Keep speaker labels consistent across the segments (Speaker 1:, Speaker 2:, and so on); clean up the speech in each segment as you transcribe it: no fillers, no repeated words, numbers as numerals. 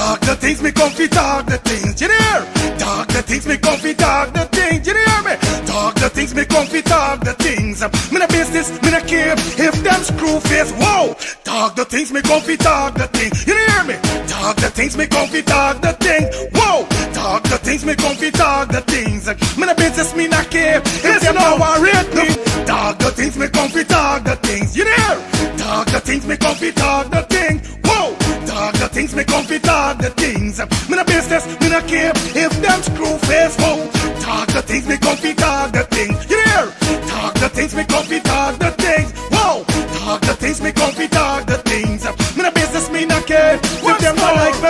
Speaker 1: Talk the things me comfy, talk the things, you hear? Talk the things me comfy, talk the things, you hear me? Talk the things me comfy, talk the things. Me no business, me no care if them screw face. Whoa! Talk the things me comfy, talk the things, you hear me? Talk the things me comfy, talk the things. Whoa! Talk the things me comfy, talk the things. Me no business, me no care if them no worried me. Talk the things me comfy, talk the things, you hear? Talk the things me comfy, talk the things. Whoa! Talk the things me comfy, talk the things. Me no business, me no care if them screw face. Whoa! Talk the things me comfy, talk the things. You hear? Talk the things me comfy, talk the things. Whoa! Talk the things me comfy, talk the things. Me no business, me no care if them not like me.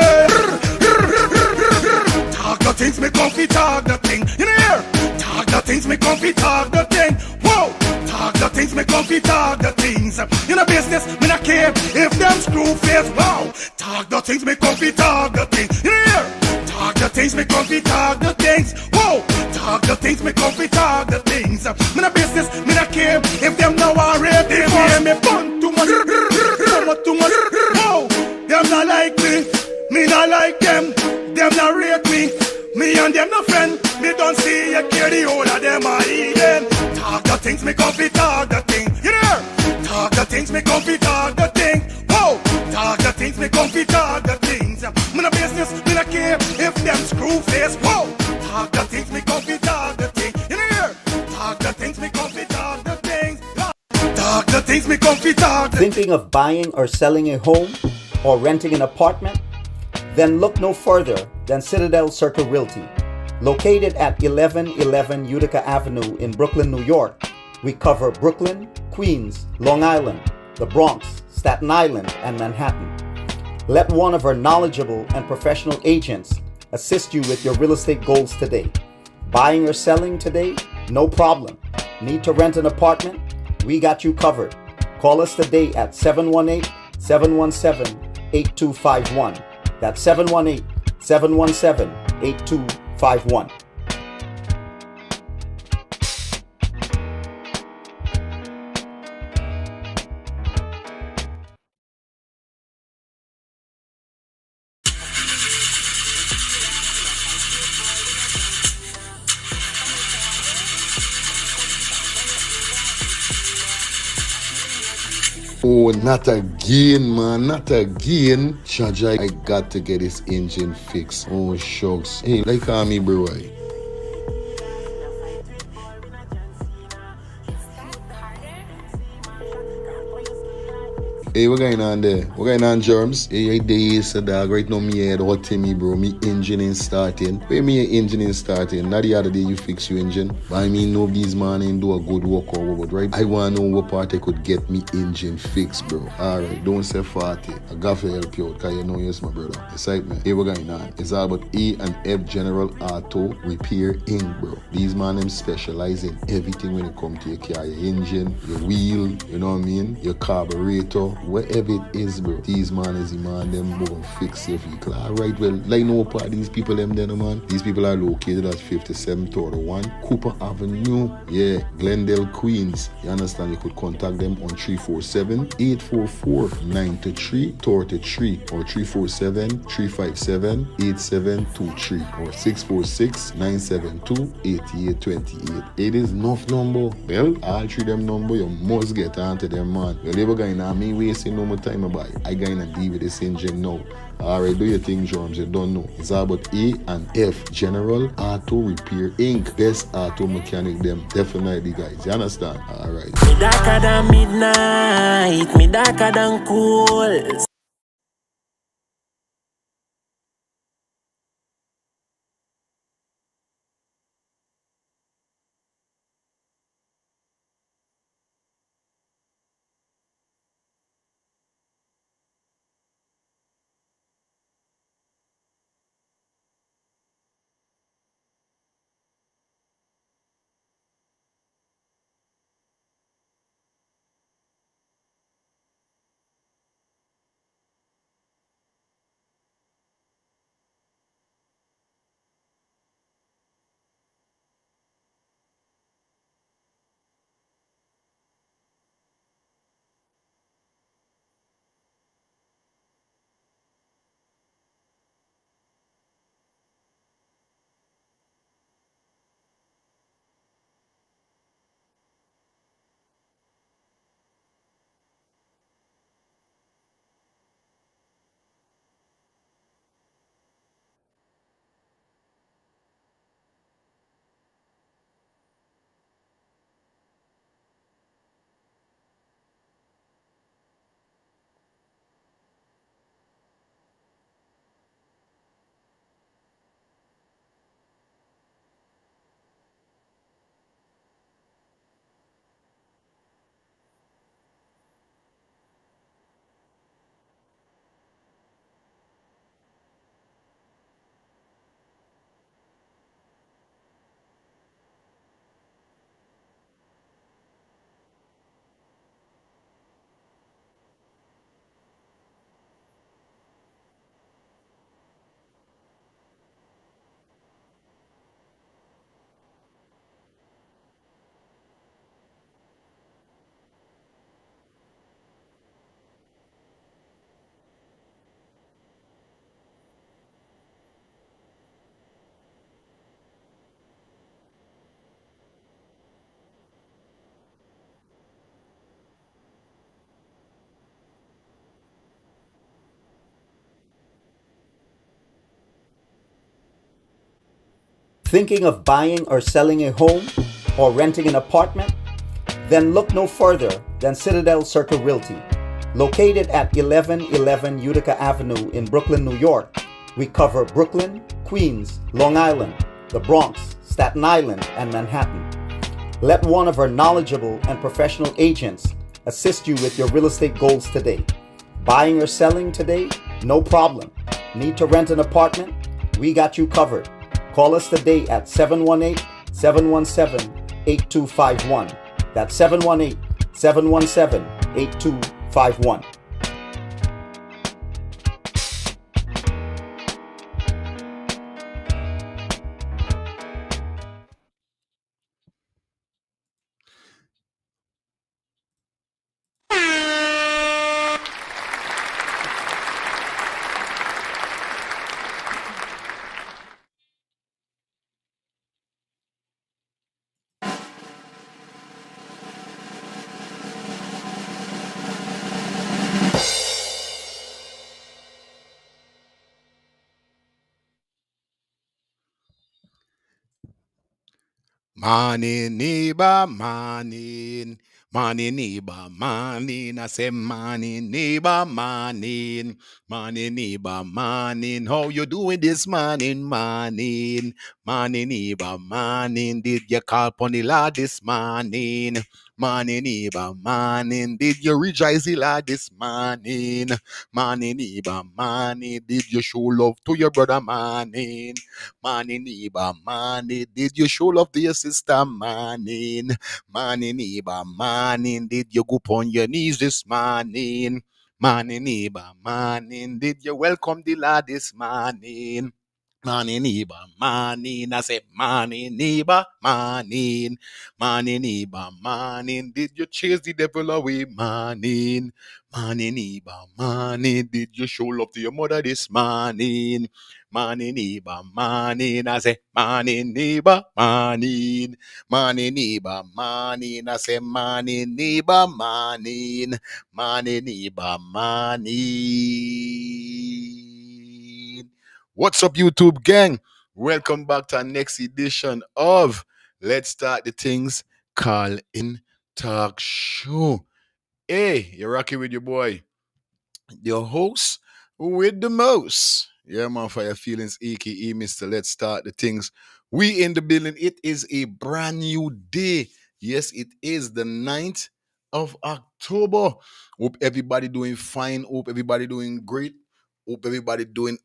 Speaker 1: Talk the things me comfy, talk the thing. You hear? Talk the things me comfy, talk the thing. Whoa! Talk the things me comfy, talk the things. You know business, me not care if them screw face. Wow! Talk the things me comfy, talk the things. You hear? Talk the things me comfy, talk the things. Whoa! Talk the things me comfy, talk the things. Me no business, me not care if them now are ready. Hear me bun too much, too much. Whoa! Them not like me not like them. Them not rate me. Me and them no friend. Me don't see you care the whole of them are even. Talk the things me comfy, talk the thing. You hear? Talk the things me comfy, talk the thing. Whoa! Talk the things me comfy, talk the things. Me no business, me no care if them screw face. Whoa! Talk the things me comfy, talk the thing. You hear? Talk the things me comfy, talk the things. Talk the things me comfy, talk the things.
Speaker 2: Thinking of buying or selling a home or renting an apartment? Then look no further than Citadel Circle Realty. Located at 1111 Utica Avenue in Brooklyn, New York, we cover Brooklyn, Queens, Long Island, the Bronx, Staten Island, and Manhattan. Let one of our knowledgeable and professional agents assist you with your real estate goals today. Buying or selling today? No problem. Need to rent an apartment? We got you covered. Call us today at 718-717-8251. That's 718-717-8251.
Speaker 3: Oh, not again, man, not again. Chaja, I got to get this engine fixed. Oh, shucks. Hey, like call me, bro. Hey, what going on there? What going on, Germs? Hey, I days, dog. Right now, me head hot me, bro. Me engine ain't starting. Where me engine ain't starting? Not the other day you fix your engine. But I mean, nobody's man ain't do a good work or what, right? I want to know what part I could get me engine fixed, bro. Alright, don't say 40. I got to help you out, because you know you're my brother. Excitement. Hey, what going on? It's all about A&F General Auto Repair Inc., bro. These man, them specialize in everything when it comes to your car, your engine, your wheel, you know what I mean? Your carburetor. Whatever it is, bro, these man is the man, them gonna fix your vehicle. Alright, well, like no part these people them there, no man. These people are located at 5731 Cooper Avenue, yeah, Glendale, Queens. You understand? You could contact them on 347-844-9333 or 347-357-8723 or 646-972-8828. It is enough number. Well, all three them number, you must get onto them, man. You'll never going to me wasting no more time about it. I gonna deal with this engine now. Alright, do your thing, Germs. You don't know. It's all about A&F General Auto Repair Inc. Best auto mechanic them. Definitely, guys. You understand? Alright.
Speaker 4: Me darker than midnight. Me darker than cool.
Speaker 2: Thinking of buying or selling a home or renting an apartment? Then look no further than Citadel Circle Realty. Located at 1111 Utica Avenue in Brooklyn, New York, we cover Brooklyn, Queens, Long Island, the Bronx, Staten Island, and Manhattan. Let one of our knowledgeable and professional agents assist you with your real estate goals today. Buying or selling today? No problem. Need to rent an apartment? We got you covered. Call us today at 718-717-8251. That's 718-717-8251.
Speaker 5: Morning, neighbor, morning. Morning, neighbor, morning. I say morning, neighbor, morning. Morning, neighbor, morning. How you doing this morning, morning? Morning, neighbor, morning. Did you call upon the Lord this morning? Morning, neighbor, morning. Did you rejoice the Lord this morning? Morning, neighbor, morning. Did you show love to your brother, morning? Morning, neighbor, morning. Did you show love to your sister, morning? Morning, neighbor, morning. Did you go on your knees this morning? Morning, neighbor, morning. Did you welcome the Lord this morning? Morning, neighbor, morning. I said, morning, neighbor, morning. Morning, neighbor, morning. Did you chase the devil away, morning? Morning, neighbor, morning. Did you show love to your mother this morning? Morning, neighbor, morning. I say, morning, neighbor, morning. Morning, neighbor, morning. I say, morning, neighbor, morning. Morning, neighbor, morning. What's up, YouTube gang? Welcome back to our next edition of Let's Start the Things Call In Talk Show. Hey, you're rocking with your boy, your host with the most. Yeah, man, for your feelings, aka Mr. Let's Start the Things. We in the building. It is a brand new day. Yes, it is the 9th of October. Hope everybody doing fine. Hope everybody doing great. Hope everybody doing,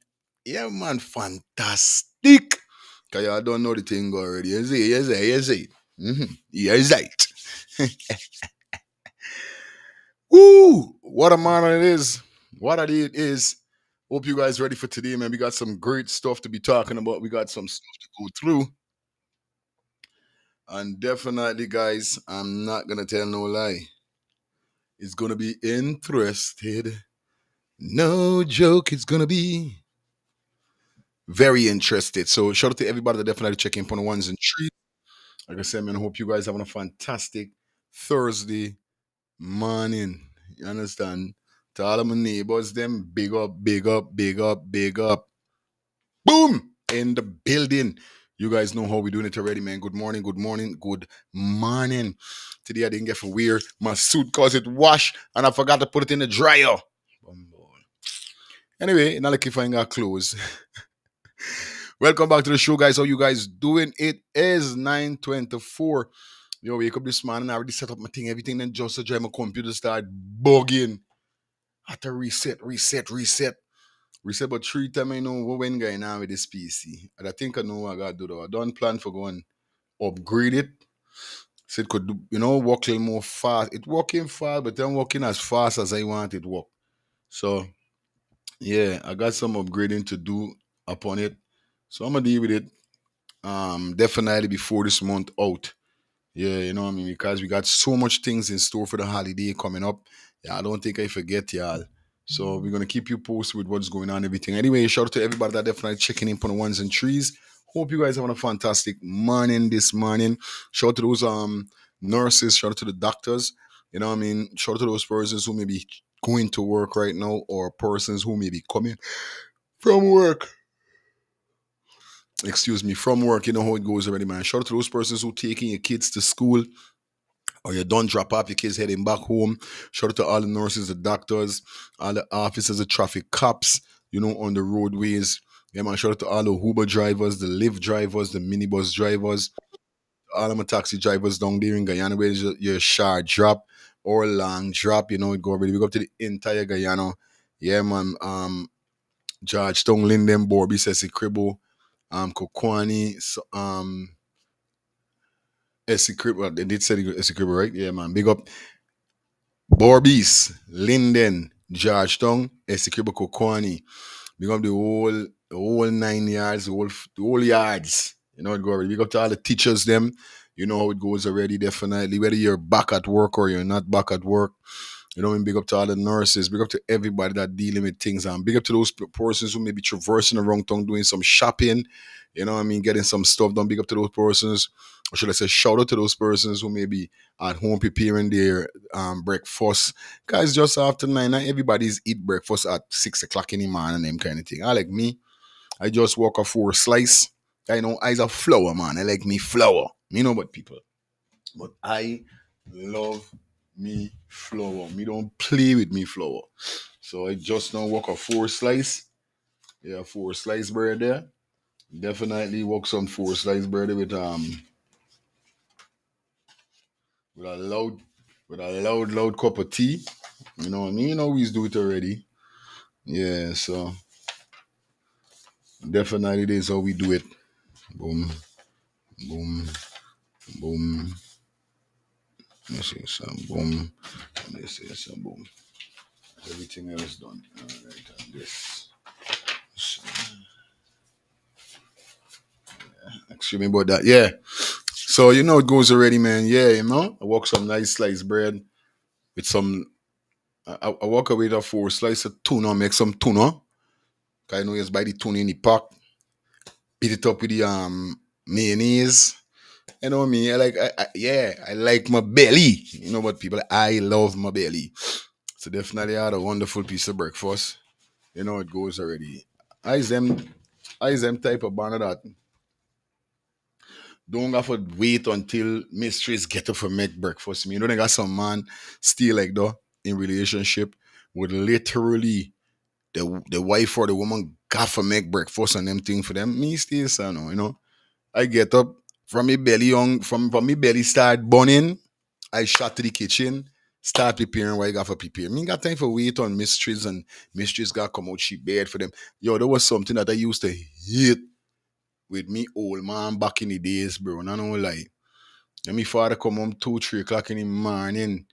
Speaker 5: yeah, man, fantastic. Cause y'all don't know the thing already. Yes, yes, yes, yes. Yes, right. Woo! What a honor it is. What a day it is. Hope you guys ready for today, man. We got some great stuff to be talking about. We got some stuff to go through. And definitely, guys, I'm not gonna tell no lie. It's gonna be interested. No joke, it's gonna be very interested. So shout out to everybody that definitely checking for the ones and trees. Like I said, man, I hope you guys having a fantastic Thursday morning. You understand? To all of my neighbors, them big up, big up, big up, big up. Boom! In the building. You guys know how we doing it already, man. Good morning, good morning, good morning. Today I didn't get for wear my suit cause it washed and I forgot to put it in the dryer. Anyway, not like if I ain't got clothes. Welcome back to the show, guys. How you guys doing? It is 9:24. Yo, wake up this morning. I already set up my thing. Everything then just to drive my computer start bugging. I had to reset. Reset about 3 times. I know what when going on with this PC. And I think I know what I got to do though. I don't plan for going upgrade it. So it could do, work a little more fast. It working fast, but then working as fast as I want it work. So yeah, I got some upgrading to do upon it. So I'm gonna deal with it definitely before this month out. Yeah, you know what I mean? Because we got so much things in store for the holiday coming up. Yeah, I don't think I forget y'all. So we're gonna keep you posted with what's going on, everything. Anyway, shout out to everybody that definitely checking in for the ones and trees. Hope you guys having a fantastic morning this morning. Shout out to those nurses, shout out to the doctors. You know what I mean? Shout out to those persons who may be going to work right now or persons who may be coming from work.
Speaker 3: excuse me, from work. You know how it goes already, man. Shout out to those persons who taking your kids to school or you don't drop off your kids heading back home. Shout out to all the nurses, the doctors, all the officers, the traffic cops, on the roadways. Yeah, man. Shout out to all the Uber drivers, the Lyft drivers, the minibus drivers, all of my taxi drivers down there in Guyana, where your short drop or long drop, it go already. We go up to the entire Guyana. Yeah, man. Georgetown, Linden, Borby, Sesi Cribble, Kokwani, Essex, well, they did say Essex, right? Yeah, man. Big up Borbies, Linden, Georgetown, Essex, Kokwani. Big up the whole 9 yards, the whole yards. It go already. Big up to all the teachers, them. You know how it goes already, definitely. Whether you're back at work or you're not back at work. Big up to all the nurses, big up to everybody that dealing with things, and big up to those persons who may be traversing the wrong tongue, doing some shopping, getting some stuff done. Big up to those persons, or should I say, shout out to those persons who may be at home preparing their breakfast. Guys, just after 9, not everybody's eat breakfast at 6 o'clock in the morning, them kind of thing. I like me, I just walk a 4 slice. I know I's a flour, man. I like me flour. But people. But I love me flour. Me don't play with me flour. So I just now walk a 4 slice. Yeah, 4 slice bread there. Definitely walk some 4 slice bread with a loud cup of tea. You know what I mean? You always do it already. Yeah, so definitely this is how we do it. Boom, boom, boom. Let's see some boom. Let's see some boom. Everything else done. All right, and this. So, excuse me about that. Yeah. So it goes already, man. Yeah, I walk some nice sliced bread with some. I walk away with a 4 slice of tuna, make some tuna. 'Cause I know you just buy the tuna in the pack, beat it up with the mayonnaise. You know what I mean? I like my belly. What people, I love my belly. So definitely I had a wonderful piece of breakfast. It goes already. I is them type of banner that don't have to wait until mistress get up for make breakfast. They got some man still like that in relationship would literally the wife or the woman got for make breakfast and them thing for them. Me still son, I get up from me belly young from me belly start burning. I shot to the kitchen, start preparing what I got for prepare. Me ain't got time for wait on mistress and mistress got come out she bed for them. Yo, that was something that I used to hate with me old man back in the days, bro. And I don't lie. And me father come home 2, 3 o'clock in the morning.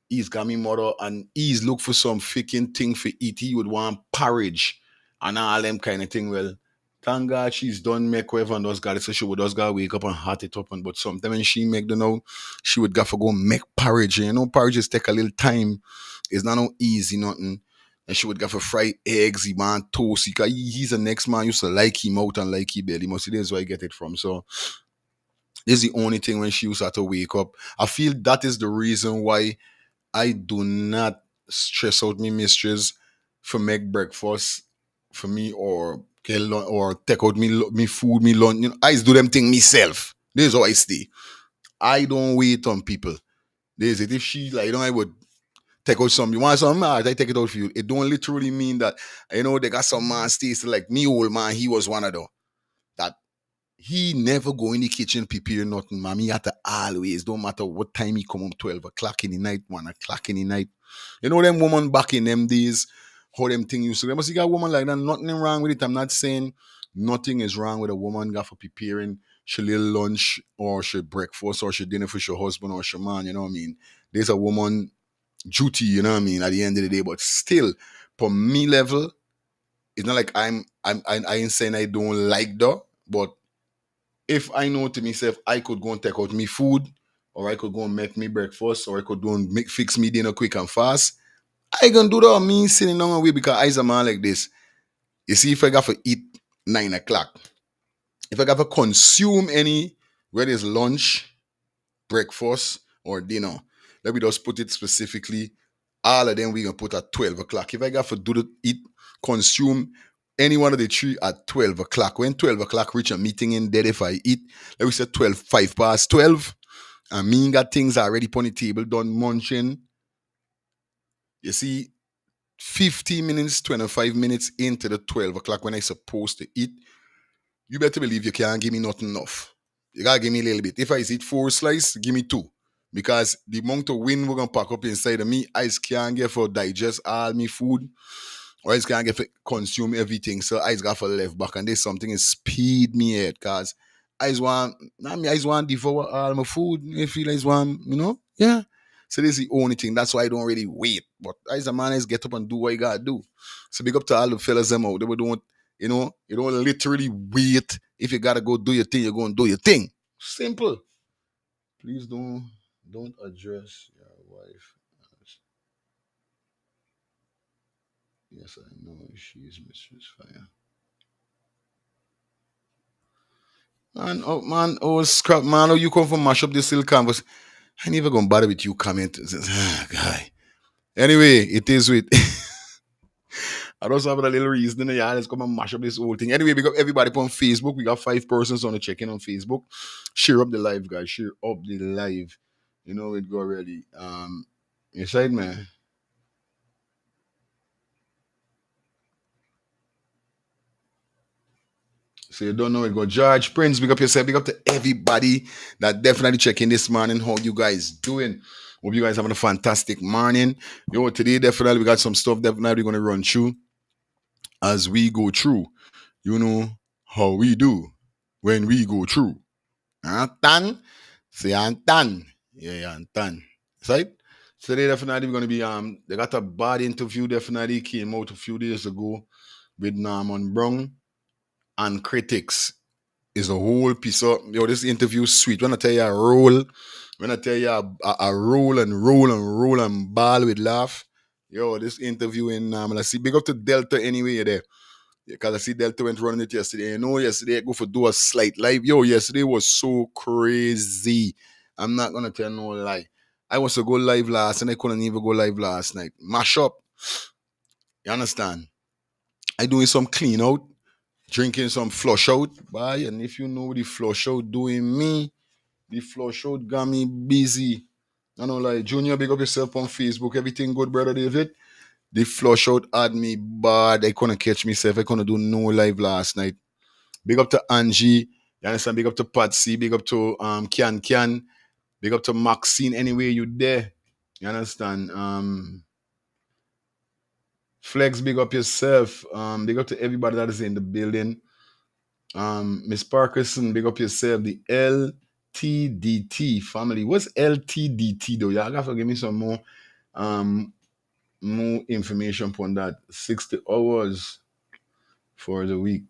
Speaker 3: He's got me mother and he's look for some freaking thing for eat. He would want porridge and all them kind of thing. Well, thank God she's done make whatever and does got it. So she would just gotta wake up and hot it up. And but sometimes when she make the now, she would go make porridge. And porridges take a little time. It's not no easy, nothing. And she would go for fried eggs, he want toast. He's the next man used to like him out and like him belly. Must see this where I get it from. So this is the only thing when she used to have to wake up. I feel that is the reason why I do not stress out me mistress for make breakfast for me or or take out me food, me lunch. I just do them thing myself. This is how I stay. I don't wait on people. This is it. If she like, I would take out some. You want some? I take it out for you. It don't literally mean that they got some man stays like me old man. He was one of them that he never go in the kitchen prepare nothing, man. He had to always, don't matter what time he come home, 12 o'clock in the night, 1 o'clock in the night. Them woman back in them days, how them thing used to. There must you got a woman like that, nothing wrong with it. I'm not saying nothing is wrong with a woman got for preparing she little lunch or she breakfast or she dinner for your husband or your man, you know what I mean? There's a woman duty, you know what I mean, at the end of the day. But still, for me level, it's not like I ain't saying I don't like that, but if I know to myself I could go and take out me food, or I could go and make me breakfast, or I could go and fix me dinner quick and fast, I gonna do that. Me sitting down away because I's a man like this. You see, if I got to eat 9 o'clock, if I got to consume any, whether it's lunch, breakfast, or dinner, let me just put it specifically. All of them we gonna put at 12 o'clock. If I got to do the eat, consume any one of the three at 12 o'clock. When 12 o'clock reach a meeting in dead, if I eat, let me say 12, 5 past 12, and me got things already on the table, done munching. You see, 50 minutes, 25 minutes into the 12 o'clock when I supposed to eat, you better believe you can't give me nothing enough. You gotta give me a little bit. If I eat 4 slices, give me two. Because the amount of wind we're gonna pack up inside of me, I just can't get for digest all me food, or I just can't get for consume everything. So I just got for left back, and there's something is speed me head, cause I just want devour all my food. I feel I just want, yeah. So this is the only thing. That's why I don't really wait. But as a man, I just get up and do what you gotta do. So big up to all the fellas them out. They don't, you don't literally wait. If you gotta go do your thing, you're gonna do your thing. Simple. Please don't address your wife. Yes, I know she is Mistress Fire. Man, oh scrap, man, oh you come from mash up this little canvas. I never gonna bother with you comment. Guy. Anyway, it is with I also have a little reason. Yeah, let's come and mash up this whole thing. Anyway, we got everybody on Facebook. We got 5 persons on the check-in on Facebook. Share up the live, guys. Share up the live. You know it go already. You side man. So you don't know it go. George Prince, big up yourself. Big up to everybody that definitely checking this morning. How you guys doing? Hope you guys having a fantastic morning. Yo, today definitely we got some stuff definitely gonna run through as we go through. You know how we do when we go through. Antan, say Antan. Yeah, Antan. Right? So they definitely gonna be they got a bad interview definitely came out a few days ago with Norman Brown and Critics. Is a whole piece of this interview sweet. When I tell you a roll, when I tell you a roll and roll and roll and ball with laugh. This interview in I see big up to Delta anyway there. Because I see Delta went running it yesterday. Yesterday I go for do a slight live. Yesterday was so crazy. I'm not gonna tell no lie. I was to go live last and I couldn't even go live last night. Mash up. You understand? I doing some clean out, drinking some flush out. Bye. And if you know the flush out doing me, the flush out got me busy. I know like Junior, big up yourself on Facebook. Everything good, brother David? The flush out had me bad. I couldn't catch myself. I couldn't do no live last night. Big up to Angie. You understand? Big up to Patsy. Big up to Kian. Big up to Maxine. Anyway, you there. You understand? Flex, big up yourself. Big up to everybody that is in the building. Miss Parkerson, big up yourself. The LTDT family. What's LTDT though? Y'all have to give me some more information on that. 60 hours for the week.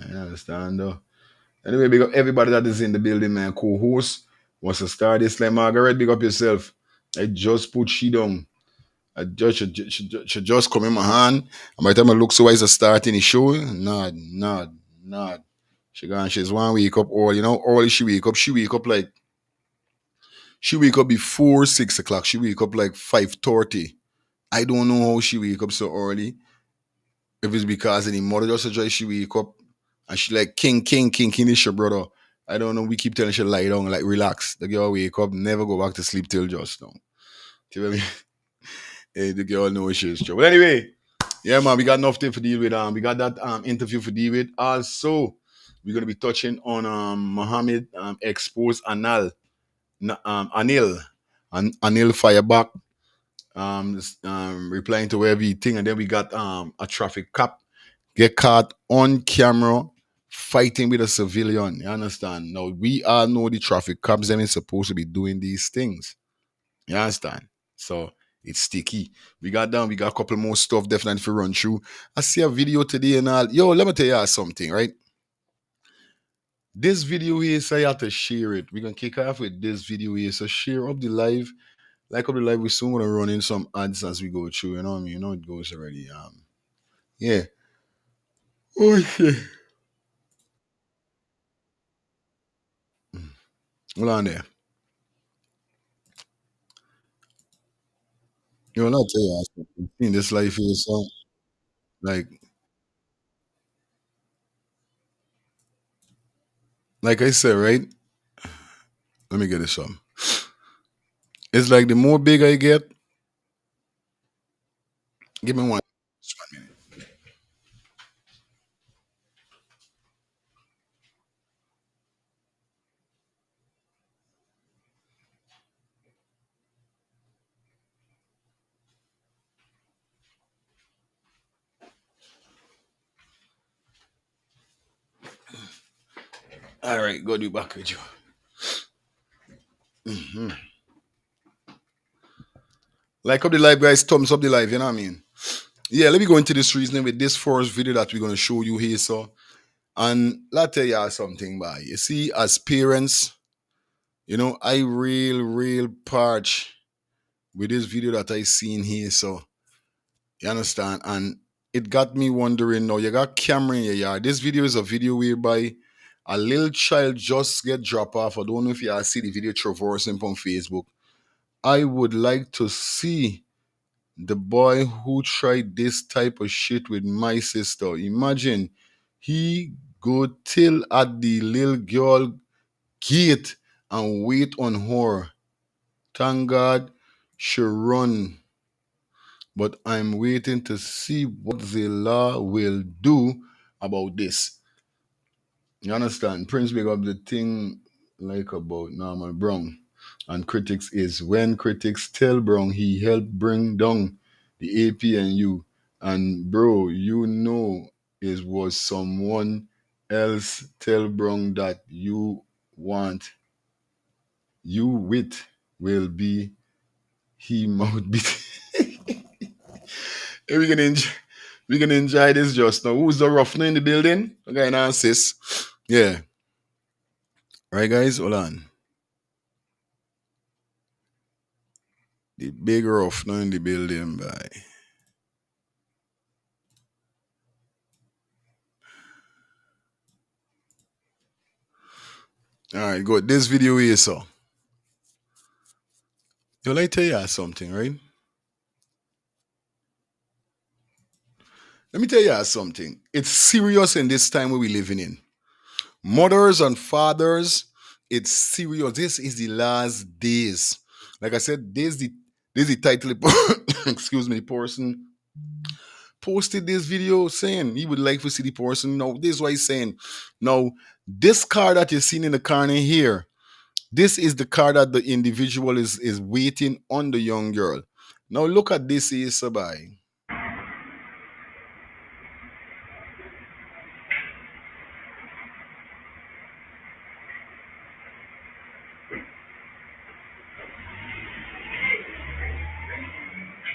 Speaker 3: I understand though. Anyway, big up everybody that is in the building, man. Co-host wants to start this. Like Margaret, big up yourself. I just put she down. I just she just come in my hand. And by the time I look so as I starting the show, nod. She's one wake up early. Early she wake up like she wake up before 6 o'clock. She wake up like 5:30. I don't know how she wake up so early. If it's because any mother just suggest she wake up and she like king, is your brother. I don't know. We keep telling she lie down, like relax. The girl wake up, never go back to sleep till just now. Do you know what I mean? Hey, the girl knows she's true. But anyway, yeah, man, we got enough thing for deal with. We got that interview for deal with. Also, we're gonna be touching on Mohamed exposed Anil, Anil fireback, replying to everything, and then we got a traffic cop get caught on camera fighting with a civilian. You understand? Now we all know the traffic cops them is supposed to be doing these things. You understand? So it's sticky. We got down, we got a couple more stuff definitely for run through. I see a video today and all. Yo, let me tell you something, right? This video here, so you have to share it. We're gonna kick off with this video here. So share up the live. Like up the live, we're soon gonna run in some ads as we go through. You know what I mean? You know it goes already. Yeah. Okay. Hold on there. You know, I'll tell you something. In this life here, so
Speaker 5: Like like I said, right? Let me get this some. It's like the more big I get, give me one. Just 1 minute. All right, go do back with you. Like up the live, guys. Thumbs up the live. You know what I mean? Yeah, let me go into this reasoning with this first video that we're gonna show you here. So, and let tell you something, by you see, as parents, I real parch with this video that I seen here. So you understand? And it got me wondering now, you got camera in your yard. This video is a video whereby a little child just get dropped off. I don't know if you all see the video traversing on Facebook. I would like to see the boy who tried this type of shit with my sister. Imagine he go till at the little girl gate and wait on her. Thank God she run. But I'm waiting to see what the law will do about this. You understand? Prince big up the thing like about Norman Brown and critics is when critics tell Brown he helped bring down the APNU. And bro, it was someone else tell Brown that you want you with will be he mouth beat. Hey, we gonna enjoy this just now. Who's the roughner in the building? Okay, now sis. Yeah. Right, guys, hold on. The big roughner in the building, by. All right, good. This video here, so. Yo, let me tell you something, right? Let me tell you something. It's serious in this time where we're living in. Mothers and fathers, it's serious. This is the last days. Like I said, this is the title. Excuse me, the person posted this video saying he would like to see the person. Now, this is what he's saying. Now, this car that you're seeing in the corner here, this is the car that the individual is waiting on the young girl. Now, look at this here, Sabai.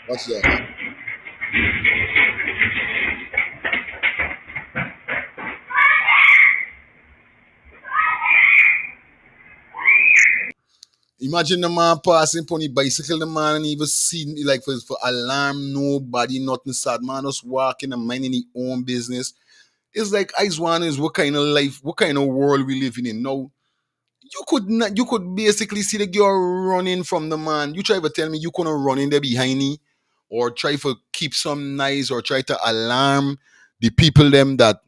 Speaker 5: What's that? Imagine the man passing on the bicycle, the man and even seen like for alarm, nobody, nothing sad. Man just walking and minding his own business. It's like I just wonder is what kind of life, what kind of world we living in now. You could basically see the girl running from the man. You try to tell me you couldn't run in there behind me or try to keep some nice or try to alarm the people them that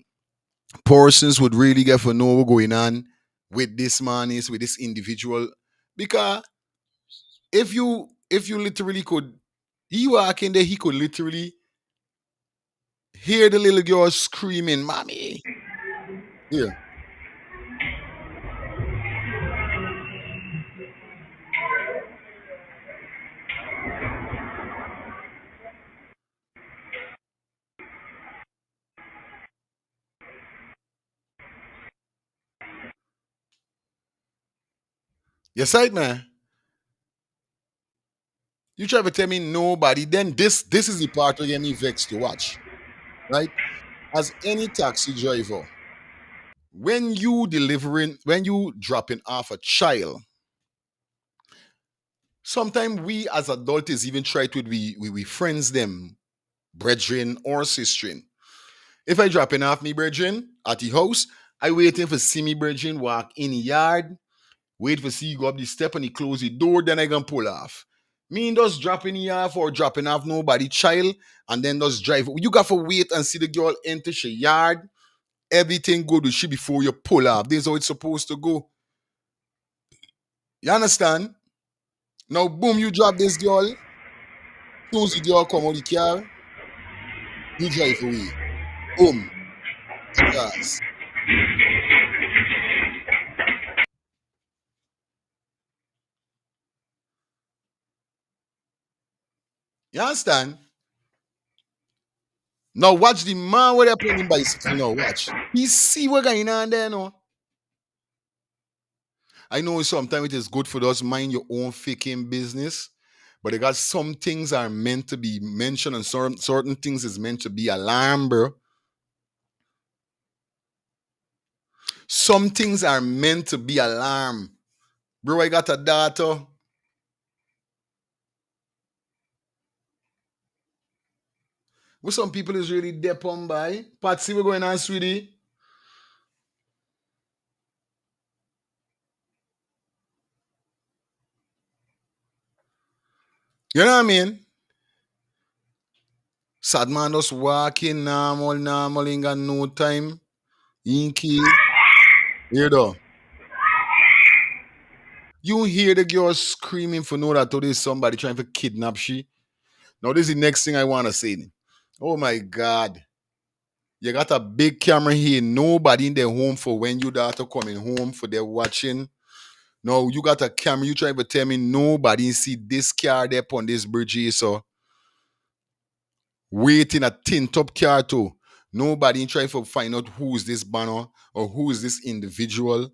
Speaker 5: persons would really get for know what's going on with this man is with this individual. Because if you literally could he walk in there, he could literally hear the little girl screaming, "Mommy!" Yeah. Yes, right, man. You try to tell me nobody, then this is the part where you get me vexed to watch. Right? As any taxi driver, when you dropping off a child, sometimes we as adults even try to we friends them, brethren or sisterin. If I dropping off me brethren at the house, I waiting for see me brethren walk in the yard, wait for see you go up the step and he close the door, then I gonna pull off. mean just dropping you off or dropping off nobody child and then just drive. You got to wait and see the girl enter she yard. Everything good with she before you pull off. This is how it's supposed to go. You understand? Now, boom, you drop this girl. Soon as the girl come out the car, you drive away. Boom. Yes. You understand? Now watch the man where they're playing bicycle now. Watch. He see what going on there now. I know sometimes it is good for us mind your own faking business, but because some things are meant to be mentioned and certain things is meant to be alarm, bro. Some things are meant to be alarm. Bro, I got a daughter. What some people is really deep on by. Patsy, we're going on, sweetie. You know what I mean? Sad man just walking normal, ain't got no time. Inky. Here though. You hear the girl screaming for know that today somebody trying to kidnap she. Now this is the next thing I want to say. Oh my God. You got a big camera here. Nobody in their home for when your daughter coming home for their watching. No, you got a camera. You trying to tell me nobody see this car there on this bridge here, so waiting a tint up car too. Nobody trying to find out who's this banner or who's this individual.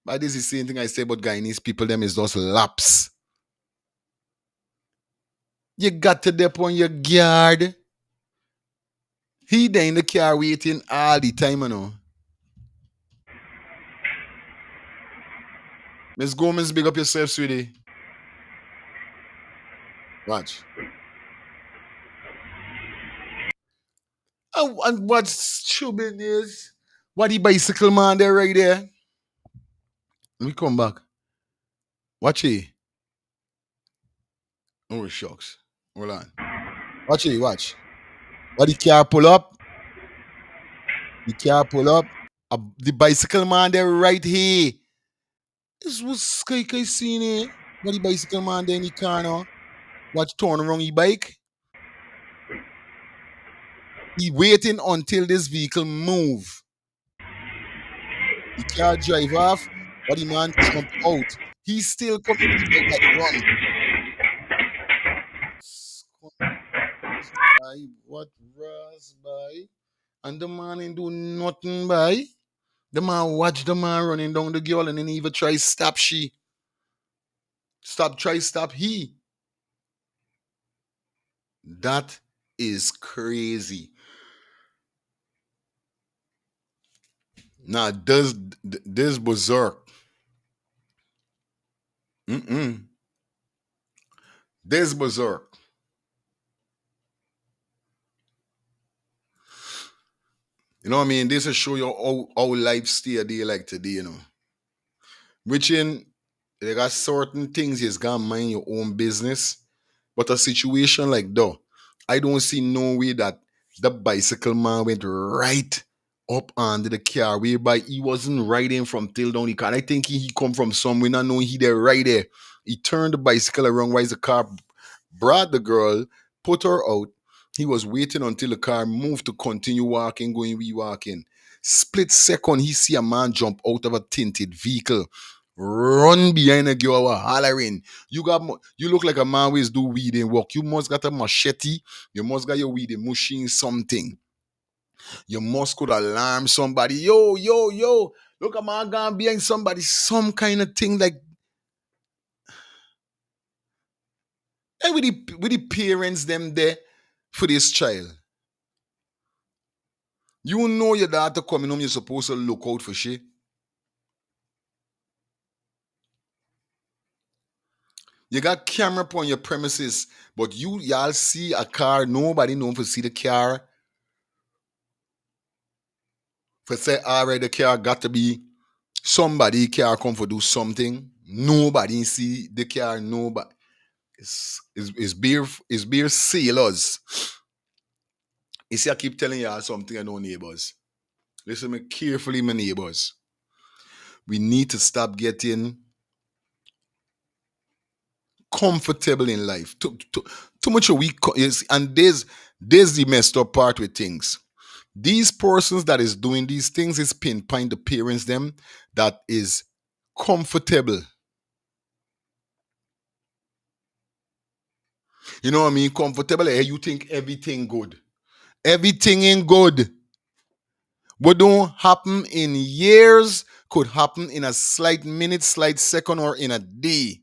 Speaker 5: But this is the same thing I say about Guyanese people, them is just laps. You got to dep on your guard. He there in the car waiting all the time, you know. Miss Gomez, big up yourself, sweetie. Watch. And what's troubling is what the bicycle man there right there. Let me come back. Watch it. Oh, shucks. Hold on. Watch it, watch. What the car pull up? The car pull up. The bicycle man there right here. This was sky seen it. What the bicycle man there in the car now? Watch turn around the bike. He waiting until this vehicle move. The car drive off, but the man jump out. He's still coming with the bike like run. What ras by? And the man ain't do nothing by. The man watch the man running down the girl and then even try stop she. Stop he. That is crazy. Now, this berserk. This berserk. You know what I mean? This will show you how life stay a day like today, you know. Which in, there got certain things you got to mind your own business. But a situation like that, I don't see no way that the bicycle man went right up under the car, whereby he wasn't riding from till down the car. And I think he come from somewhere, not knowing he there right there. He turned the bicycle around while the car brought the girl, put her out. He was waiting until the car moved to continue walking, going, re-walking. Split second, he see a man jump out of a tinted vehicle, run behind a girl hollering. You look like a man who is do weeding work. You must got a machete. You must got your weeding machine something. You must could alarm somebody. Yo. Look a man gone behind somebody. Some kind of thing like. And with the parents them there for this child. You know your daughter coming home, you're supposed to look out for shit. You got camera upon your premises, but y'all see a car, nobody know for see the car. For say, all right, the car got to be somebody car come for do something. Nobody see the car, nobody. Is beer sailors. You see, I keep telling y'all something I know, neighbors. Listen to me carefully, my neighbors. We need to stop getting comfortable in life. Too much of and there's the messed up part with things. These persons that is doing these things is pinpoint the parents them that is comfortable. You know what I mean? Comfortable. You think everything good. Everything ain't good. What don't happen in years could happen in a slight minute, slight second, or in a day.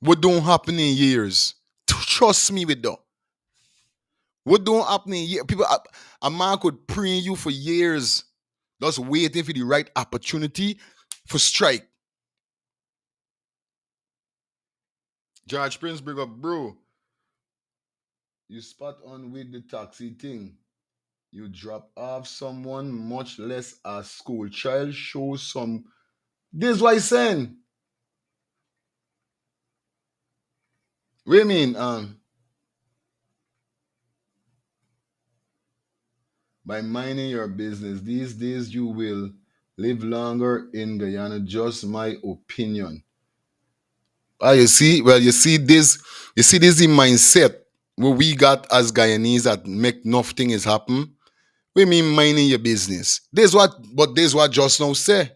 Speaker 5: What don't happen in years? Trust me with that. What don't happen in years? People, a man could pray you for years, just waiting for the right opportunity for strike. George Prince bring up, bro. You spot on with the taxi thing. You drop off someone, much less a school child, show some. This is what he's saying. What do you mean? By minding your business, these days you will live longer in Guyana. Just my opinion. You see, well, you see this the mindset where we got as Guyanese that make nothing is happen. We mean minding your business. This what just now say.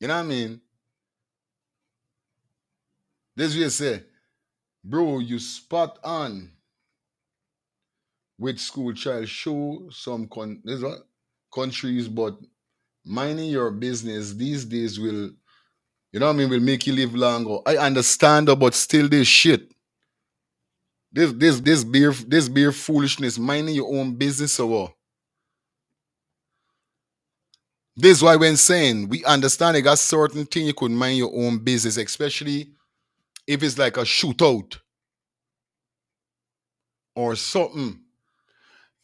Speaker 5: You know what I mean? This what you say, bro. You spot on with school child show some this what countries, but minding your business these days will, you know what I mean, will make you live longer. I understand that, but still this shit. This beer foolishness, minding your own business or what? This is why when saying we understand you got certain thing you could mind your own business, especially if it's like a shootout or something.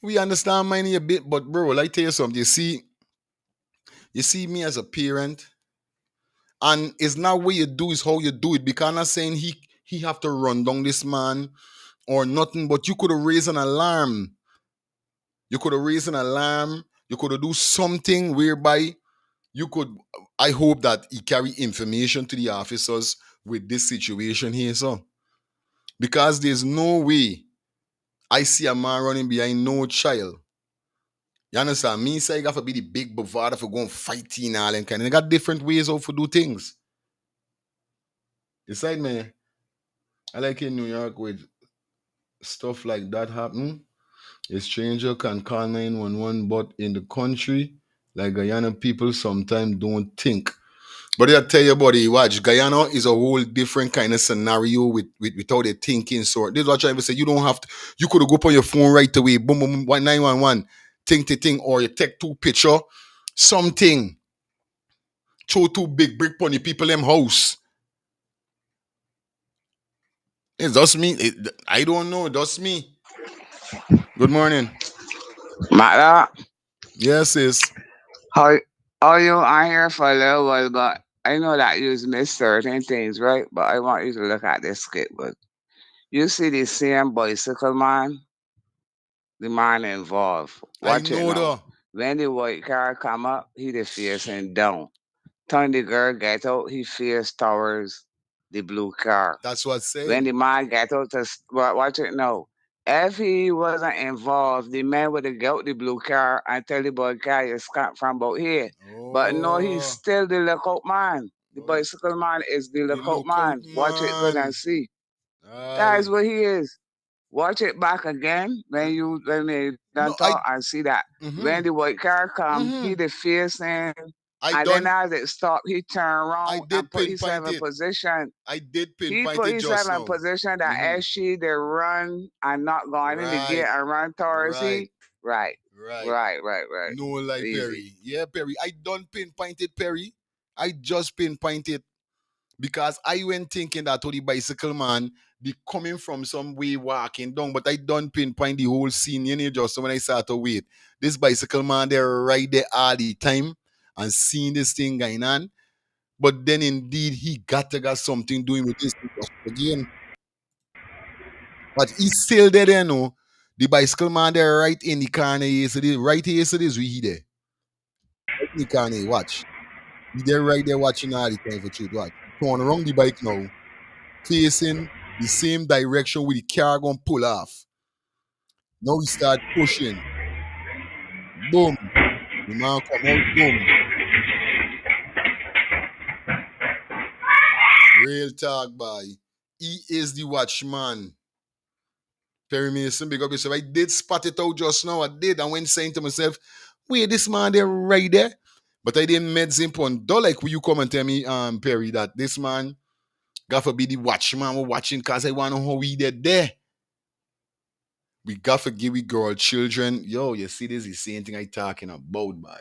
Speaker 5: We understand minding a bit, but bro, like tell you something. You see me as a parent, and it's not what you do, is how you do it. Because I'm not saying he have to run down this man or nothing, but you could have raised an alarm. You could have raised an alarm. You could have do something whereby you could. I hope that he carry information to the officers with this situation here, so because there's no way I see a man running behind no child. You understand? Me say you got to be the big bavada for going fighting all and kind. They got different ways of to do things. Beside me, I like in New York with stuff like that happen. A stranger can call 911, but in the country, like Guyana, people sometimes don't think. But I tell you, buddy, watch, Guyana is a whole different kind of scenario without a thinking sort. This is what I'm trying to say. You don't have to, you could go up on your phone right away, boom, boom, boom, 911, think, or you take two picture, something, throw two big brick on the people them house. It's just me. I don't know, just me. Good morning.
Speaker 6: Mara,
Speaker 5: Yes, sis.
Speaker 6: how are you on here for a little while, but I know that you miss certain things, right? But I want you to look at this skateboard. You see the same bicycle man, the man involved.
Speaker 5: I
Speaker 6: Watch it
Speaker 5: know
Speaker 6: now.
Speaker 5: though.
Speaker 6: When the white car come up, he the facing down. Turn the girl get out, he face towards the blue car.
Speaker 5: That's what I
Speaker 6: When
Speaker 5: say.
Speaker 6: the man get out to watch it now. If he wasn't involved, the man would have got the blue car and tell the boy car you scot from about here. But no, he's
Speaker 5: Oh,
Speaker 6: still the lookout man. The
Speaker 5: oh,
Speaker 6: bicycle man is the
Speaker 5: the
Speaker 6: lookout
Speaker 5: lookout
Speaker 6: man. Watch it good and
Speaker 5: man.
Speaker 6: see. That is
Speaker 5: Aye.
Speaker 6: what he is. Watch it back again when they done
Speaker 5: No, I.
Speaker 6: talk and see that
Speaker 5: Mm-hmm.
Speaker 6: when the white car come,
Speaker 5: Mm-hmm.
Speaker 6: he the facing
Speaker 5: I
Speaker 6: and then
Speaker 5: done.
Speaker 6: as it stopped, he turned
Speaker 5: I
Speaker 6: around and
Speaker 5: did
Speaker 6: put himself
Speaker 5: pinpoint
Speaker 6: in
Speaker 5: it.
Speaker 6: position.
Speaker 5: I did
Speaker 6: He
Speaker 5: pinpoint
Speaker 6: put
Speaker 5: it
Speaker 6: himself
Speaker 5: just
Speaker 6: in a
Speaker 5: now.
Speaker 6: position that
Speaker 5: Mm-hmm.
Speaker 6: as she they run and not going in the gate
Speaker 5: Right.
Speaker 6: and run towards
Speaker 5: Right.
Speaker 6: he. Right.
Speaker 5: Right.
Speaker 6: Right.
Speaker 5: No lie,
Speaker 6: Easy.
Speaker 5: Perry. Yeah, Perry. I done pinpointed Perry. I just pinpointed because I went thinking that to the bicycle man be coming from some way walking down, but I don't pinpoint the whole scene. You know, just when I start to wait, this bicycle man they're right there all the time and seeing this thing going on. But then indeed he got something doing with this again. But he's still there, you know. The bicycle man there right in the corner yesterday. Right here yesterday is we there. Right in the corner, watch. He there right there watching all the time for truth. Watch. Turn around the bike now, facing the same direction with the car going pull off. Now we start pushing. Boom. The man come out, boom. Real talk, boy. He is the watchman. Perry Mason, big up yourself. I did spot it out just now. I did. I went saying to myself, wait, this man there right there. But I didn't meds him on. Don't like when you come and tell me, Perry, that this man got to be the watchman we're watching because I want to know how we did there. We got to give we girl children. Yo, you see this is the same thing I talking about, boy.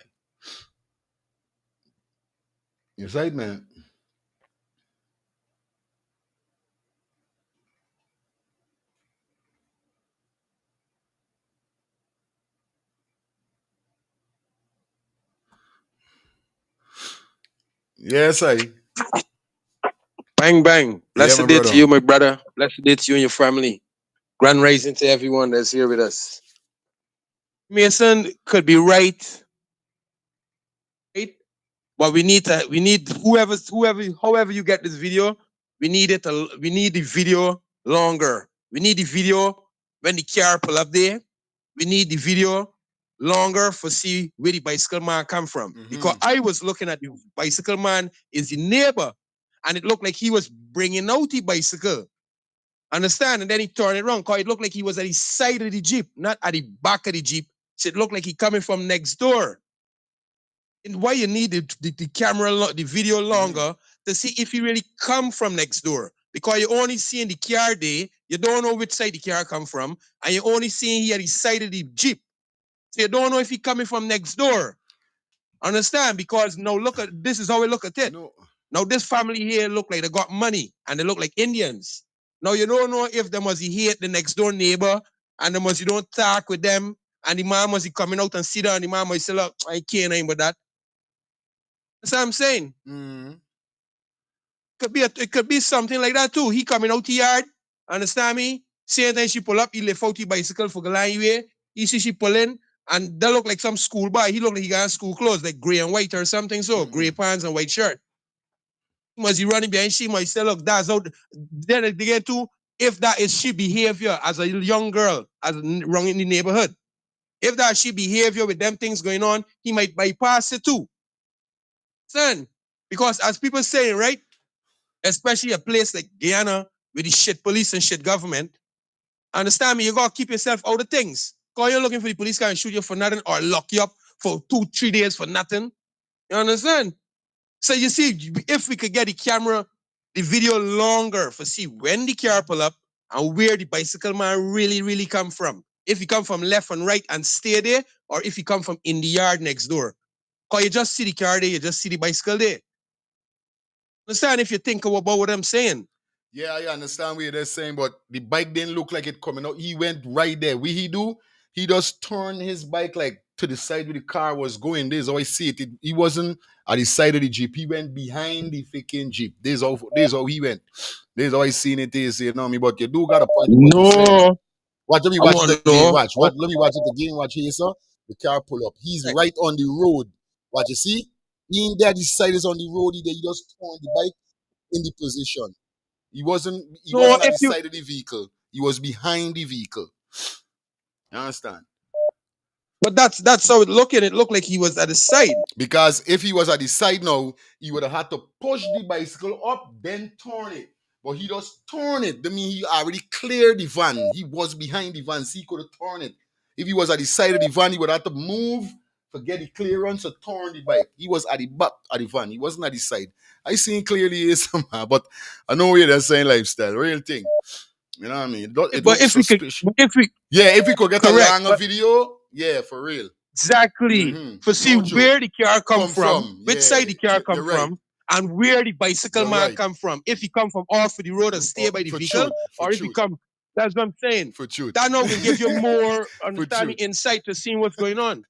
Speaker 5: You right, man? Yes, I.
Speaker 7: Bang, bang.
Speaker 5: Yeah,
Speaker 7: Blessed
Speaker 5: my
Speaker 7: day to
Speaker 5: brother.
Speaker 7: you, my brother. Blessed day to you and your family. Grand rising to everyone that's here with us. Mason could be right, but we need however you get this video, we need the video longer. We need the video when the car pull up there. We need the video longer for see where the bicycle man come from. Because I was looking at the bicycle man is the neighbor, and it looked like he was bringing out the bicycle. Understand? And then he turned it around because it looked like he was at the side of the Jeep, not at the back of the Jeep. So it looked like he coming from next door. And why you need the camera, the video longer to see if he really come from next door. Because you only seeing the car there, you don't know which side the car come from, and you only seeing he at the side of the Jeep. So you don't know if he coming from next door. Understand? Because now look at this is how we look at it.
Speaker 5: No.
Speaker 7: Now this family here look like they got money and they look like Indians. Now you don't know if they must hate the next door neighbor and they must you don't talk with them and the man must be coming out and sit down and the man must say, look, I can't name but that. That's what I'm saying. It could be something like that too. He coming out the yard, understand me? Same time she pull up, he left out the bicycle for Galan way. He see she pull in, and that look like some school boy. He look like he got school clothes, like gray and white or something. So gray pants and white shirt. Must he running behind she might say, look, that's out. Then again too, if that is she behavior as a young girl, as wrong in the neighborhood. If that she behavior with them things going on, he might bypass it too. Son, because as people saying, right? Especially a place like Guyana with the shit police and shit government, understand me, you gotta keep yourself out of things. Because you're looking for the police car and shoot you for nothing or lock you up for 2-3 days for nothing. You understand? So you see, if we could get the camera, the video longer for see when the car pull up and where the bicycle man really, really come from. If he come from left and right and stay there, or if he come from in the yard next door. Because you just see the car there, you just see the bicycle there. Understand if you think about what I'm saying?
Speaker 5: Yeah, I understand what you're saying, but the bike didn't look like it coming out. He went right there. What he do? He just turned his bike like to the side where the car was going. This is how I see it. He wasn't at the side of the Jeep. He went behind the freaking Jeep. This is how he went. This is how I seen it is, you know me. But you do got a point in what you're saying.
Speaker 7: No,
Speaker 5: Watch, let me
Speaker 7: I
Speaker 5: watch
Speaker 7: want
Speaker 5: it
Speaker 7: to
Speaker 5: again.
Speaker 7: know.
Speaker 5: Watch. Let me watch it again. Watch here, sir. The car pull up. He's right on the road. Watch, you see? He ain't there. The side is on the road. He just turned the bike in the position. He
Speaker 7: No,
Speaker 5: wasn't at
Speaker 7: if
Speaker 5: the
Speaker 7: you
Speaker 5: side of the vehicle. He was behind the vehicle. You understand?
Speaker 7: But that's how it looked, and it looked like he was at the side.
Speaker 5: Because if he was at the side now, he would have had to push the bicycle up, then turn it. But he just turned it. That means he already cleared the van. He was behind the van, so he could have turned it. If he was at the side of the van, he would have to move, forget the clearance, to turn the bike. He was at the back of the van. He wasn't at the side. I seen clearly here somehow, but I know where they're saying lifestyle, real thing. You know what I mean? It
Speaker 7: But
Speaker 5: looks
Speaker 7: if we could,
Speaker 5: suspicious.
Speaker 7: if we
Speaker 5: Yeah, if we could get a
Speaker 7: correct,
Speaker 5: longer
Speaker 7: but
Speaker 5: video, yeah, for real.
Speaker 7: exactly for see
Speaker 5: No joke.
Speaker 7: where the car come
Speaker 5: Come
Speaker 7: from,
Speaker 5: from,
Speaker 7: which
Speaker 5: yeah,
Speaker 7: side the car come
Speaker 5: you're right.
Speaker 7: from, and where the bicycle
Speaker 5: You're
Speaker 7: man
Speaker 5: right.
Speaker 7: come from. If he come from off of the road and stay by the
Speaker 5: For
Speaker 7: vehicle,
Speaker 5: truth, for
Speaker 7: or if he
Speaker 5: truth,
Speaker 7: come, that's what I'm saying.
Speaker 5: for truth.
Speaker 7: That now can give you more
Speaker 5: For
Speaker 7: understanding,
Speaker 5: truth.
Speaker 7: insight to seeing what's going on.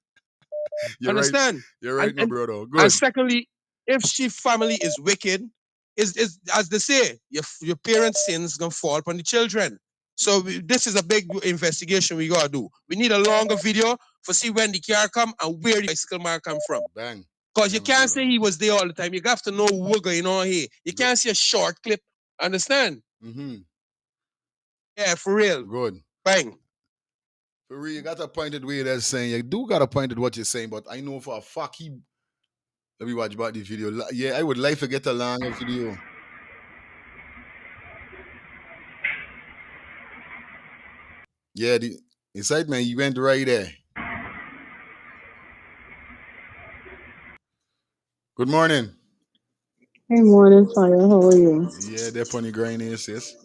Speaker 5: You're right.
Speaker 7: Understand?
Speaker 5: You're
Speaker 7: And
Speaker 5: right, my
Speaker 7: and
Speaker 5: brother.
Speaker 7: and
Speaker 5: Good.
Speaker 7: secondly, if she family is wicked, is as they say, your parents' sins gonna fall upon the children. So this is a big investigation we gotta do. We need a longer video for see when the car come and where the bicycle man come from.
Speaker 5: Bang.
Speaker 7: Because
Speaker 5: Yeah,
Speaker 7: you
Speaker 5: me do
Speaker 7: can't say
Speaker 5: that.
Speaker 7: he was there all the time. You have to know what's going on here. You
Speaker 5: Good.
Speaker 7: can't see a short clip. Understand?
Speaker 5: Mm-hmm.
Speaker 7: Yeah, for real.
Speaker 5: Good.
Speaker 7: Bang.
Speaker 5: For real, you got a pointed way that's saying you do got a pointed what you're saying, but I know for a fact he. Let me watch about the video. Yeah, I would like to get a longer video. Yeah, the inside man, you went right there. Good morning.
Speaker 8: Hey, morning, Fire. How are you?
Speaker 5: Yeah, they're on the grind here, sis.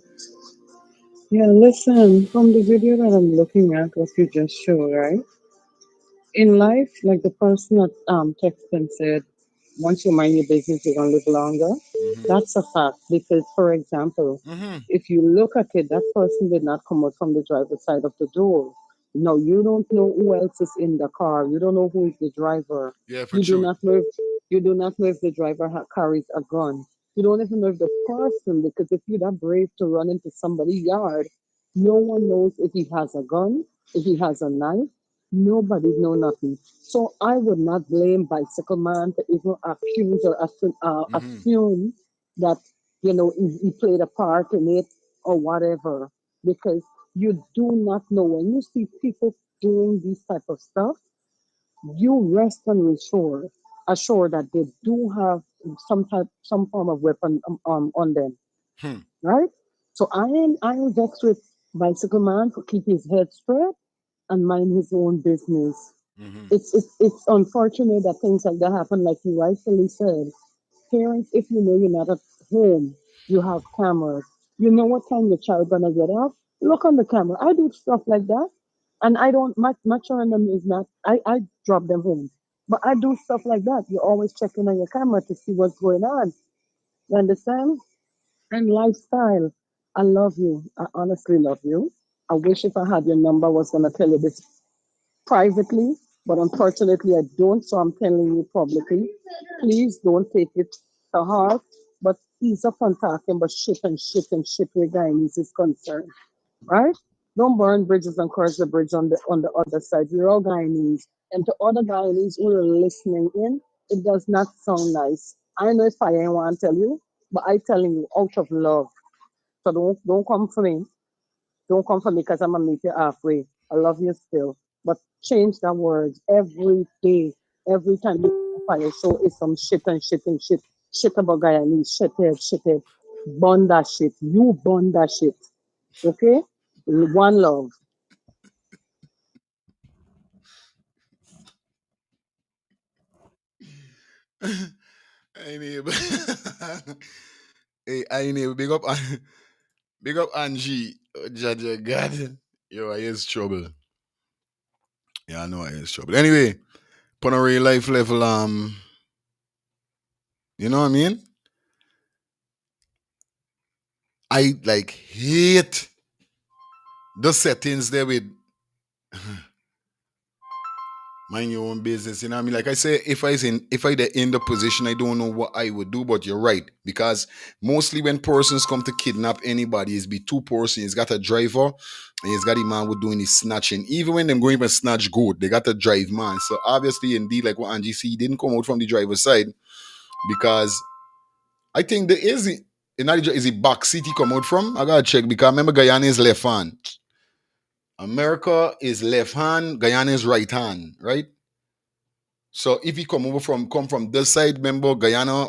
Speaker 8: Yeah, listen, from the video that I'm looking at, what you just showed, right? In life, like the person that texted and said, once you mind your business, you're gonna live longer.
Speaker 5: Mm-hmm.
Speaker 8: That's a fact because, for example,
Speaker 5: Mm-hmm.
Speaker 8: if you look at it, that person did not come out from the driver's side of the door. No, you don't know who else is in the car. You don't know who is the driver.
Speaker 5: Yeah, for
Speaker 8: You do
Speaker 5: truth.
Speaker 8: not know if the driver carries a gun. You don't even know if the person, because if you're that brave to run into somebody's yard, no one knows if he has a gun, if he has a knife. Nobody know nothing. So I would not blame bicycle man to even accuse or
Speaker 5: Mm-hmm.
Speaker 8: assume that he played a part in it or whatever, because you do not know when you see people doing this type of stuff. You rest and assure that they do have some form of weapon on them,
Speaker 5: Hmm.
Speaker 8: right? So I am vexed with bicycle man to keep his head straight and mind his own business.
Speaker 5: Mm-hmm.
Speaker 8: It's unfortunate that things like that happen, like you rightfully said. Parents, if you know you're not at home, you have cameras. You know what time your child gonna get off. Look on the camera. I do stuff like that, and I don't. My children is not. I drop them home, but I do stuff like that. You're always checking on your camera to see what's going on. You understand? And lifestyle. I love you. I honestly love you. I wish if I had your number, I was gonna tell you this privately, but unfortunately I don't, so I'm telling you publicly. Please don't take it to heart, but ease up on talking about shit where Guyanese is concerned, right? Don't burn bridges and cross the bridge on the other side. We're all Guyanese. And to other Guyanese who are listening in, it does not sound nice. I know if I ain't want to tell you, but I telling you out of love. So don't come for me. Don't come for me because I'm gonna meet you halfway. I love you still. But change that word every day. Every time you fire show is some shit and shit and shit. Shit about Guyanese. Shit head. Burn that shit. You burn that shit. Okay? One love.
Speaker 5: I need, hey, I need big up, big up Angie, Jaja God. Yo, I is trouble. Yeah, I know I is trouble. Anyway, on a real life level, you know what I mean? I like hate the settings there with mind your own business. You know what I mean? Like I say, if I in the position, I don't know what I would do, but you're right. Because mostly when persons come to kidnap anybody, it's be two persons. It's got a driver and it's got a man who doing his snatching. Even when them going even snatch good, they got a drive man. So obviously, indeed, like what Angie see, he didn't come out from the driver's side because I think there is is it back seat he come out from? I gotta check because I remember Guyana is left hand. America is left hand, Guyana is right hand, right? So if he come from this side, remember Guyana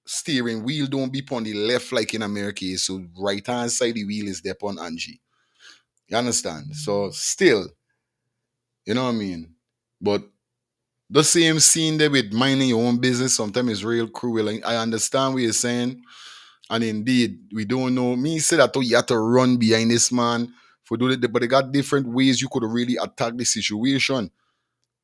Speaker 5: steering wheel don't be on the left like in America. So right hand side the wheel is there on Angie. You understand? So still, you know what I mean? But the same scene there with minding your own business sometimes is real cruel. I understand what you're saying. And indeed, we don't know. Me say that you have to run behind this man for do it, but they got different ways you could really attack the situation.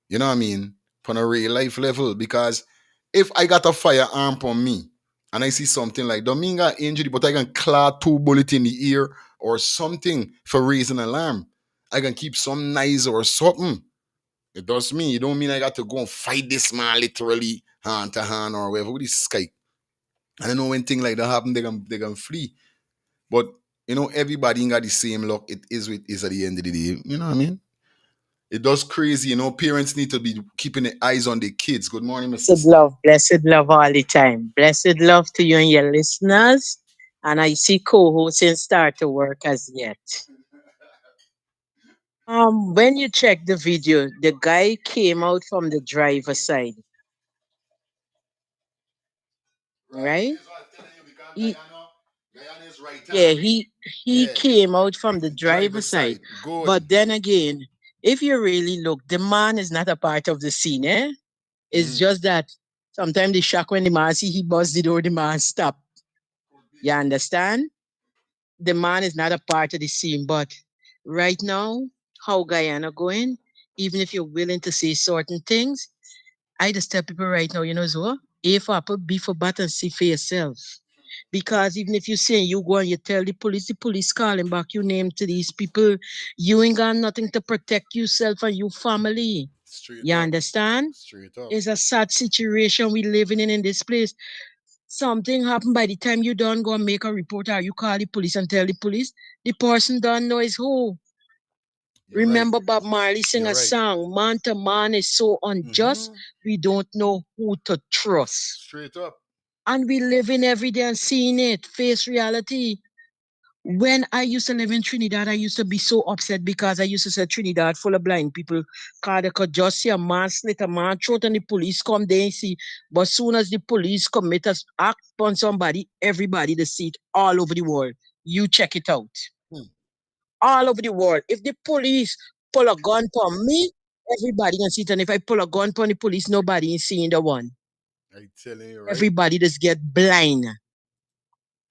Speaker 5: You know what I mean? On a real life level. Because if I got a firearm on me and I see something like don't mean got injury, but I can clap two bullets in the ear or something for raising alarm. I can keep some knives or something. It does me. It don't mean I got to go and fight this man literally hand to hand or whatever with this guy. I don't know when things like that happen, they can flee. But everybody ain't got the same luck. It is what it is at the end of the day. You know what I mean? It does crazy. Parents need to be keeping their eyes on their kids. Good morning, my sister.
Speaker 9: Blessed love all the time. Blessed love to you and your listeners. And I see co-hosts didn't start to work as yet. When you check the video, the guy came out from the driver's side,
Speaker 5: Right.
Speaker 9: right?
Speaker 5: That's what I'm telling you because
Speaker 9: He,
Speaker 5: Guyana is right
Speaker 9: yeah,
Speaker 5: hand.
Speaker 9: he
Speaker 5: Yeah.
Speaker 9: came out from the
Speaker 5: Driver's
Speaker 9: driver's side.
Speaker 5: side. Good.
Speaker 9: But then again, if you really look, the man is not a part of the scene, eh? It's
Speaker 5: Mm.
Speaker 9: just that sometimes the shock when the man see he bust the door, the man stop. You understand? The man is not a part of the scene. But right now, how Guyana going, even if you're willing to say certain things, I just tell people right now, you know, so A for apple, B for bat, and C for yourself. Because even if you say you go and you tell the police calling back your name to these people, you ain't got nothing to protect yourself and your family.
Speaker 5: Straight
Speaker 9: You
Speaker 5: up.
Speaker 9: understand?
Speaker 5: Straight up.
Speaker 9: It's a sad situation we living in this place. Something happened by the time you done go and make a report or you call the police and tell the police, the person don't know is who.
Speaker 5: You're right.
Speaker 9: Remember Bob Marley sing
Speaker 5: You're
Speaker 9: a
Speaker 5: right.
Speaker 9: song, man to man is so unjust,
Speaker 5: Mm-hmm.
Speaker 9: we don't know who to trust.
Speaker 5: Straight up.
Speaker 9: And we living every day and seeing it, face reality. When I used to live in Trinidad, I used to be so upset because I used to say Trinidad full of blind people. Cause they could just see a man slit a man throat and the police come there and see. But soon as the police commit a act on somebody, everybody they see it all over the world. You check it out.
Speaker 5: Hmm.
Speaker 9: All over the world. If the police pull a gun on me, everybody can see it. And if I pull a gun on the police, nobody is seeing the one.
Speaker 5: I telling you, right?
Speaker 9: Everybody just get blind.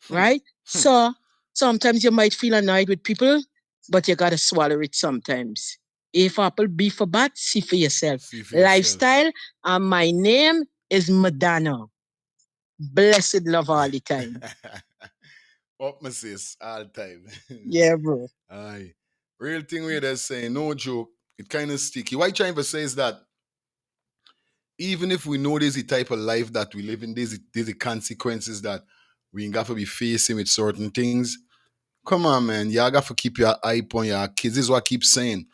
Speaker 5: Hmm.
Speaker 9: Right?
Speaker 5: Hmm.
Speaker 9: So sometimes you might feel annoyed with people, but you gotta swallow it sometimes. A for apple, B for bat, C for yourself.
Speaker 5: See for yourself.
Speaker 9: Lifestyle, and my name is Madonna. Blessed love all the time.
Speaker 5: Up my sis all time.
Speaker 9: Yeah, bro.
Speaker 5: Aye. Real thing where they're saying, no joke, it kind of sticky. What I'm trying to say is that even if we know there's the type of life that we live in, there's the consequences that we ain't got to be facing with certain things. Come on, man. You got to keep your eye on your kids. This is what I keep saying.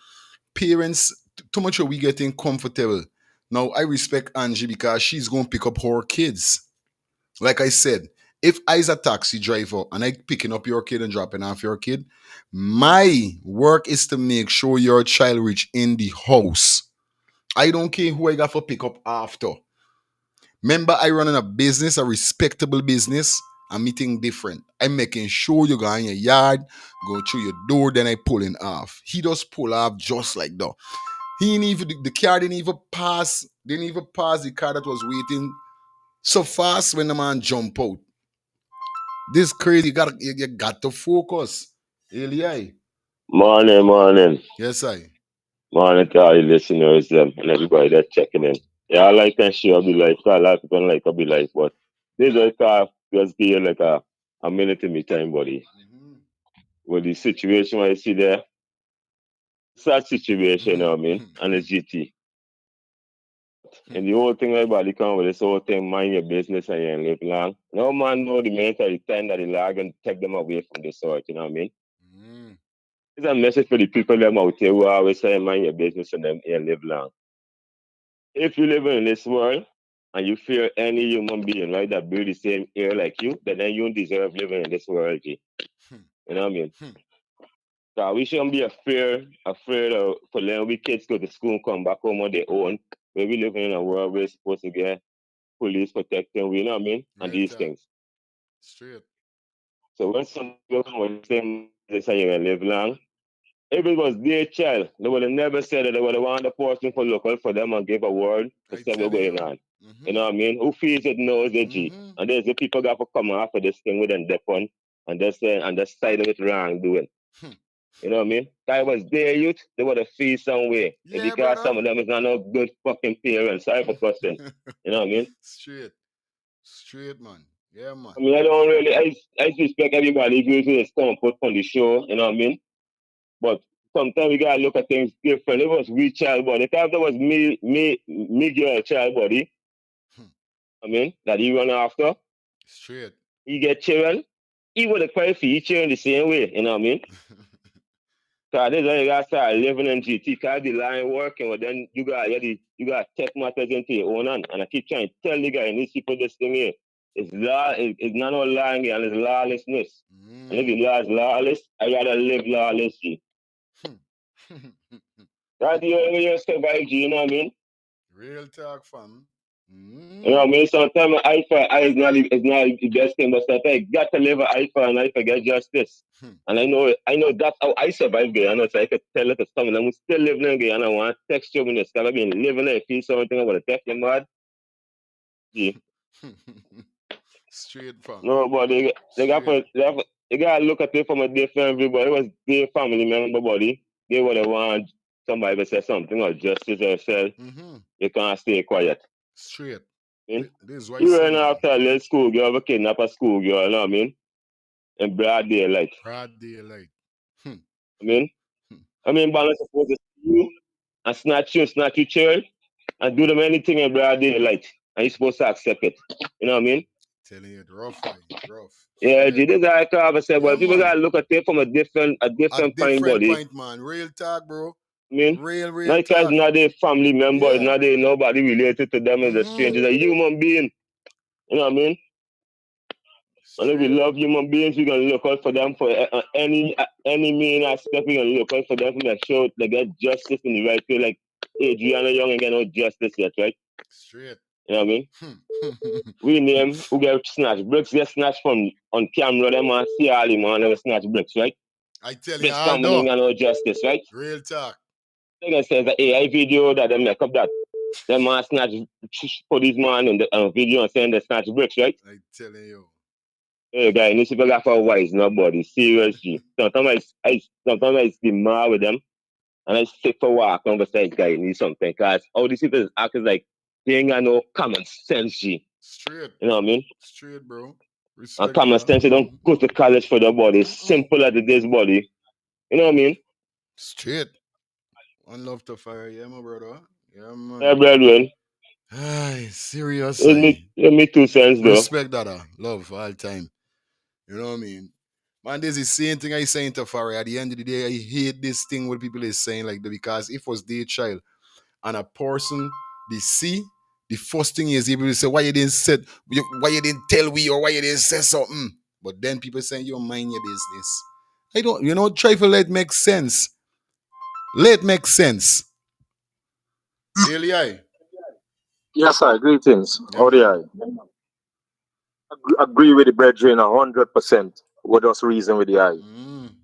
Speaker 5: Parents, too much of we getting comfortable. Now, I respect Angie because she's going to pick up her kids. Like I said, if I's a taxi driver and I picking up your kid and dropping off your kid, my work is to make sure your child reach in the house. I don't care who I got for pick up after. Remember, I running a business, a respectable business. I'm meeting different. I'm making sure you go in your yard, go through your door, then I pulling off. He just pull off just like that. He didn't even the car didn't even pass the car that was waiting so fast when the man jump out. This crazy. You got to focus. Eli.
Speaker 10: Morning, morning.
Speaker 5: Yes, I.
Speaker 10: Morning to all the listeners and everybody that's checking in. Yeah, I like and share be life. 'Cause a lot of people don't like to be life, but this is like just give you like a minute in me time, buddy. With the situation I see there, sad situation, you know what I mean? And it's GT. And the whole thing everybody come with this whole thing, mind your business and you ain't live long. No man know the minute of the time that the law gonna take them away from the sort, you know what I mean? It's a message for the people them out there who always say mind your business and them and live long. If you live in this world and you fear any human being, right, that breathe the same air like you, then you don't deserve living in this world, G. You know what I mean? So we shouldn't be afraid of for letting we kids go to school and come back home on their own. Where we living in a world where we're supposed to get police protecting, you know what I mean? And
Speaker 5: Right.
Speaker 10: these things.
Speaker 5: Straight.
Speaker 10: So when some people with the same they say you're gonna live long, if it was their child, they would have never said that they would have wanted the person for local for them and give a word to
Speaker 5: I
Speaker 10: say what's
Speaker 5: telling
Speaker 10: going
Speaker 5: you.
Speaker 10: on. You know what I mean? Who feels it knows it, G. And there's the people got to come after this thing with them dep on and just say and just side of it wrong doing. You know what I mean? If I was their youth, they would have feel some way. And
Speaker 5: Yeah,
Speaker 10: because
Speaker 5: brother.
Speaker 10: some of them is not no good fucking parents. Sorry for cussing. You know what I mean?
Speaker 5: Straight. Straight, man. Yeah, man.
Speaker 10: I mean, I don't really, I respect everybody who is come and put on the show, you know what I mean? But sometimes we gotta look at things different. It was we child body. If that was me girl child body, I mean, that he run after,
Speaker 5: Straight.
Speaker 10: he get children, he would have quite feel children the same way, you know what I mean? Cause this is when you gotta start living in GT, cause the line working, but then you gotta take matters into your own hand. And I keep trying to tell the guy, and these people this thing here. It's not no lying here, and it's lawlessness. And if the law is lawless, I rather live lawless, G. That's the only way you survive, G, you know what I mean?
Speaker 5: Real talk, fam.
Speaker 10: You know what I mean? Sometimes eye for eye is not the best thing, but sometimes you got to live an eye for an eye to get justice. And I know that's how I survive there. I know so I could tell it to someone I'm still living in there and I want to text you when it's I've been living there, feel something, I want to text you mad. Yeah.
Speaker 5: Straight, fam.
Speaker 10: No, but they gotta look at it from a different view, but it was their family member body. They would have want somebody to say something or justice or say you can't stay quiet.
Speaker 5: Straight.
Speaker 10: Hmm?
Speaker 5: This is why
Speaker 10: You
Speaker 5: I
Speaker 10: ran
Speaker 5: say
Speaker 10: after a little school girl, a kidnap a school girl, you know what I mean? In broad daylight.
Speaker 5: broad daylight.
Speaker 10: I mean, balance supposed to see you and snatch your child and do them anything in broad daylight. And you're supposed to accept it. You know what I mean?
Speaker 5: Telling you, rough, eye, rough.
Speaker 10: Yeah, G, this is how I can say,
Speaker 5: Yeah,
Speaker 10: but people
Speaker 5: man.
Speaker 10: gotta look at it from a different point, buddy.
Speaker 5: Point, man. Real talk, bro.
Speaker 10: I mean,
Speaker 5: Real
Speaker 10: not because
Speaker 5: talk.
Speaker 10: not a family member,
Speaker 5: Yeah.
Speaker 10: not a nobody related to them as a stranger, a human being. You know what I mean? And if we love human beings, we're gonna look out for them for any mean aspect. We're gonna look out for them to make sure they get justice in the right way. Like Adriana Young ain't get no justice yet, right?
Speaker 5: Straight.
Speaker 10: You know what I mean? We name who get snatch bricks get snatched from on camera. Them man see all him man never snatch bricks, right?
Speaker 5: I tell you,
Speaker 10: This family ain't got no justice, right?
Speaker 5: Real talk.
Speaker 10: Like I said, the AI video that they make up that them man snatch policeman in the video and saying they snatch bricks, right?
Speaker 5: I telling you.
Speaker 10: Hey guy, these people got for wise, nobody. Seriously. Sometimes I see mad with them and I sit for walk on the side guy need something. Cause all these people act like they ain't got no common sense, G.
Speaker 5: Straight.
Speaker 10: You know what I mean?
Speaker 5: Straight, bro. Respect
Speaker 10: And common sense, you don't go to college for the body. Simple as it is, body. You know what I mean?
Speaker 5: Straight. One love to fire, yeah, my brother. Yeah, man.
Speaker 10: Yeah, brethren.
Speaker 5: Ay, seriously.
Speaker 10: Let me 2 cents, though.
Speaker 5: Respect that, love all time. You know what I mean? Man, there's the same thing I saying to Farry. At the end of the day, I hate this thing what people is saying like that because if it was their child and a person they see, the first thing is able to say why you didn't say, why you didn't tell we or why you didn't say something. But then people saying you mind your business. I don't, try to let it make sense. Let it make sense. Daily eye.
Speaker 11: Yes, sir. Greetings.
Speaker 5: Yeah,
Speaker 11: How
Speaker 5: man.
Speaker 11: Agree with the brethren 100%. With us reason with the eye.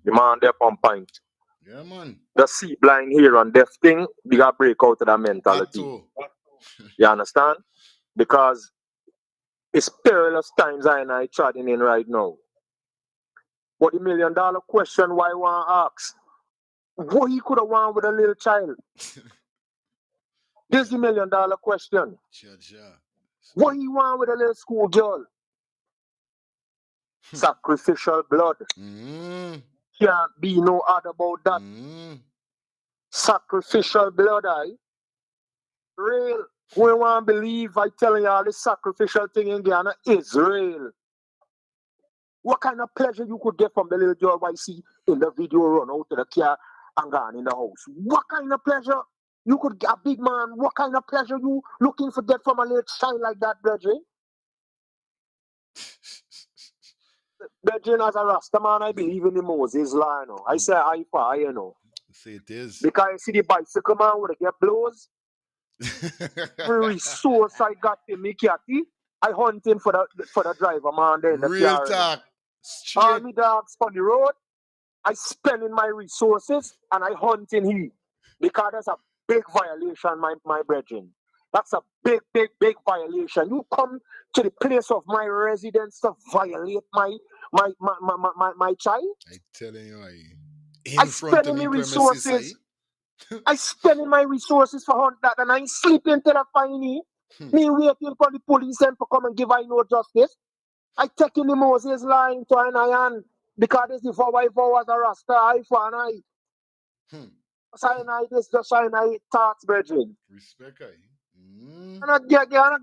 Speaker 11: The man there on point.
Speaker 5: Yeah, man.
Speaker 11: The see blind here and deaf thing, they got break out of that mentality. You understand? Because it's perilous times I treading in right now. But the $1 million question why I want to ask, what he could have won with a little child? This is the $1 million question. What he want with a little school girl? Sacrificial blood. Can't be no other about that. Sacrificial blood, real. We want to believe I telling y'all this sacrificial thing in Ghana is real. What kind of pleasure you could get from the little girl I see in the video run out to the car and gone in the house? What kind of pleasure you could get, a big man? What kind of pleasure you looking for get from a little child like that, brethren? Brethren, as a Rasta man, I believe in the Moses law, you know. I say eye for eye, you know.
Speaker 5: Say it is.
Speaker 11: Because I see the bicycle man with the get blows. Every resource I got in me catty, I hunting for the driver man there in the
Speaker 5: Real
Speaker 11: car.
Speaker 5: talk.
Speaker 11: All me dogs on the road, I spending my resources and I hunting he. Because that's a big violation, my brethren. That's a big violation. You come to the place of my residence to violate my child?
Speaker 5: I telling you,
Speaker 11: I spending my resources. I spending my resources for hunt that and I ain't sleeping till I find me. Me waiting for the police and for come and give I no justice. I taking the Moses line to an iron because this is for why for was a Rasta eye for an eye. Cyanide is just cyanide thoughts, brethren.
Speaker 5: Respect, I.
Speaker 11: And Guyana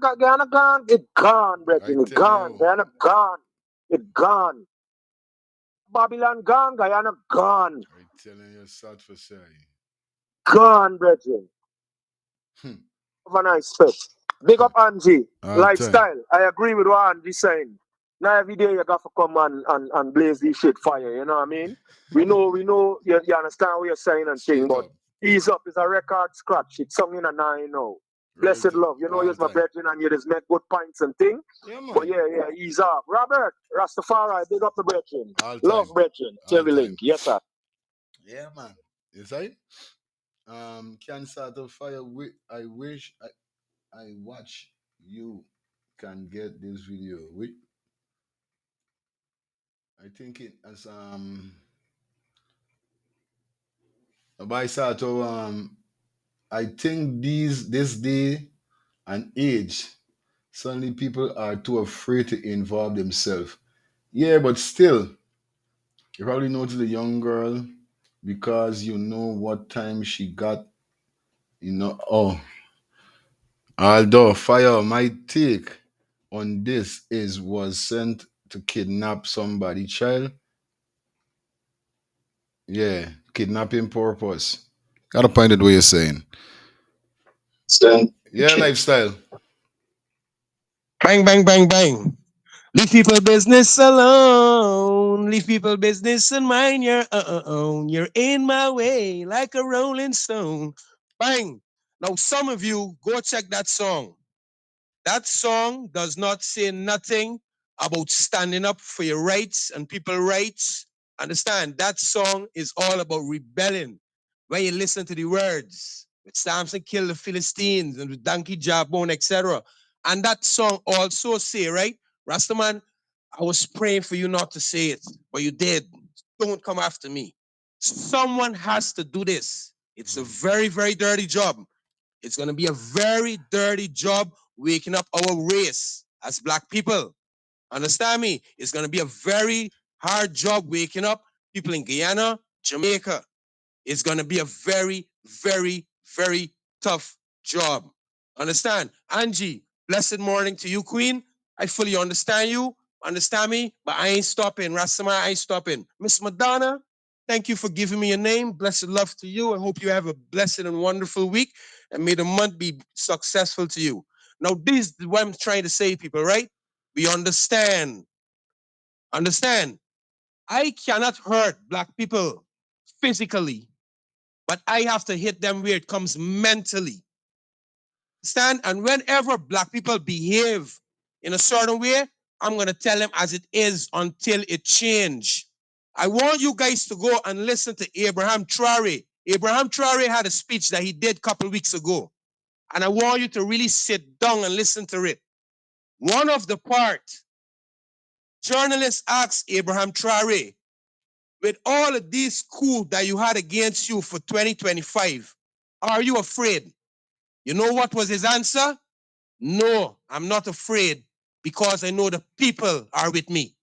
Speaker 11: gone, it gone, brethren, it gone. Guyana gone, it gone. Babylon gone, Guyana gone.
Speaker 5: I telling you, sad for say.
Speaker 11: Gone, brethren. Have a nice fest. Big up Angie.
Speaker 5: All
Speaker 11: Lifestyle. I agree with what Angie's saying. Now every day you got to come and blaze this shit fire, you know what I mean? We know, you understand what you're saying and thing, but Ease Up is a record scratch. It's sung in a nine now. Blessed love. You know, you're my brethren and you just make good points and thing.
Speaker 5: Yeah, man.
Speaker 11: But yeah, ease off. Robert, Rastafari, big up the brethren. Love brethren. Cherry Link. Yes, sir.
Speaker 5: Yeah, man. Is that? Can start a fire. I wish I watch you can get this video. I think it as by start of I think this day and age suddenly people are too afraid to involve themselves. Yeah, but still, you probably notice the young girl because you know what time she got. You know, oh, although fire my take on this is was sent to kidnap somebody child. Yeah, kidnapping purpose. Gotta find it what you're saying. Yeah, lifestyle.
Speaker 7: Bang, bang, bang, bang. Leave people business alone. Leave people business and mind your own. You're in my way like a rolling stone. Bang. Now, some of you go check that song. That song does not say nothing about standing up for your rights and people's rights. Understand? That song is all about rebelling. When you listen to the words, with Samson killed the Philistines and with donkey jawbone, etc. And that song also say, right, Rastaman, I was praying for you not to say it, but you did. Don't come after me. Someone has to do this. It's a very, very dirty job. It's going to be a very dirty job waking up our race as black people. Understand me? It's going to be a very hard job waking up people in Guyana, Jamaica. It's going to be a very, very, very tough job. Understand? Angie, blessed morning to you, Queen. I fully understand you. Understand me? But I ain't stopping. Rastama, I ain't stopping. Miss Madonna, thank you for giving me a name. Blessed love to you. I hope you have a blessed and wonderful week. And may the month be successful to you. Now, this is what I'm trying to say, people, right? We understand. Understand? I cannot hurt black people physically, but I have to hit them where it comes mentally. Understand? And whenever black people behave in a certain way, I'm going to tell them as it is until it change. I want you guys to go and listen to Abraham Traore. Abraham Traore had a speech that he did a couple weeks ago. And I want you to really sit down and listen to it. One of the part, journalists asked Abraham Traore, with all of these coups that you had against you for 2025, are you afraid? You know what was his answer? No, I'm not afraid because I know the people are with me.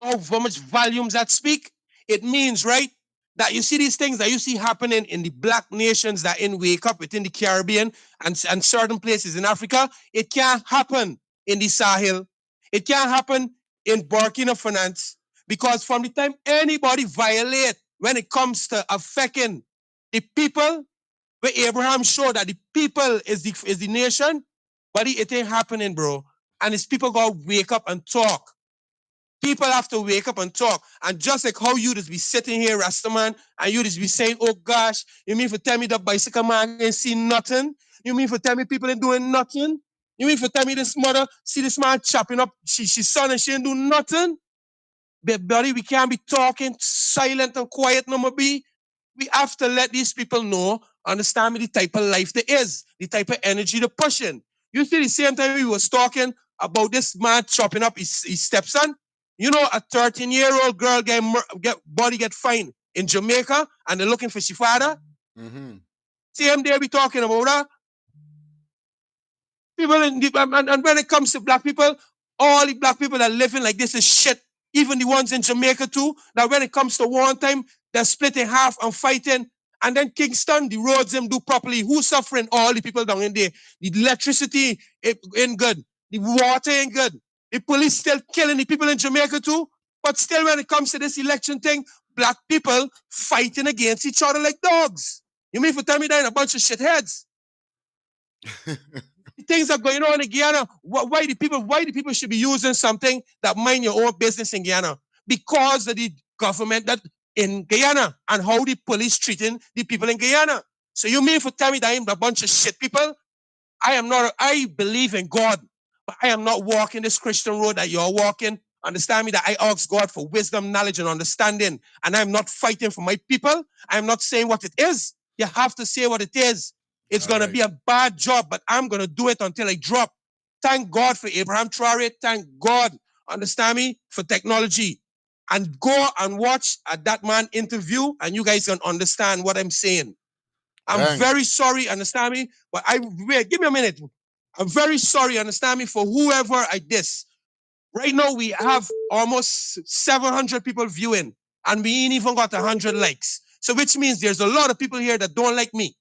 Speaker 7: Oh, how much volumes that speak? It means, right, that you see these things that you see happening in the black nations that in wake up within the Caribbean and certain places in Africa. It can't happen in the Sahel. It can't happen in Burkina Faso because from the time anybody violate when it comes to affecting the people, where Abraham showed that the people is the nation, but it ain't happening, bro. And it's people gotta wake up and talk. People have to wake up and talk. And just like how you just be sitting here, Rastaman, and you just be saying, oh gosh, you mean for tell me the bicycle man ain't see nothing? You mean for tell me people ain't doing nothing? You mean for tell me this mother see this man chopping up she's son and she ain't doing nothing? But buddy, we can't be talking silent and quiet no more be. We have to let these people know, understand me, the type of life there is, the type of energy they're pushing. You see, the same time we was talking about this man chopping up his stepson. You know, a 13-year-old girl get fined in Jamaica, and they're looking for she father. Same day we talking about that. People and when it comes to black people, all the black people that living like this is shit. even the ones in Jamaica too, that when it comes to war time, they're split in half and fighting. And then Kingston, the roads them do properly. Who's suffering? All the people down in there. The electricity ain't good. The water ain't good. The police still killing the people in Jamaica too. But still, when it comes to this election thing, black people fighting against each other like dogs. You mean for tell me that ain't a bunch of shitheads? Things are going on in Guyana. Why the people should be using something that mind your own business in Guyana? Because of the government that in Guyana and how the police treating the people in Guyana. So you mean for tell me that I'm a bunch of shit people? I believe in God, but I am not walking this Christian road that you're walking. Understand me that I ask God for wisdom, knowledge, and understanding. And I'm not fighting for my people. I'm not saying what it is. You have to say what it is. It's going to be a bad job, but I'm going to do it until I drop. Thank God for Abraham Traore. Thank God, understand me, for technology. And go and watch that man interview, and you guys can understand what I'm saying. I'm very sorry, understand me, but wait, give me a minute. I'm very sorry, understand me, for whoever I diss. Right now, we have almost 700 people viewing, and we ain't even got 100 likes. So which means there's a lot of people here that don't like me.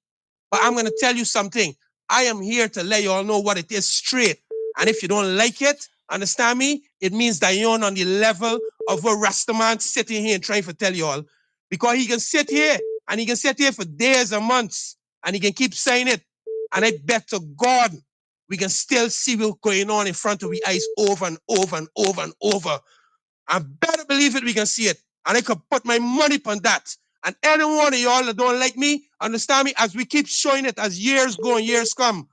Speaker 7: But I'm going to tell you something. I am here to let you all know what it is straight. And if you don't like it, understand me, it means that you're on the level of a Rastaman sitting here and trying to tell you all. Because he can sit here, and he can sit here for days and months, and he can keep saying it. And I bet to God, we can still see what's going on in front of our eyes over and over and over and over. I better believe it, we can see it. And I could put my money on that. And any one of y'all that don't like me, understand me, as we keep showing it, as years go and years come,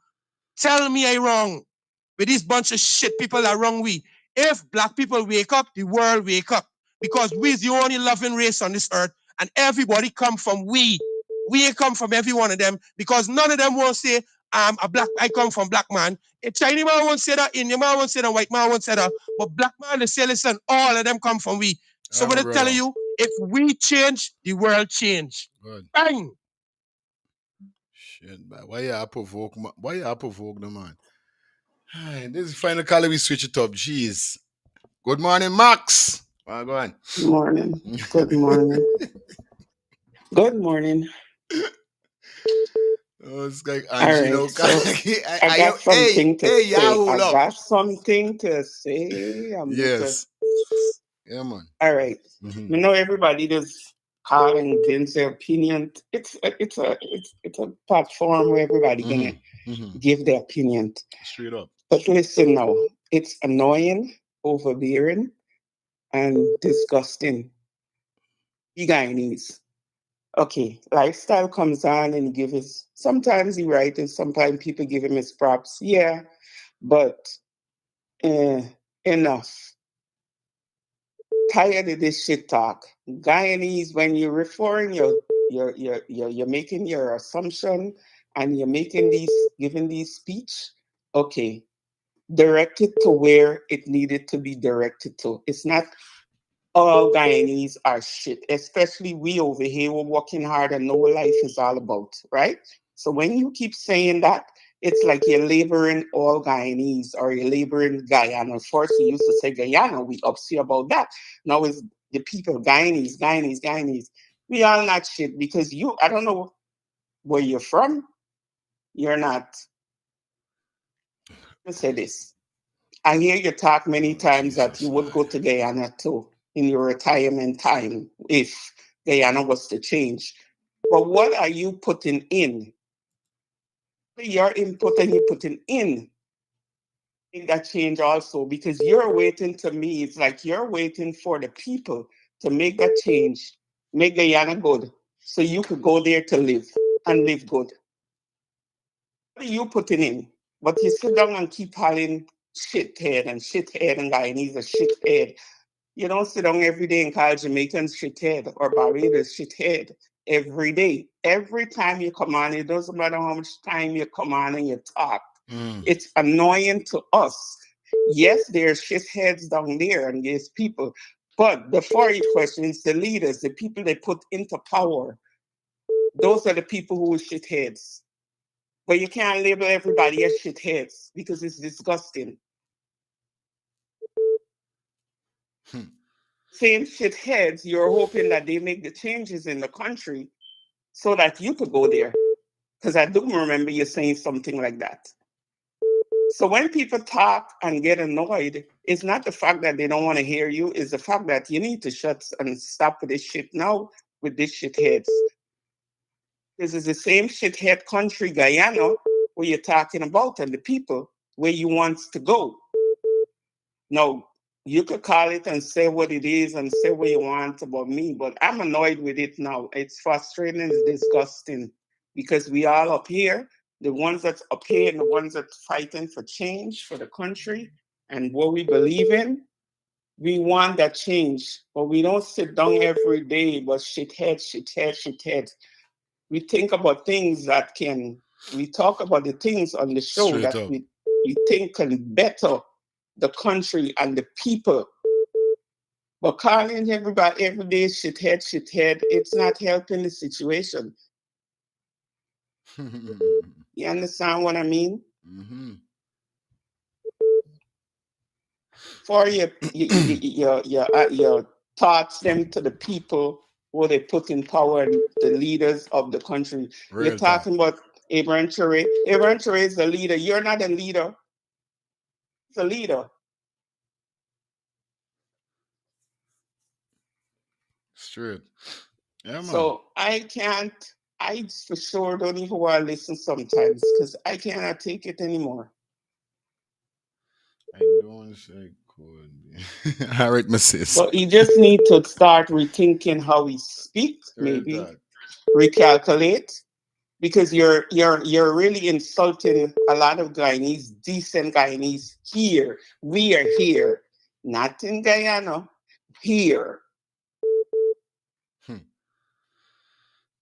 Speaker 7: tell me I wrong. With these bunch of shit people that wrong we. If black people wake up, the world wake up. Because we're the only loving race on this earth, and everybody come from we. We come from every one of them, because none of them won't say, I come from black man. A Chinese man won't say that, Indian man won't say that, white man won't say that. But black man, they say, listen, all of them come from we. So what I'm telling you, if we change, the world change.
Speaker 5: Good.
Speaker 7: Bang!
Speaker 5: Shit, man. Why you provoke the man? This is final call. We switch it up. Jeez. Good morning, Max. Go on.
Speaker 12: Morning. Good morning. Good morning.
Speaker 5: Oh, it's like
Speaker 12: All
Speaker 5: Angelo.
Speaker 12: right. So I got something to say.
Speaker 5: Yahoo,
Speaker 12: I
Speaker 5: up.
Speaker 12: got something to say.
Speaker 5: Yes. Yeah, man.
Speaker 12: All right. You know, everybody just call and give their opinion. It's a platform where everybody gonna give their opinion.
Speaker 5: Straight up.
Speaker 12: But listen now, it's annoying, overbearing, and disgusting. You Guyanese. Okay, lifestyle comes on and give his. Sometimes he right, and sometimes people give him his props. Yeah, but enough. Tired of this shit talk. Guyanese, when you're referring you're making your assumption and you're giving these speech. Okay, direct it to where it needed to be directed to. It's not all Guyanese are shit, especially we over here. We're working hard and know what life is all about, right? So when you keep saying that, it's like you're laboring all Guyanese or you're laboring Guyana. First, you used to say Guyana. We upset about that. Now it's the people, Guyanese. We all not shit because I don't know where you're from. You're not. Let's say this. I hear you talk many times that you would go to Guyana too in your retirement time if Guyana was to change. But what are you putting in? Your input and you're putting in that change also, because you're waiting to me. It's like you're waiting for the people to make that change, make Guyana good, so you could go there to live and live good. What are you putting in? But you sit down and keep calling shithead and Guyanese a shithead. You don't sit down every day and call Jamaicans shithead or Barbados shithead every day. Every time you come on, it doesn't matter how much time you come on and you talk. It's annoying to us. Yes, there's shitheads down there and there's people. But before you question, it's the leaders, the people they put into power. Those are the people who are shitheads. But you can't label everybody as shitheads because it's disgusting. same shitheads, you're hoping that they make the changes in the country so that you could go there. Because I do remember you saying something like that. So when people talk and get annoyed, it's not the fact that they don't want to hear you, it's the fact that you need to shut and stop with this shit now with these shitheads. This is the same shithead country, Guyana, where you're talking about and the people where you want to go. Now, you could call it and say what it is and say what you want about me, but I'm annoyed with it now. It's frustrating, it's disgusting because we all up here, the ones that's up here and the ones that's fighting for change for the country and what we believe in, we want that change, but we don't sit down every day, but shithead. We think about things that we talk about the things on the show
Speaker 5: Straight
Speaker 12: that
Speaker 5: up.
Speaker 12: we think can better the country and the people. But calling everybody every day shithead, it's not helping the situation. You understand what I mean?
Speaker 5: Mm-hmm.
Speaker 12: For your thoughts them to the people who they put in power, the leaders of the country.
Speaker 5: Real
Speaker 12: You're talking about Abraham Traore. Abraham Traore is the leader. You're not a leader. He's a leader.
Speaker 5: Straight. Yeah, man.
Speaker 12: So I for sure don't even want to listen sometimes because I cannot take it anymore.
Speaker 5: I don't say could. All right, my sis.
Speaker 12: So you just need to start rethinking how we speak, maybe recalculate, because you're really insulting a lot of Guyanese, decent Guyanese here. We are here, not in Guyana, here.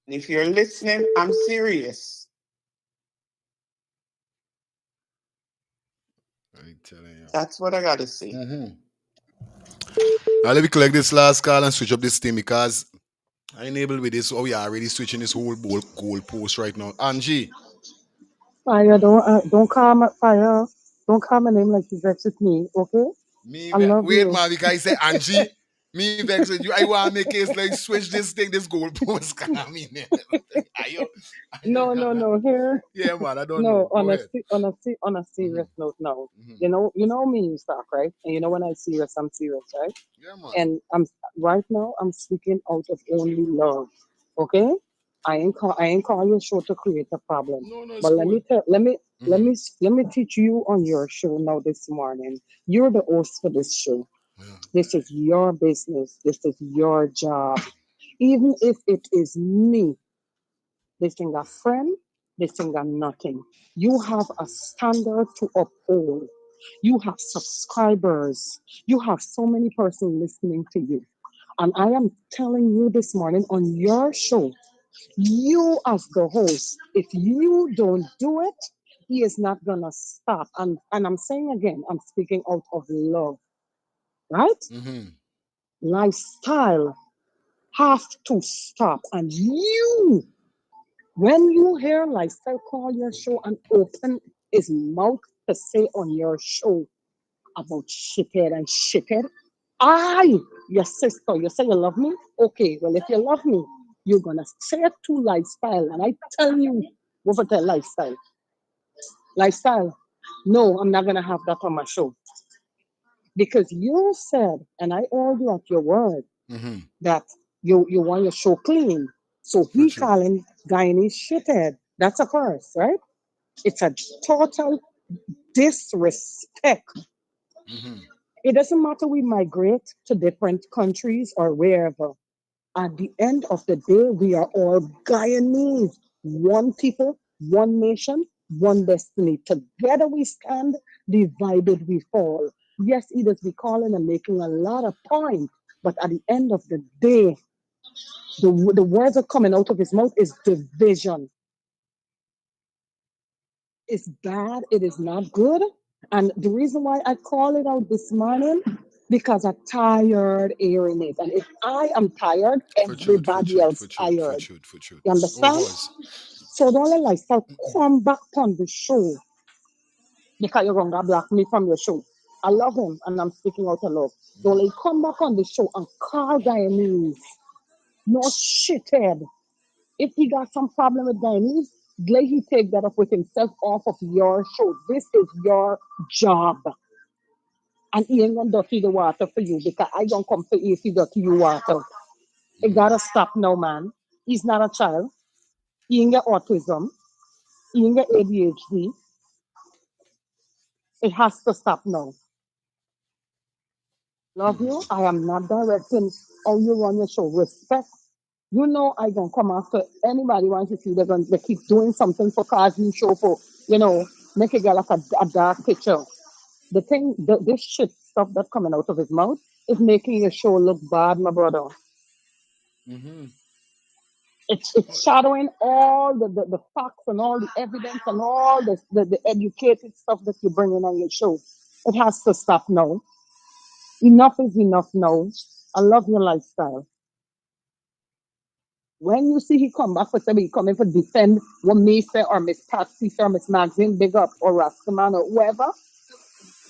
Speaker 12: And if you're listening, I'm serious.
Speaker 5: I telling you.
Speaker 12: That's what I gotta say.
Speaker 5: Mm-hmm. Now let me collect this last call and switch up this thing because I enable with this. Oh, we are already switching this whole goal post right now. Angie.
Speaker 8: Fire, don't call my fire. Don't call my name like you vex with me, okay? I love
Speaker 5: Wait,
Speaker 8: you.
Speaker 5: man, because I say Angie. Me vex with you. I want to make case like switch this thing, this goal post. I mean, are you?
Speaker 8: No. Here,
Speaker 5: Yeah, man, I don't
Speaker 8: no.
Speaker 5: know. Go ahead.
Speaker 8: On a serious note, no.
Speaker 5: Mm-hmm.
Speaker 8: You know me and stuff, right? And you know when I serious, I'm serious, right?
Speaker 5: Yeah, man.
Speaker 8: And I'm right now. I'm speaking out of only love, okay? I ain't call your show to create a problem.
Speaker 5: No, it's
Speaker 8: But
Speaker 5: cool.
Speaker 8: let me teach you on your show now this morning. You're the host for this show.
Speaker 5: Yeah.
Speaker 8: This is your business. This is your job. Even if it is me, this thing a friend, this thing a nothing. You have a standard to uphold. You have subscribers. You have so many persons listening to you. And I am telling you this morning on your show, you as the host, if you don't do it, he is not gonna stop. And I'm saying again, I'm speaking out of love, right?
Speaker 5: Mm-hmm.
Speaker 8: Lifestyle have to stop. And you, when you hear lifestyle call your show and open his mouth to say on your show about shithead and shithead, your sister, you say you love me? Okay, well, if you love me, you're gonna say it to lifestyle. And I tell you, over to lifestyle. Lifestyle, no, I'm not gonna have that on my show. Because you said, and I hold you at your word,
Speaker 5: Mm-hmm.
Speaker 8: that you want your show clean. So
Speaker 5: For
Speaker 8: he
Speaker 5: sure.
Speaker 8: calling Guyanese shithead. That's a first, right? It's a total disrespect.
Speaker 5: Mm-hmm.
Speaker 8: It doesn't matter we migrate to different countries or wherever. At the end of the day, we are all Guyanese. One people, one nation, one destiny. Together we stand, divided we fall. Yes, it is we calling and making a lot of points, but at the end of the day, the words that are coming out of his mouth is division. It's bad. It is not good. And the reason why I call it out this morning, because I'm tired hearing it. And if I am tired,
Speaker 5: For truth,
Speaker 8: everybody else tired.
Speaker 5: for truth.
Speaker 8: You
Speaker 5: Oh, it
Speaker 8: understand?
Speaker 5: was.
Speaker 8: So don't let lifestyle come back on the show because you're gonna block me from your show. I love him and I'm speaking out of love. Don't let him come back on the show and call Guyanese. No shithead. If he got some problem with Guyanese, let he take that up with himself off of your show. This is your job. And he ain't gonna dirty the water for you because I don't come to you if he dirty you water. It gotta stop now, man. He's not a child. He ain't got autism. He ain't got ADHD. It has to stop now. Love you. I am not directing how you run your show. Respect. You know I don't come after anybody wants to see they keep doing something for cartoon show for, make it get like a dark picture. The thing, this shit stuff that's coming out of his mouth is making your show look bad, my brother.
Speaker 5: Mm-hmm.
Speaker 8: It's shadowing all the facts and all the evidence and all the educated stuff that you're bringing on your show. It has to stop now. Enough is enough now. I love your lifestyle. When you see he come back for somebody coming for defend what me say or Miss Patsy say or Miss Maxine Big Up or Rastaman or whoever,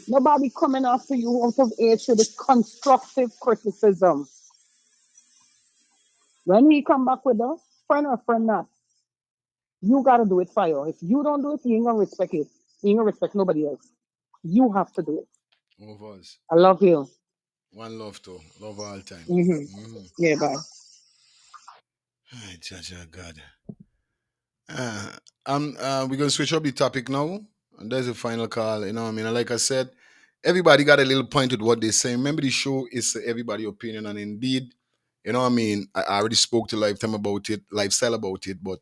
Speaker 8: nobody coming after you out of age to this constructive criticism. When he come back with us, friend or friend not, you gotta do it for you. If you don't do it, you ain't gonna respect it. You ain't gonna respect nobody else. You have to do it.
Speaker 5: All of us.
Speaker 8: I love you.
Speaker 5: One love to love all time.
Speaker 8: Mm-hmm.
Speaker 5: Mm-hmm.
Speaker 8: Yeah, bye.
Speaker 5: Ay, Jaja God. We're gonna switch up the topic now, and there's a final call. You know what I mean? And like I said, everybody got a little point with what they say. Remember, the show is everybody' opinion, and indeed, you know what I mean. I already spoke to Lifetime about it, Lifestyle about it, but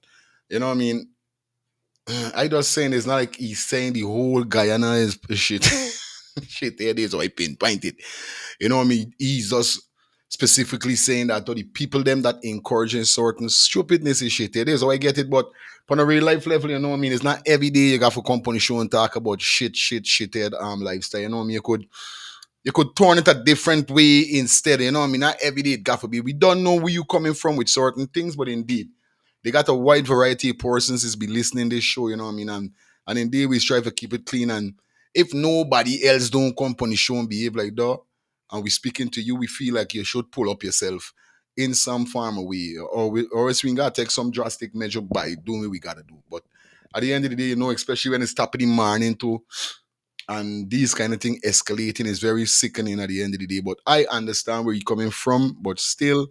Speaker 5: you know what I mean. I just saying it's not like he's saying the whole Guyana is shit. Shit, there it is, or I pinpoint it. You know what I mean? He's just specifically saying that to the people them that encouraging certain stupidness is shit. It is how I get it, but on a real life level, you know what I mean? It's not every day you got for company show and talk about shithead lifestyle. You know what I mean? You could turn it a different way instead. You know what I mean? Not every day it got to be. We don't know where you coming from with certain things, but indeed, they got a wide variety of persons is be listening this show. You know what I mean? And indeed, we strive to keep it clean. And if nobody else don't come on the show and behave like that, and we speaking to you, we feel like you should pull up yourself in some form of way, or else we gotta take some drastic measure by doing what we gotta do. But at the end of the day, you know, especially when it's top of the morning too, and these kind of thing escalating is very sickening at the end of the day. But I understand where you're coming from, but still,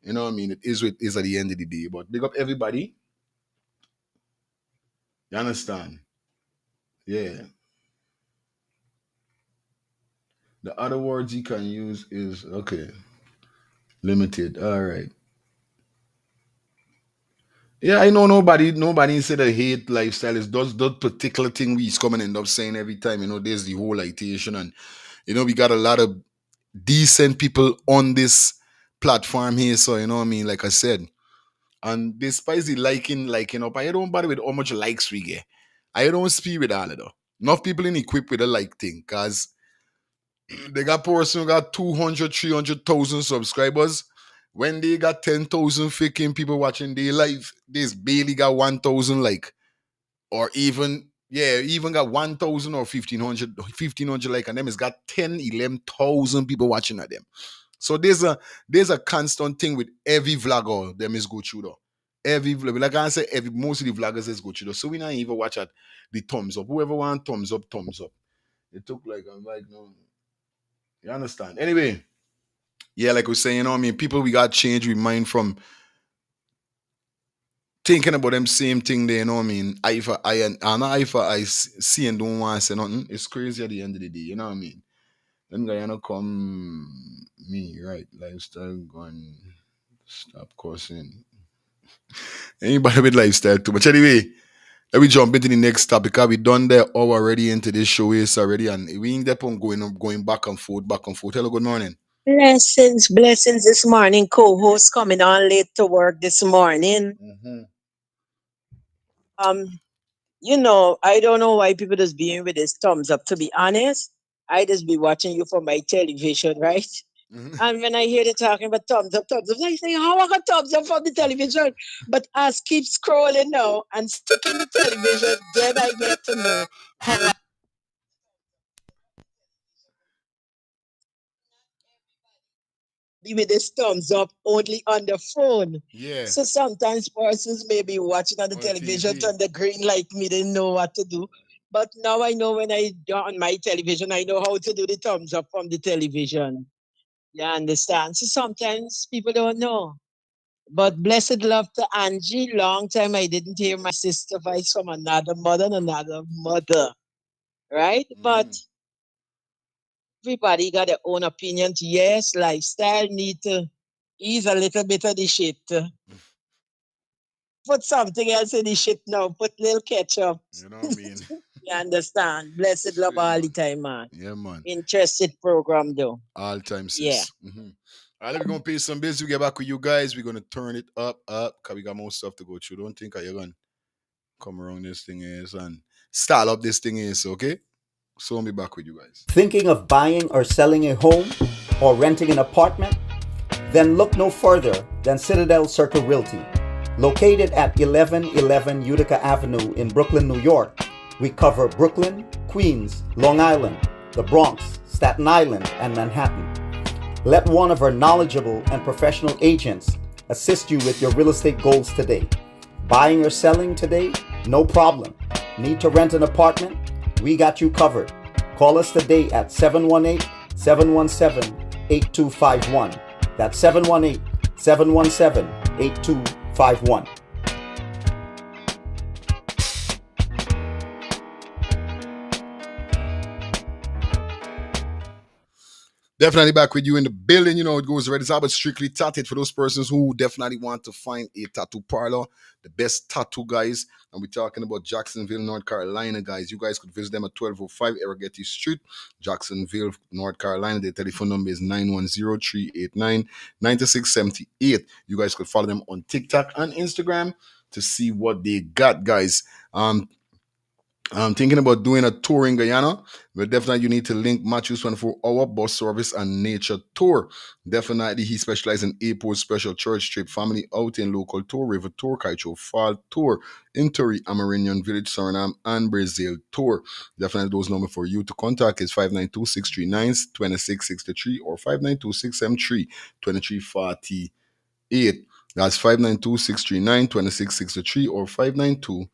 Speaker 5: you know what I mean? It is what it is at the end of the day. But big up everybody. You understand? Yeah. The other words you can use is okay. Limited. All right. Yeah, I know nobody said a hate lifestyle is does that particular thing we is coming end up saying every time, you know, there's the whole citation and you know, we got a lot of decent people on this platform here. So, you know what I mean? Like I said. And despite the liking up, I don't bother with how much likes we get. I don't speak with all of them. Enough people in equipped with a like thing, cause they got person who got 200, 300,000 subscribers. When they got 10,000 freaking people watching their live, this barely got 1,000 like, or even, yeah, even got 1,000 or 1,500 like, and them has got 10, 11,000 people watching at them. So there's a constant thing with every vlogger them is go through though. Every vlogger, like I said, most of the vloggers is go through though. So we not even watch at the thumbs up. Whoever want thumbs up, thumbs up. It took like I'm like no. You understand? Anyway, yeah, like we're saying, you know what I mean? People we got change we mind from thinking about them same thing there, you know what I mean? I for I and I for I see and don't want to say nothing. It's crazy at the end of the day, you know what I mean? Them guy you know come me, right? Lifestyle going stop cursing. Anybody with lifestyle too much. Anyway, let me jump into the next topic. Because we done there already into this show is already and we ain't up on going back and forth, back and forth. Hello, good morning.
Speaker 9: Blessings, blessings this morning. Co-host coming on late to work this morning.
Speaker 5: Mm-hmm.
Speaker 9: Um, I don't know why people just being with this thumbs up. To be honest, I just be watching you for my television, right? And when I hear they talking about thumbs up, I say, how I got thumbs up from the television? But as keep scrolling now and skipping the television, then I get to know how with this thumbs up only on the phone.
Speaker 5: Yeah.
Speaker 9: So sometimes persons may be watching on the
Speaker 5: On
Speaker 9: television,
Speaker 5: TV.
Speaker 9: turn the green light, me didn't know what to do. But now I know when I do on my television, I know how to do the thumbs up from the television. You understand? So sometimes people don't know. But blessed love to Angie. Long time I didn't hear my sister voice from another mother and another mother. Right? But everybody got their own opinion. Yes, lifestyle need to ease a little bit of the shit. Put something else in the shit now. Put little ketchup.
Speaker 5: You know what I mean?
Speaker 9: You understand? Blessed love
Speaker 5: Straight,
Speaker 9: all the
Speaker 5: man.
Speaker 9: time, man.
Speaker 5: Yeah, man.
Speaker 9: Interested program though.
Speaker 5: All time,
Speaker 9: Yeah.
Speaker 5: sis. All right, we're gonna pay some bills. We get back with you guys. We're gonna turn it up, because we got more stuff to go through. Don't think you're gonna come around this thing is and style up this thing is, okay? So I'll be back with you guys.
Speaker 2: Thinking of buying or selling a home or renting an apartment? Then look no further than Citadel Circle Realty. Located at 1111 Utica Avenue in Brooklyn, New York, we cover Brooklyn, Queens, Long Island, the Bronx, Staten Island, and Manhattan. Let one of our knowledgeable and professional agents assist you with your real estate goals today. Buying or selling today? No problem. Need to rent an apartment? We got you covered. Call us today at 718-717-8251. That's 718-717-8251.
Speaker 5: Definitely back with you in the building. You know, it goes already. It's about strictly tatted for those persons who definitely want to find a tattoo parlor, the best tattoo guys. And we're talking about Jacksonville, North Carolina, guys. You guys could visit them at 1205 Erigeti Street, Jacksonville, North Carolina. Their telephone number is 910-389-9678. You guys could follow them on TikTok and Instagram to see what they got, guys. I'm thinking about doing a tour in Guyana, but definitely you need to link Matthew's 24-hour bus service and nature tour. Definitely he specializes in airport special church trip, family outing, local tour, river tour, Kaicho Fall tour, Inturi, Amerindian Village, Suriname, and Brazil tour. Definitely those number for you to contact is 592-639-2663 or 592-673-2348. That's 592-639-2663 or 592-673-2348.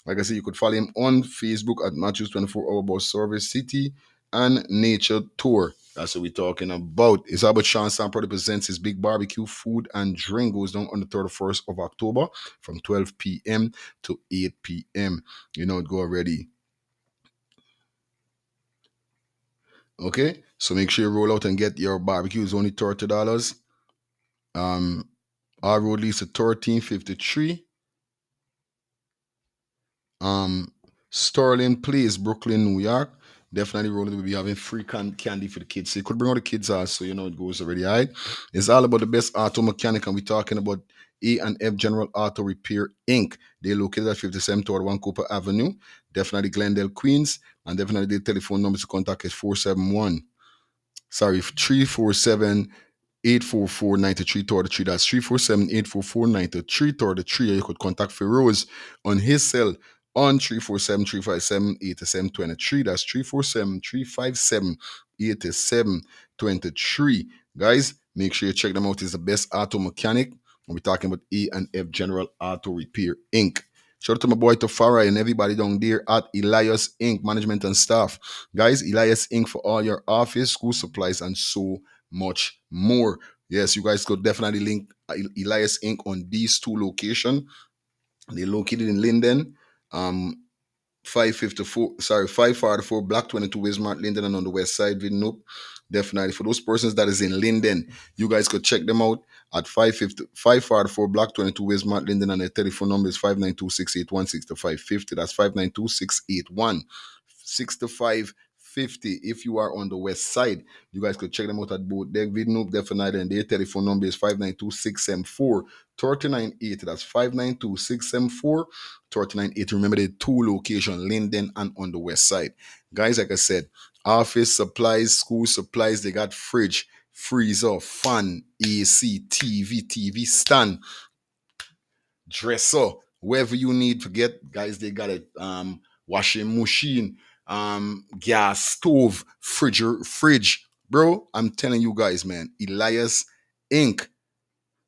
Speaker 5: Like I said, you could follow him on Facebook at Matthews 24-hour bus service city and nature tour. That's what we're talking about. It's about Sean Samprody presents his big barbecue food and drink goes down on the 31st of October from 12 p.m. to 8 p.m. You know it go already. Okay, so make sure you roll out and get your barbecue. It's only $30. Our road leads to 1353. Sterling Place, Brooklyn, New York. Definitely rolling. We'll be having free candy for the kids. So you could bring all the kids out, so you know it goes already. All right. It's all about the best auto mechanic, and we're talking about A&F General Auto Repair Inc. They're located at 57 toward 1 Cooper Avenue. Definitely Glendale, Queens. And definitely their telephone numbers to contact is 347 844-93 toward the 3. That's 347-844-93 toward the 3. You could contact Feroz on his cell on 347-357-8723. That's 347-357-8723. Guys, make sure you check them out. It's the best auto mechanic. And we're talking about A&F General Auto Repair Inc. Shout out to my boy Tafara and everybody down there at Elias Inc. Management and staff. Guys, Elias Inc. for all your office, school supplies, and so much more. Yes, you guys could definitely link Elias Inc. on these two locations. They're located in Linden, 544 Block 22 Wismart, Linden, and on the west side, Nope. Definitely for those persons that is in Linden, you guys could check them out at 544 Block 22 Wismart, Linden, and their telephone number is 592-681-6550. That's 592-681-6550. If you are on the west side, you guys could check them out at both David Nope, definitely, and their telephone number is 592-674-3980. That's 592-674-3980. Remember the two locations, Linden and on the west side. Guys, like I said, office supplies, school supplies, they got fridge, freezer, fan, AC, TV stand, dresser, wherever you need to get, guys, they got it. Washing machine, gas stove, fridge, Bro, I'm telling you guys, man, Elias Inc.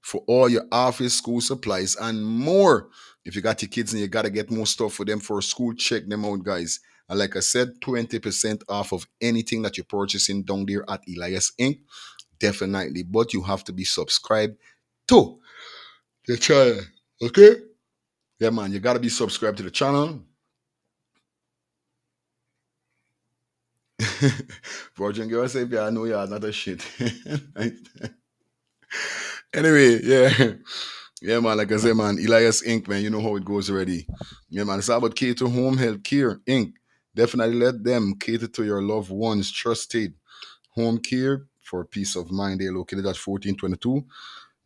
Speaker 5: for all your office, school supplies, and more. If you got your kids and you got to get more stuff for them for school, check them out, guys. And like I said, 20% off of anything that you're purchasing down there at Elias Inc. Definitely. But you have to be subscribed to the channel. Okay? Yeah, man, you got to be subscribed to the channel. Virgin girl say, yeah, I know you're not a shit. Anyway, yeah. Yeah, man, like I said, man, Elias Inc., man, you know how it goes already. Yeah, man, it's all about Cater Home Health Care Inc. Definitely let them cater to your loved ones. Trusted home care for peace of mind. They're located at 1422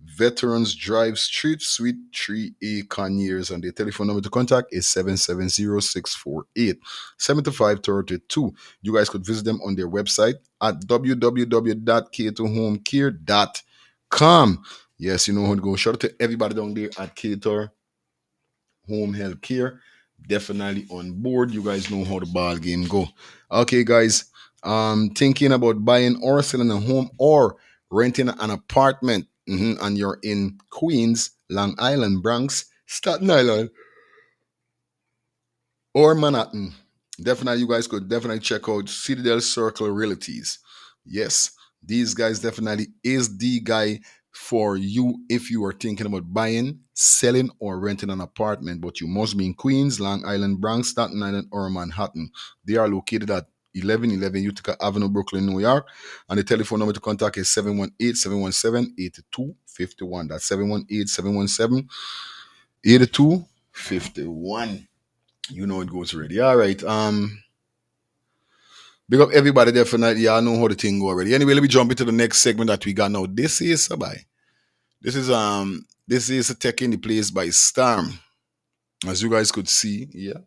Speaker 5: Veterans Drive Street, Suite 3A, Conyers. And the telephone number to contact is 770-648-7532. You guys could visit them on their website at www.caterhomecare.com. Yes, you know how to go. Shout out to everybody down there at Cater Home Health Care. Definitely on board. You guys know how the ball game go. Okay, guys. Thinking about buying or selling a home or renting an apartment, and you're in Queens, Long Island, Bronx, Staten Island, or Manhattan. Definitely, you guys could definitely check out Citadel Circle Realties. Yes, these guys definitely is the guy for you if you are thinking about buying, selling, or renting an apartment, but you must be in Queens, Long Island, Bronx, Staten Island, or Manhattan. They are located at 1111 Utica Avenue, Brooklyn, New York. And the telephone number to contact is 718-717-8251. That's 718-717-8251. You know it goes already. All right. Big up everybody definitely. Y'all know how the thing go already. Anyway, let me jump into the next segment that we got now. This is this is taking the place by storm. As you guys could see, yeah.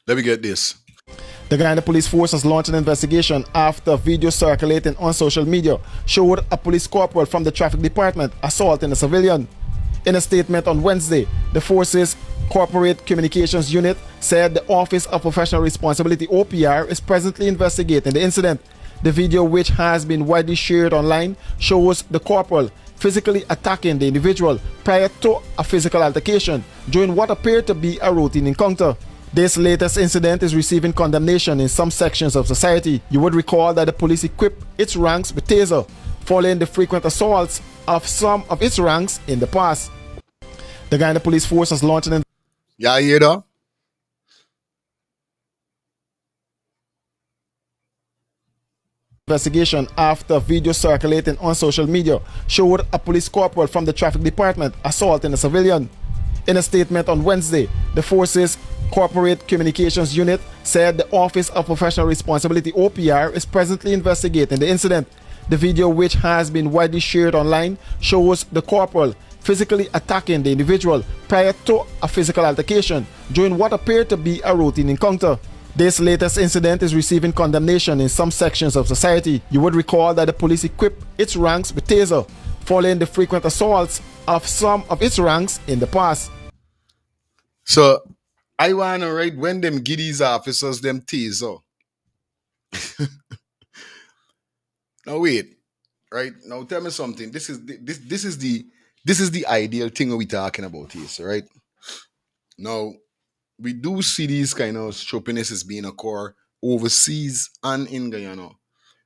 Speaker 5: Let me get this.
Speaker 13: The Guyana Police Force has launched an investigation after video circulating on social media showed a police corporal from the traffic department assaulting a civilian. In a statement on Wednesday, the force's Corporate Communications Unit said the Office of Professional Responsibility (OPR) is presently investigating the incident. The video, which has been widely shared online, shows the corporal physically attacking the individual prior to a physical altercation during what appeared to be a routine encounter. This latest incident is receiving condemnation in some sections of society. You would recall that the police equipped its ranks with taser, following the frequent assaults of some of its ranks in the past. The Guyana Police Force has launched an
Speaker 5: Yeah, you hear that?
Speaker 13: investigation after video circulating on social media showed a police corporal from the traffic department assaulting a civilian. In a statement on Wednesday, the force's Corporate Communications Unit said the Office of Professional Responsibility (OPR) is presently investigating the incident. The video, which has been widely shared online, shows the corporal physically attacking the individual prior to a physical altercation during what appeared to be a routine encounter. This latest incident is receiving condemnation in some sections of society. You would recall that the police equipped its ranks with taser, following the frequent assaults of some of its ranks in the past.
Speaker 5: So I wanna right when them give these officers them taser. Now wait, right? Now tell me something. This is the ideal thing we're talking about here, so right? Now we do see these kind of chauvinism being occur overseas and in Guyana.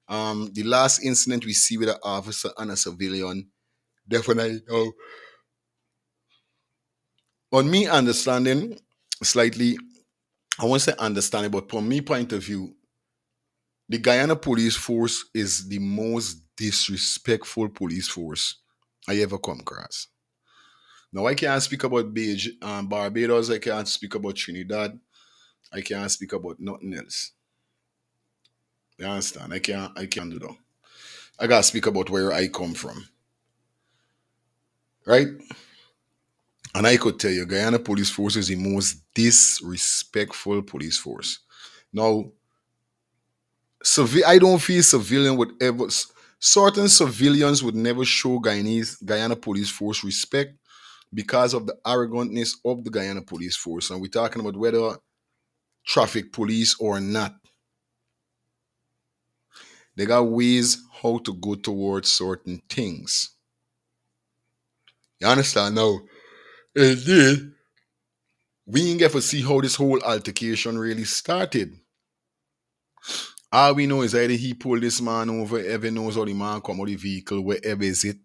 Speaker 5: The last incident we see with an officer and a civilian, definitely. Oh, on me understanding, slightly, I won't say understanding, but from me point of view, the Guyana police force is the most disrespectful police force I ever come across. Now I can't speak about Barbados. I can't speak about Trinidad. I can't speak about nothing else. You understand? I can't do that. I gotta speak about where I come from, right? And I could tell you, Guyana police force is the most disrespectful police force. Now, I don't feel civilian would ever. Certain civilians would never show Guyana police force respect because of the arrogantness of the Guyana police force. And we're talking about whether traffic police or not. They got ways how to go towards certain things. You understand now? Indeed, we ain't get to see how this whole altercation really started. All we know is either he pulled this man over, ever knows how the man come out the vehicle, wherever is it.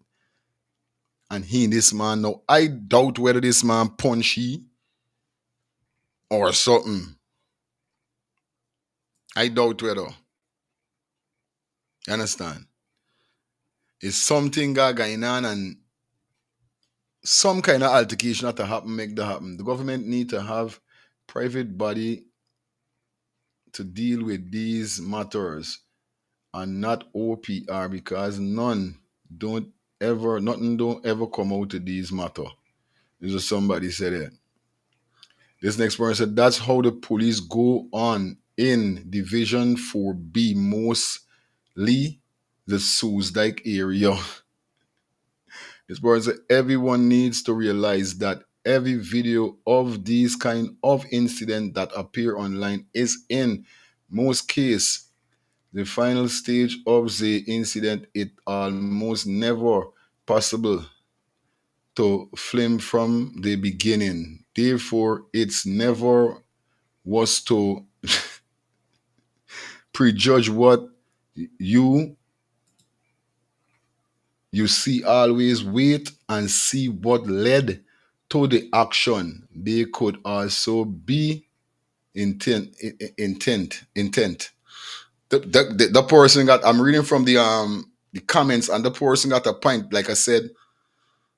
Speaker 5: And he and this man now, I doubt whether this man punch he or something. I doubt whether. You understand? It's something got going on and some kind of altercation that to happen, make that happen. The government need to have private body to deal with these matters and not OPR because nothing don't ever come out of these matter. This is somebody said it. This next person said that's how the police go on in Division 4B, mostly the Soesdijk area. This person said everyone needs to realize that every video of these kind of incident that appear online is in most case the final stage of the incident. It almost never possible to film from the beginning. Therefore, it's never was to prejudge what you see. Always wait and see what led to the action. They could also be intent. The person got. I'm reading from the comments, and the person got a point. Like I said,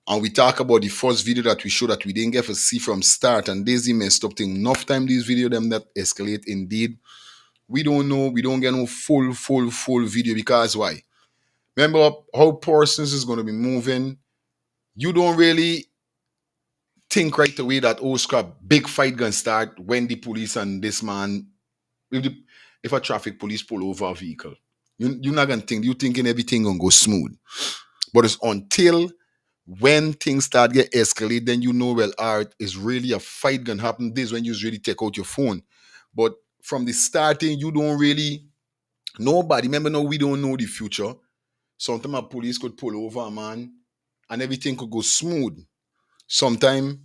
Speaker 5: and we talk about the first video that we showed that we didn't get to see from start, and Daisy messed up thing. Enough time these video them that escalate indeed. We don't know. We don't get no full video because why? Remember how persons is going to be moving. You don't really think right away that oh scrap, big fight gonna start when the police and this man, if a traffic police pull over a vehicle. You're not gonna think. You thinking everything gonna go smooth, but it's until when things start get escalate, then you know well, art is really a fight gonna happen. This is when you really take out your phone. But from the starting, you don't really nobody. Remember, no, we don't know the future. Sometimes a police could pull over a man and everything could go smooth. Sometimes,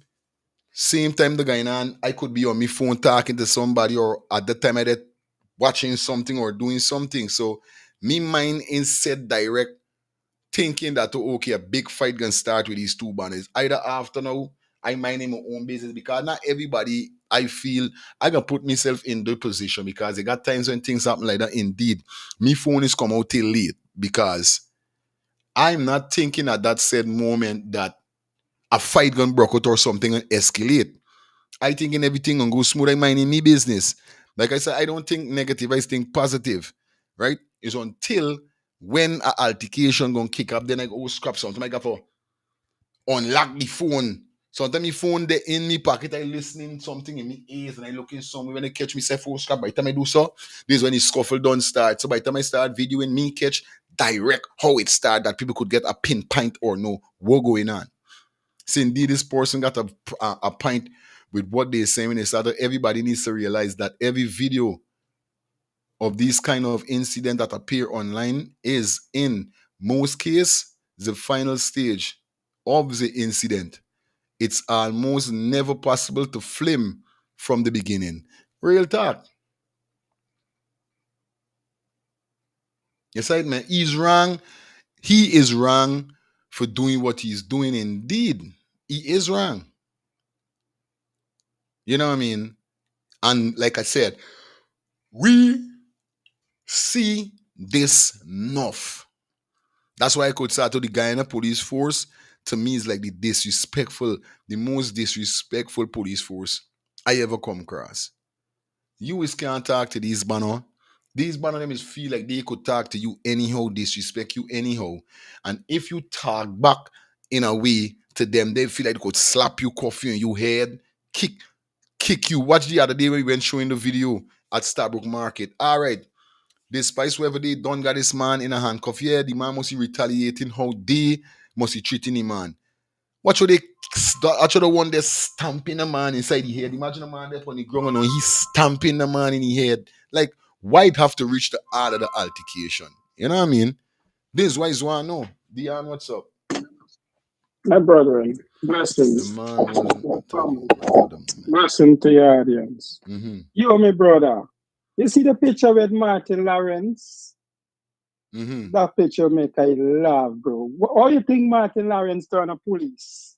Speaker 5: same time the guy on, I could be on my phone talking to somebody or at the time I did watching something or doing something. So me mind instead direct thinking that oh, okay, a big fight gonna start with these two banners. Either after now, I mind in my own business because not everybody I feel I can put myself in the position because I got times when things happen like that. Indeed, me phone is come out till late because I'm not thinking at that said moment that a fight gonna break out or something and escalate. I thinking everything gonna go smooth. I minding me business. Like I said, I don't think negative. I think positive. Right? It's until when a altercation gonna kick up, then I go oh, scrap something. I got to unlock the phone. Sometimes my phone they in me pocket. I listening something in me ears and I looking somewhere. When I catch me say oh scrap. By the time I do so, this is when the scuffle done start. So by the time I start videoing me catch direct how it start that people could get a pinpoint or no what going on. So indeed, this person got a point with what they're saying when they started. Everybody needs to realize that every video of these kind of incident that appear online is in most case the final stage of the incident. It's almost never possible to film from the beginning. Real talk. Yes, right, man. He's wrong. He is wrong for doing what he's doing. Indeed, he is wrong. You know what I mean? And like I said, we see this enough. That's why I could say to the Guyana police force, to me, is like the most disrespectful police force I ever come across. You is can't talk to these banner. These banner them is feel like they could talk to you anyhow, disrespect you anyhow. And if you talk back in a way to them, they feel like they could slap you, coffee in your head, kick you. Watch the other day when we went showing the video at Starbrook Market. All right. Despite whoever they done got this man in a handcuff, yeah, the man must be retaliating how they must be treating the man. Watch how they watch how the one they're stamping a man inside the head. Imagine a man there on the ground and he's stamping the man in the head. Like, why it have to reach the art of the altercation? You know what I mean? This is why is one know. Dion, what's up?
Speaker 14: My brethren,
Speaker 5: The
Speaker 14: blessings.
Speaker 5: man wasn't brother.
Speaker 14: Blessing to your audience.
Speaker 5: Mm-hmm.
Speaker 14: Yo, my brother, you see the picture with Martin Lawrence?
Speaker 5: Mm-hmm.
Speaker 14: That picture make I laugh, bro. How you think Martin Lawrence turned a police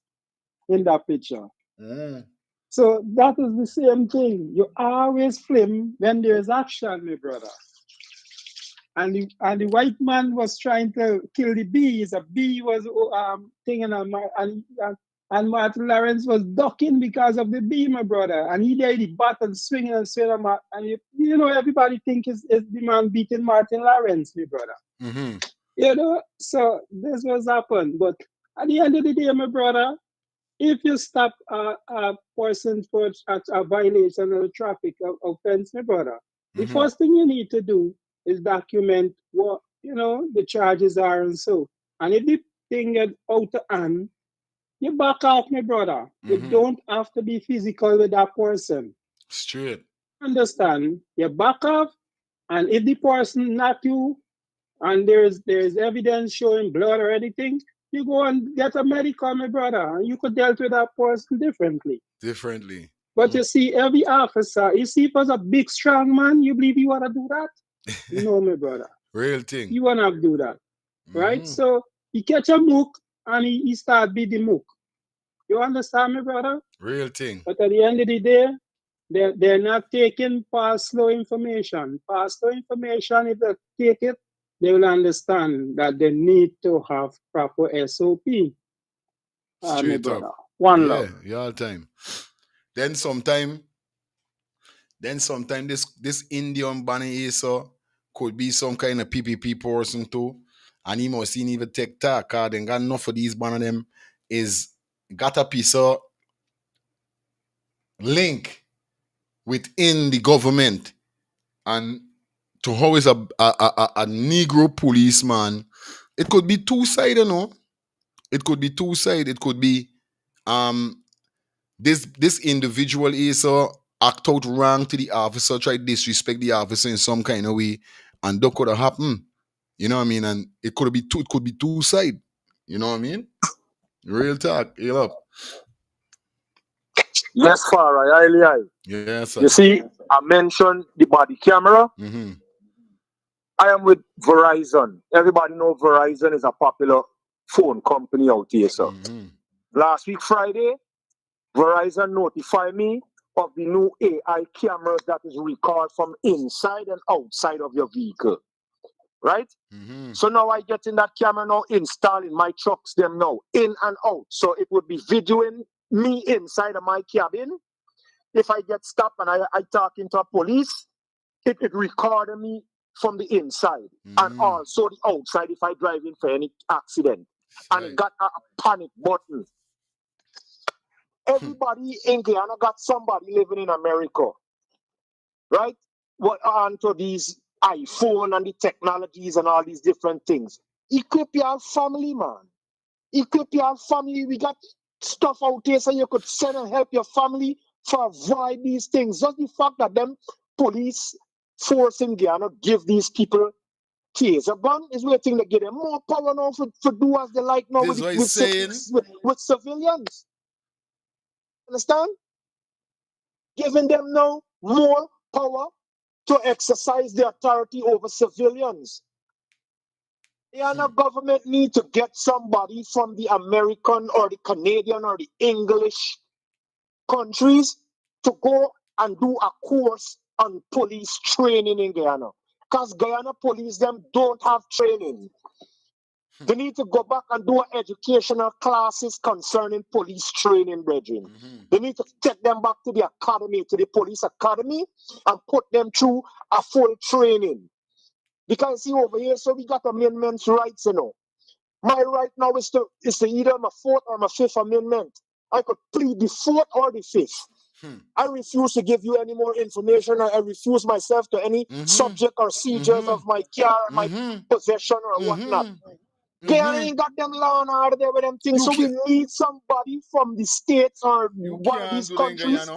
Speaker 14: in that picture?
Speaker 5: Mm.
Speaker 14: So that is the same thing. You always film when there is action, my brother. And the white man was trying to kill the bees. A bee was thinking, and Martin Lawrence was ducking because of the bee, my brother. And he did the bat and swinging and swinging. And you know, everybody think is the man beating Martin Lawrence, my brother.
Speaker 5: Mm-hmm.
Speaker 14: You know, so this was happened. But at the end of the day, my brother, if you stop a person for a violation of a traffic offense, my brother, the first thing you need to do is document what the charges are and so. And if the thing gets out of hand, you back off, my brother. You don't have to be physical with that person.
Speaker 5: Straight.
Speaker 14: Understand? You back off, and if the person not you, and there's evidence showing blood or anything, you go and get a medical, my brother, and you could deal with that person differently. But you see, every officer, you see, if was a big, strong man, you believe you want to do that? No, my brother.
Speaker 5: Real thing.
Speaker 14: You want to do that, right? So he catch a mook and he start beat the mook. You understand me, brother?
Speaker 5: Real thing.
Speaker 14: But at the end of the day, they're not taking past slow information. Past slow information, if they take it, they will understand that they need to have proper SOP.
Speaker 5: Straight
Speaker 14: brother.
Speaker 5: up.
Speaker 14: One love.
Speaker 5: Yeah, all time. Then sometime this Indian bunny is could be some kind of PPP person too. And he must even take that card and got enough of these one of them is got a piece of link within the government and to how is a Negro policeman. It could be two-sided, no? It could be two-sided. It could be this individual is act out wrong to the officer, try to disrespect the officer in some kind of way, and that could have happened. You know what I mean? And it could be two-sided. You know what I mean? Real talk. Heal up.
Speaker 11: Yes, Farah, highly high.
Speaker 5: Yes, sir.
Speaker 11: You see, I mentioned the body camera. I am with Verizon. Everybody know Verizon is a popular phone company out here, sir. Last week, Friday, Verizon notified me of the new AI cameras that is recorded from inside and outside of your vehicle. Right? So now I get in that camera now, installing my trucks them now, in and out. So it would be videoing me inside of my cabin. If I get stopped and I talk into a police, it recorded me from the inside and also the outside if I drive in for any accident. And it got a panic button. Everybody in Guyana got somebody living in America, right? What onto these iPhone and the technologies and all these different things. Equip your family, man. Equip your family. We got stuff out there so you could send and help your family to avoid these things. Just the fact that them police force in Guyana give these people taser gun is where thing to get them more power now for do as they like now with civilians. Understand? Giving them now more power to exercise their authority over civilians. The government need to get somebody from the American or the Canadian or the English countries to go and do a course on police training in Guyana. Because Guyana police, them don't have training. They need to go back and do educational classes concerning police training, brethren. They need to take them back to the academy, to the police academy, and put them through a full training. Because see over here, so we got amendments rights, you know. My right now is to either my fourth or my fifth amendment. I could plead the fourth or the fifth. I refuse to give you any more information. I refuse myself to any subject or seizures of my car, my possession or whatnot. Guyana ain't got them law and order there with them things. So we need somebody from the States or one of these countries.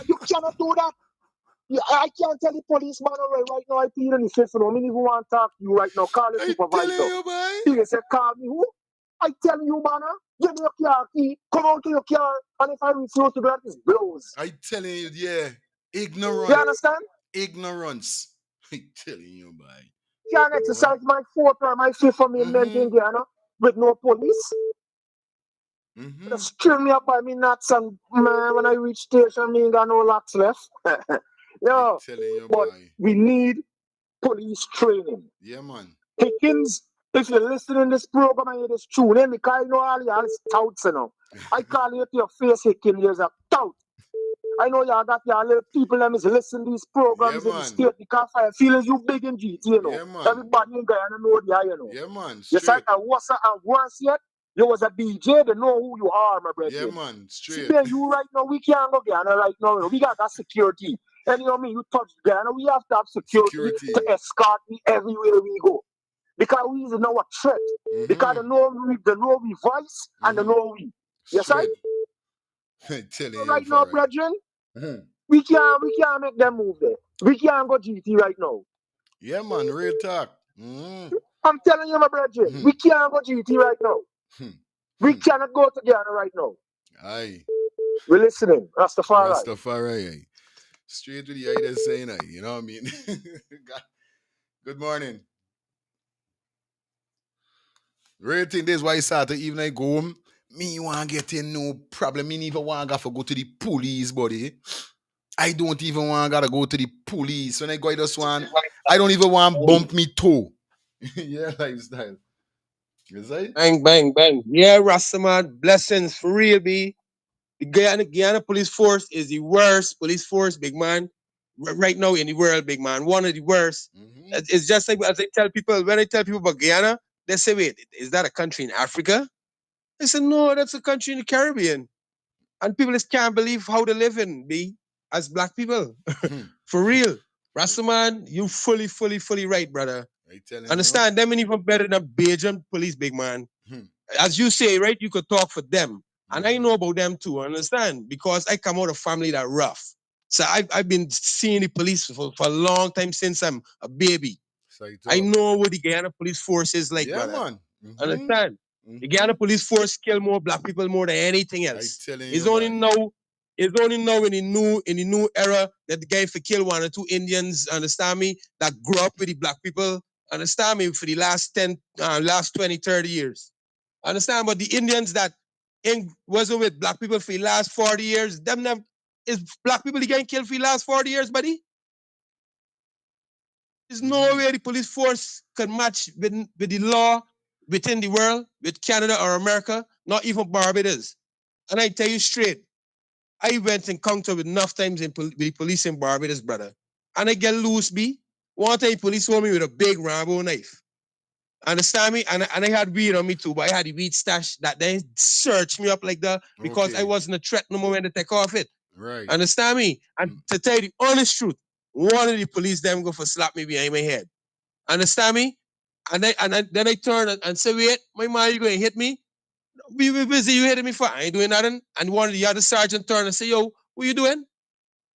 Speaker 11: You cannot do that. I can't tell the policeman right now. I plead on the fifth. I don't even want to talk to you right now. Call the supervisor. He said, call me who? I tell you, man, give me your car key, come out to your car, and if I refuse to do that, it's blows.
Speaker 5: I telling you, yeah. Ignorance.
Speaker 11: You understand?
Speaker 5: Ignorance. I telling you, boy.
Speaker 11: Can't exercise my fourth or my fifth amendment in Guyana with no police. Just string me up by me nuts, and man, when I reach station, me ain't got no locks left. Yo, but we need police training.
Speaker 5: Yeah, man.
Speaker 11: Hickins, if you're listening to this program and you just tune in, because I know all y'all is touts, you know. I call you to your face, Hickins, you're a tout. I know y'all got y'all little people that is listening to these programs in the state because I feel as you big in GT, you know.
Speaker 5: Yeah, man.
Speaker 11: Everybody in Guyana know the you know.
Speaker 5: Yeah, man.
Speaker 11: You said that was and worse yet, you was a DJ, they know who you are, my brother.
Speaker 5: Yeah, man. Straight.
Speaker 11: See, then you right now, we can't go Guyana right now. You know. We got that security. And you know what I mean? You touch Guyana, we have to have security to escort me everywhere we go. Because we know a threat. Because they know we voice and they know we. Yes, right? So right now, brethren, we can't make them move there. We can't go GT right now.
Speaker 5: Yeah, man, real talk.
Speaker 11: I'm telling you, my brethren, we can't go GT right now. We cannot go to Guyana right now.
Speaker 5: Aye.
Speaker 11: We're listening. Rastafari.
Speaker 5: Rastafari. Straight to the eye that's saying aye. You know what I mean? Good morning. Real thing, this is why Saturday evening I go home. Me want to get in no problem. Me even want to go to the police, buddy. I don't even want to go to the police. When I go to this one, I don't even want to bump me toe. Yeah, lifestyle. You say?
Speaker 7: Bang, bang, bang. Yeah, Rastaman, blessings for real, B. The Guyana police force is the worst police force, big man, right now in the world, big man. One of the worst. It's just like as I tell people, when I tell people about Guyana, they say, wait, is that a country in Africa? I said, no, that's a country in the Caribbean. And people just can't believe how they live in, B, as black people. For real. Rastaman, you fully right, brother. Understand, them ain't even better than Belgian police, big man. As you say, right, you could talk for them. And I know about them too, understand? Because I come out of a family that rough. So I've been seeing the police for a long time since I'm a baby. I know what the Guyana police force is like, brother.
Speaker 5: Man.
Speaker 7: Understand? The Guyana police force kill more black people more than anything else. It's only now in the new era that the guy for kill 1 or 2 Indians, understand me, that grew up with the black people, understand me, for the last 20, 30 years. Understand? But the Indians that wasn't with black people for the last 40 years, is black people getting killed for the last 40 years, buddy? There's no way the police force can match with the law within the world, with Canada or America, not even Barbados. And I tell you straight, I went in encounter with enough times with the police in Barbados, brother. And I get loose, B. One time police saw me with a big Rambo knife. Understand me? And I had weed on me too, but I had the weed stash that they searched me up like that because I wasn't a threat no more when they take off it.
Speaker 5: Right.
Speaker 7: Understand me? And to tell you the honest truth, one of the police them go for slap me behind my head. Understand me? And then I turn and say, wait, my man, you going to hit me? We busy, you hitting me for? I ain't doing nothing. And one of the other sergeant turn and say, yo, what you doing?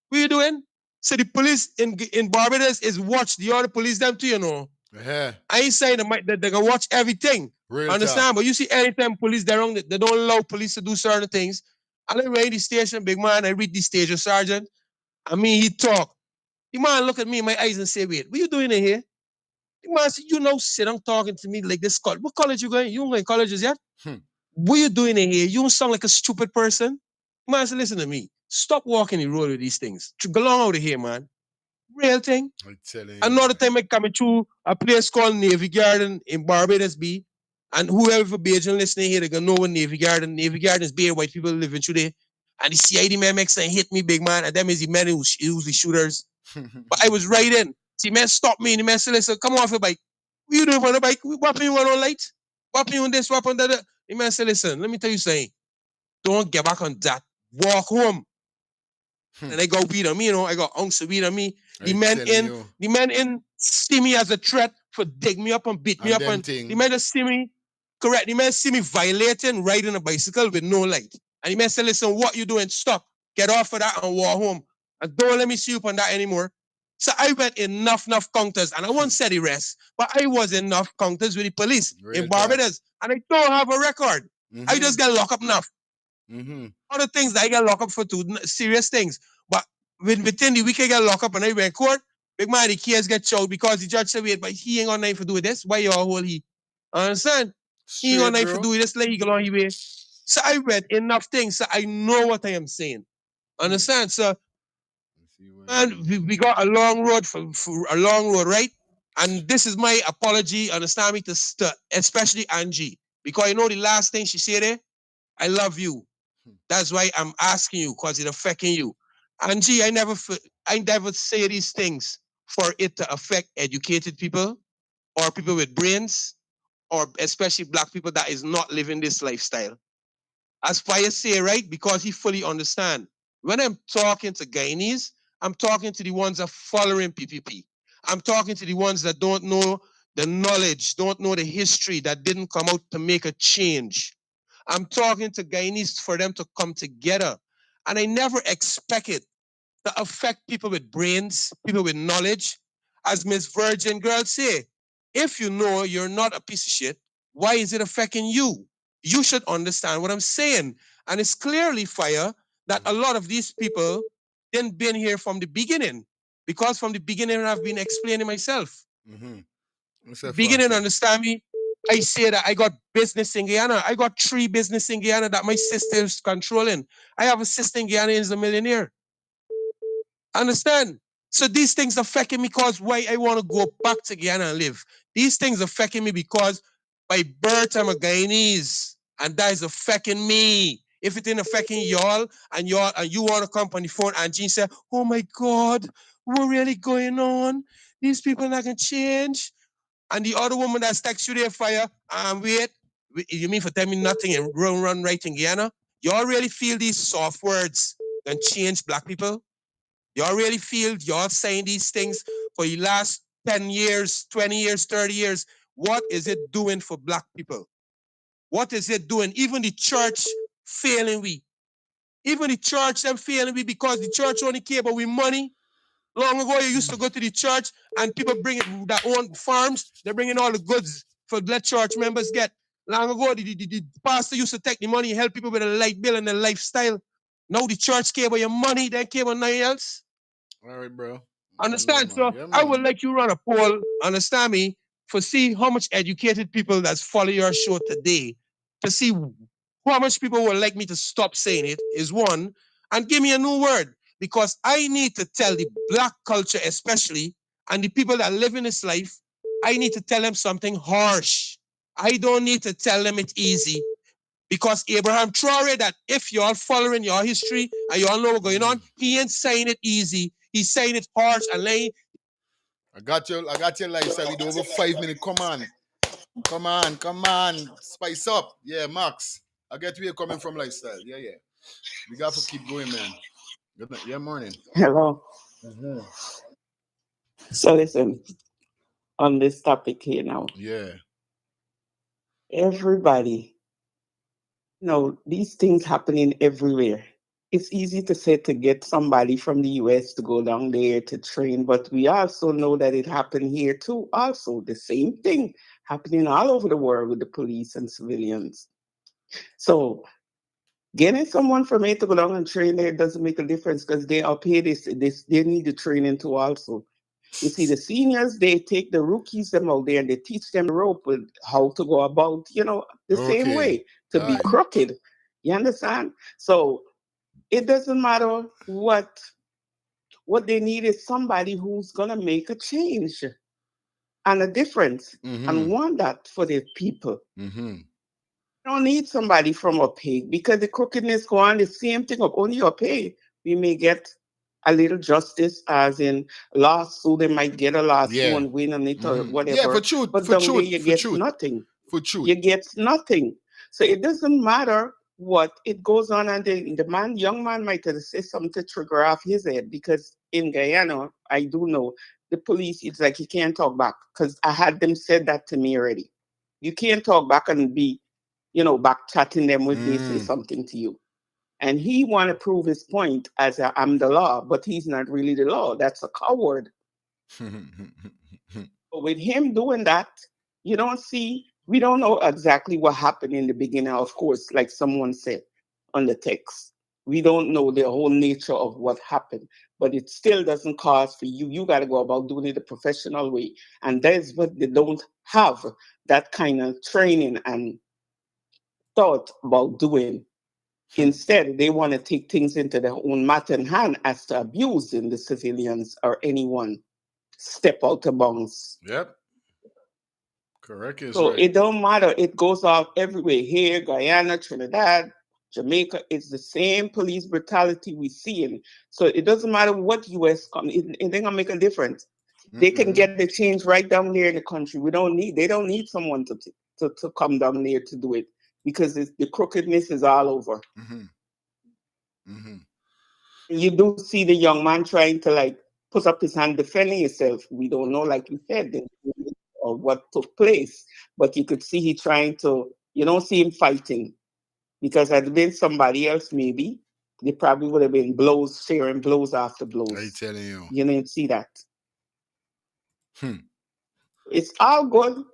Speaker 7: What you doing? So the police in Barbados is watch the other police them too, you know.
Speaker 5: Yeah.
Speaker 7: I ain't saying that they can watch everything.
Speaker 5: Real
Speaker 7: understand?
Speaker 5: talk.
Speaker 7: But you see, anytime police they're wrong, they don't allow police to do certain things. And I read the station, big man, I read the station sergeant. I mean, he talk. The man look at me in my eyes and say, wait, what you doing in here? The man said, you know, sit down talking to me like this. What college you going? You don't go in colleges yet? What you doing in here? You don't sound like a stupid person. The man said, listen to me. Stop walking the road with these things. Go along out of here, man. Real thing.
Speaker 5: I'm telling you.
Speaker 7: Another time I come through a place called Navy Garden in Barbados, B. And whoever Bajan listening here, they gonna know what Navy Garden is bare white people living through there. And the CID man makes and hit me, big man. And them is the men who the shooters. But I was right in. See, man stopped me and the man said, listen, come off your bike. What you doing on the bike? What you on light? What you on this? What on that? The man said, listen, let me tell you something. Don't get back on that. Walk home. And I got weed on me, you know. I got ounce of weed on me. The men in see me as a threat for dig me up and beat me up. And the men just see me correct. The man see me violating, riding a bicycle with no light. And the man said, listen, what you doing? Stop. Get off of that and walk home. And don't let me see you on that anymore. So I went enough counters, and I won't say the rest, but I was enough counters with the police
Speaker 5: Real
Speaker 7: in Barbados, and I don't have a record. I just get locked up enough. Other things that I get locked up for too, serious things. But within the week I get locked up and I went court, big man, the case get choked because the judge said, wait, but he ain't got nothing to do with this. Why you all hold he? Understand? He ain't got nothing to do with this, let he go on his way. So I read enough things, so I know what I am saying. Understand? So, and we got a long road for a long road, right? And this is my apology, understand me, to especially Angie. Because I know the last thing she said there, I love you. That's why I'm asking you, because it's affecting you. Angie, I never say these things for it to affect educated people or people with brains, or especially black people that is not living this lifestyle. As Fire say, right? Because he fully understand. When I'm talking to Guyanese, I'm talking to the ones that following PPP. I'm talking to the ones that don't know the knowledge, don't know the history, that didn't come out to make a change. I'm talking to Guyanese for them to come together. And I never expect it to affect people with brains, people with knowledge. As Miss Virgin Girl say, if you know you're not a piece of shit, why is it affecting you? You should understand what I'm saying. And it's clearly, Fire, that a lot of these people didn't been here from the beginning. Because from the beginning, I've been explaining myself. Beginning, understand me? I say that I got business in Guyana. I got 3 business in Guyana that my sister is controlling. I have a sister in Guyana who's a millionaire. Understand? So these things affecting me because why I want to go back to Guyana and live. These things affecting me because by birth I'm a Guyanese, and that is affecting me. If it ain't affecting y'all and you want to come on the phone and Jean say, oh my God, what really going on? These people are not gonna change. And the other woman that's text you there, Fire, wait, you mean for telling me nothing and run right in Guyana? Y'all really feel these soft words can change black people? Y'all really feel y'all saying these things for the last 10 years, 20 years, 30 years? What is it doing for black people? What is it doing? Even the church failing we. Even the church, them failing we because the church only care about we money. Long ago, you used to go to the church and people bring it, their own farms, they bring in all the goods for let church members get. Long ago, the pastor used to take the money and help people with a light bill and a lifestyle. Now the church care about your money, they care about nothing else.
Speaker 5: All right, bro.
Speaker 7: Understand?
Speaker 5: Yeah,
Speaker 7: So I would like you run a poll, understand me, for see how much educated people that's follow your show today, to see how much people would like me to stop saying it is one, and give me a new word. Because I need to tell the black culture especially, and the people that live in this life, I need to tell them something harsh. I don't need to tell them it's easy. Because Abraham Traore, that if y'all following your history and y'all know what's going on, he ain't saying it easy. He's saying it harsh and laying.
Speaker 5: I got your lifestyle. We do over 5 minutes. Come on. Spice up. Yeah, Max. I get where you're coming from, lifestyle. Yeah. We got to keep going, man. Good night. Yeah, morning.
Speaker 12: Hello. So listen, on this topic here now.
Speaker 5: Yeah.
Speaker 12: Everybody, these things happening everywhere. It's easy to say to get somebody from the US to go down there to train, but we also know that it happened here too. Also, the same thing happening all over the world with the police and civilians. So getting someone from here to go down and train there doesn't make a difference because they are paid this they need the training too also. You see, the seniors, they take the rookies them out there and they teach them the rope with how to go about, the same way to be crooked. You understand? So it doesn't matter what they need is somebody who's gonna make a change and a difference and want that for the people. Don't need somebody from up here because the crookedness go on the same thing up only up here. We may get a little justice, as in lawsuit. They might get a lawsuit and win on it or whatever.
Speaker 5: Yeah, for truth.
Speaker 12: But
Speaker 5: For
Speaker 12: down there
Speaker 5: truth.
Speaker 12: you
Speaker 5: For
Speaker 12: get
Speaker 5: truth.
Speaker 12: nothing.
Speaker 5: For truth.
Speaker 12: You get nothing. So it doesn't matter what it goes on, and the young man might have said something to trigger off his head because in Guyana, I do know the police. It's like he can't talk back because I had them said that to me already. You can't talk back and be, back chatting them when they say something to you. And he want to prove his point as I'm the law, but he's not really the law. That's a coward. But with him doing that, you don't see, we don't know exactly what happened in the beginning, of course, like someone said on the text. We don't know the whole nature of what happened, but it still doesn't cause for you. You got to go about doing it the professional way. And that's what they don't have, that kind of training and thought about doing. Instead, they want to take things into their own matter in hand as to abusing the civilians or anyone step out of bounds.
Speaker 5: Yep. Correct is
Speaker 12: So
Speaker 5: right.
Speaker 12: it don't matter. It goes off everywhere. Here, Guyana, Trinidad, Jamaica, it's the same police brutality we see. So it doesn't matter what US come, it ain't gonna make a difference. They can get the change right down there in the country. They don't need someone to come down there to do it, because the crookedness is all over. You do see the young man trying to like put up his hand defending himself. We don't know, like you said, or what took place, but you could see he trying to. You don't see him fighting, because had it been somebody else, maybe they probably would have been blows, sharing blows after blows.
Speaker 5: I telling you.
Speaker 12: You didn't see that. It's all good,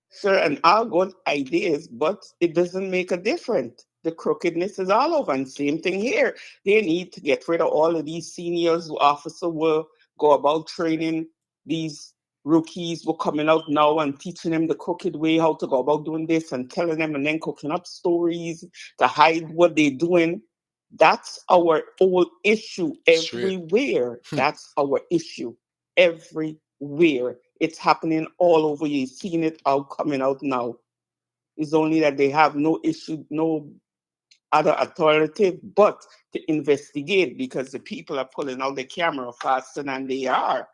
Speaker 12: sir, and all good ideas, but it doesn't make a difference. The crookedness is all over. And same thing here. They need to get rid of all of these seniors who officer will go about training these rookies who are coming out now and teaching them the crooked way, how to go about doing this, and telling them and then cooking up stories to hide what they're doing. That's our whole issue everywhere. That's our issue everywhere. It's happening all over. You're seeing it out coming out now. It's only that they have no issue, no other alternative but to investigate, because the people are pulling out the camera faster than they are.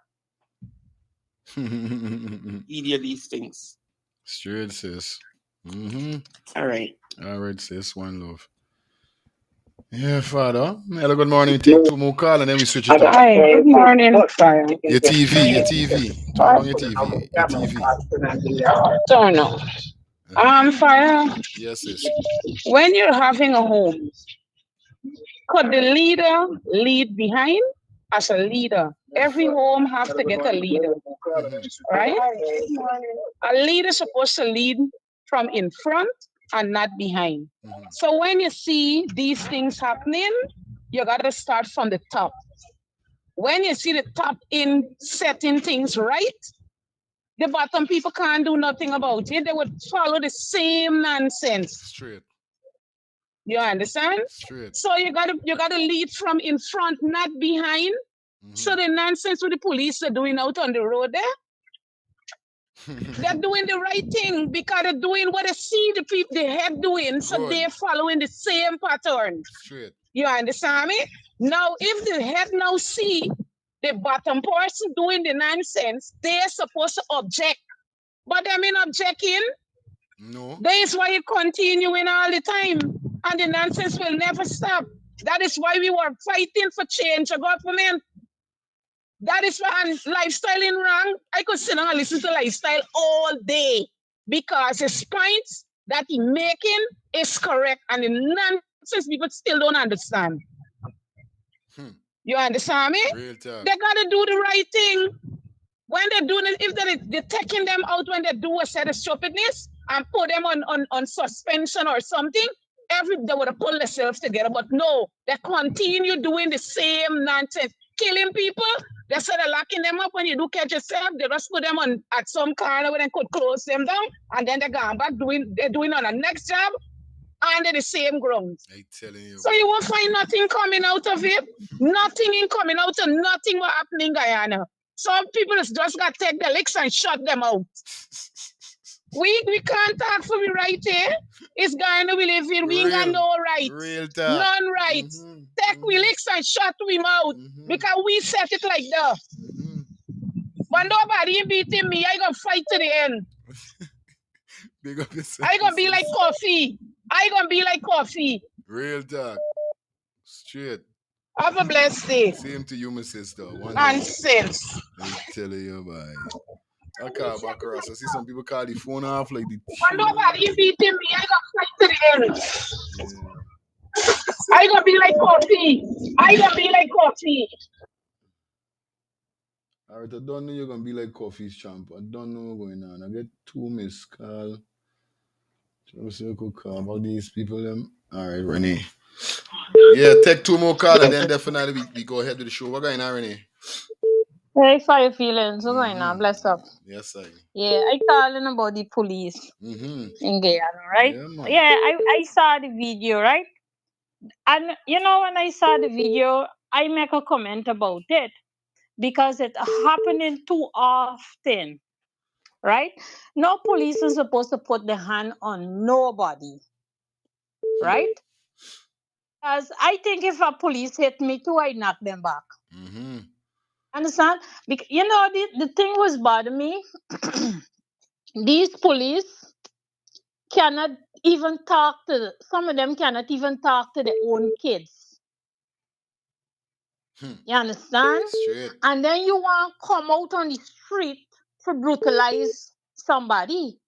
Speaker 12: Media these things.
Speaker 5: Straight, sis.
Speaker 12: All right.
Speaker 5: All right, sis. One love. Yeah, Father. Hello, good morning. We take 2 more calls and then we switch it up.
Speaker 8: Hi, good morning, Fire.
Speaker 5: Your TV. Turn on your TV. Your TV.
Speaker 8: Turn on. Fire.
Speaker 5: Yes, sis.
Speaker 8: When you're having a home, could the leader lead behind? As a leader, every home has to get a leader, right? A leader is supposed to lead from in front and not behind. So when you see these things happening, you got to start from the top. When you see the top in setting things right, the bottom people can't do nothing about it. They would follow the same nonsense.
Speaker 5: Straight.
Speaker 8: You understand?
Speaker 5: Straight.
Speaker 8: So you gotta lead from in front, not behind. So the nonsense what the police are doing out on the road there, they're doing the right thing because they're doing what they see the people the head doing. So they're following the same pattern.
Speaker 5: Straight.
Speaker 8: You understand me? Now, if the head now see the bottom person doing the nonsense, they're supposed to object. But them in objecting,
Speaker 5: no.
Speaker 8: That is why it continuing all the time. And the nonsense will never stop. That is why we were fighting for change of government. That is why lifestyle in wrong. I could sit down and listen to lifestyle all day because his points that he making is correct and the nonsense people still don't understand. You understand me?
Speaker 5: Real talk.
Speaker 8: They gotta do the right thing. When they're doing it, if they're taking them out when they do a set of stupidness and put them on suspension or something, they would have pulled themselves together. But no, they continue doing the same nonsense. Killing people, they said they're locking them up. When you do catch yourself, they just put them on at some corner where they could close them down, and then they're going back they're doing on the next job under the same grounds.
Speaker 5: I telling you.
Speaker 8: So you won't find nothing coming out of it. Nothing in coming out of nothing will happen in Guyana. Some people just got to take the licks and shut them out. We can't talk for we right here. It's Guyana we live in. We ain't got no rights.
Speaker 5: Real talk.
Speaker 8: None rights. Take we licks and shut we mouth. Because we set it like that. But nobody beating me. I gonna fight to the end.
Speaker 5: Big up
Speaker 8: I gonna be like coffee. I gonna be like coffee.
Speaker 5: Real talk. Straight.
Speaker 8: Have a blessed day.
Speaker 5: Same to you, my sister. One
Speaker 8: Nonsense.
Speaker 5: I tell you, bye.
Speaker 3: I call back across. I see some people call the phone off like the
Speaker 8: But
Speaker 3: shit.
Speaker 8: nobody beating me. I got fight to the end.
Speaker 3: Yeah.
Speaker 8: I gonna be like coffee. I gonna be like coffee.
Speaker 3: All right, I don't know you're gonna be like Coffee's champ. I don't know what's going on. I get 2 missed call. Just so I could call about these people. Them. All right, Renee. Yeah, take 2 more calls and then definitely we go ahead with the show. What going on, Renee?
Speaker 8: Hey, how you feeling? What's going on? Bless up.
Speaker 3: Yes, I.
Speaker 8: Yeah, I calling about the police in Guyana, right?
Speaker 3: Yeah, man.
Speaker 8: Yeah, I saw the video, right? And you know, when I saw the video, I make a comment about it because it's happening too often, right? No police is supposed to put the hand on nobody, right? Because I think if a police hit me too, I knock them back. Understand? Because you know, the thing was bothering me. These police cannot even talk to some of them cannot even talk to their own kids. You understand?
Speaker 3: Straight.
Speaker 8: And then you want to come out on the street to brutalize somebody,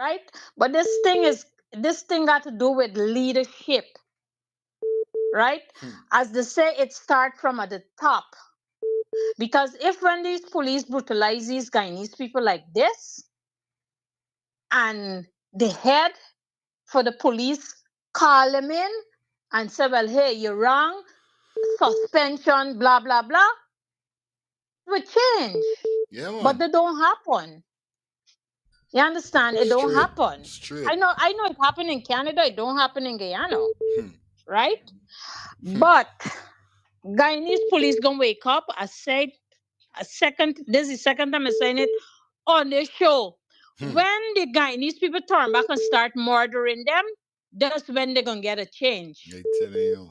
Speaker 8: right? But this thing got to do with leadership, right? As they say, it starts from at the top. Because if when these police brutalize these Guyanese people like this, and the head for the police call them in and say, well, hey, you're wrong, suspension, blah, blah, blah, it would change.
Speaker 3: Yeah, man.
Speaker 8: But it don't happen. You understand? It don't happen.
Speaker 3: Straight.
Speaker 8: I know it happened in Canada, it don't happen in Guyana. Right? But Guyanese police gonna wake up. I said this is the second time I'm saying it on this show. When the Guyanese people turn back and start murdering them, that's when they're gonna get a change.
Speaker 3: I tell you.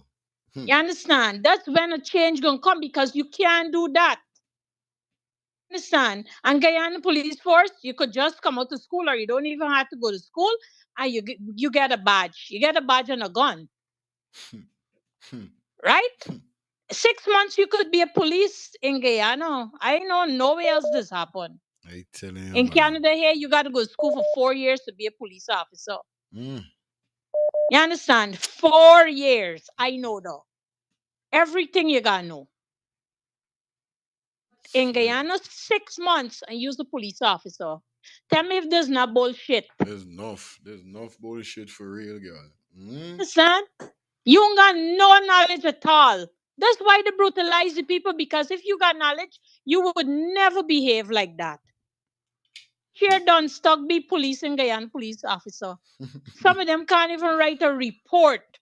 Speaker 8: You understand? That's when a change gonna come because you can't do that. Understand? And Guyana Police Force, you could just come out to school, or you don't even have to go to school, and you get a badge. You get a badge and a gun. Right? 6 months you could be a police in Guyana. I know nowhere else this happen.
Speaker 3: I tell you.
Speaker 8: In Canada here, you got to go to school for 4 years to be a police officer. You understand? 4 years. I know though. Everything you got to know. In Guyana, 6 months and you're a police officer. Tell me if there's not bullshit.
Speaker 3: There's enough bullshit for real, girl.
Speaker 8: Understand? You don't got no knowledge at all. That's why they brutalize the people, because if you got knowledge, you would never behave like that. Here done stuck be police in Guyana police officer. Some of them can't even write a report.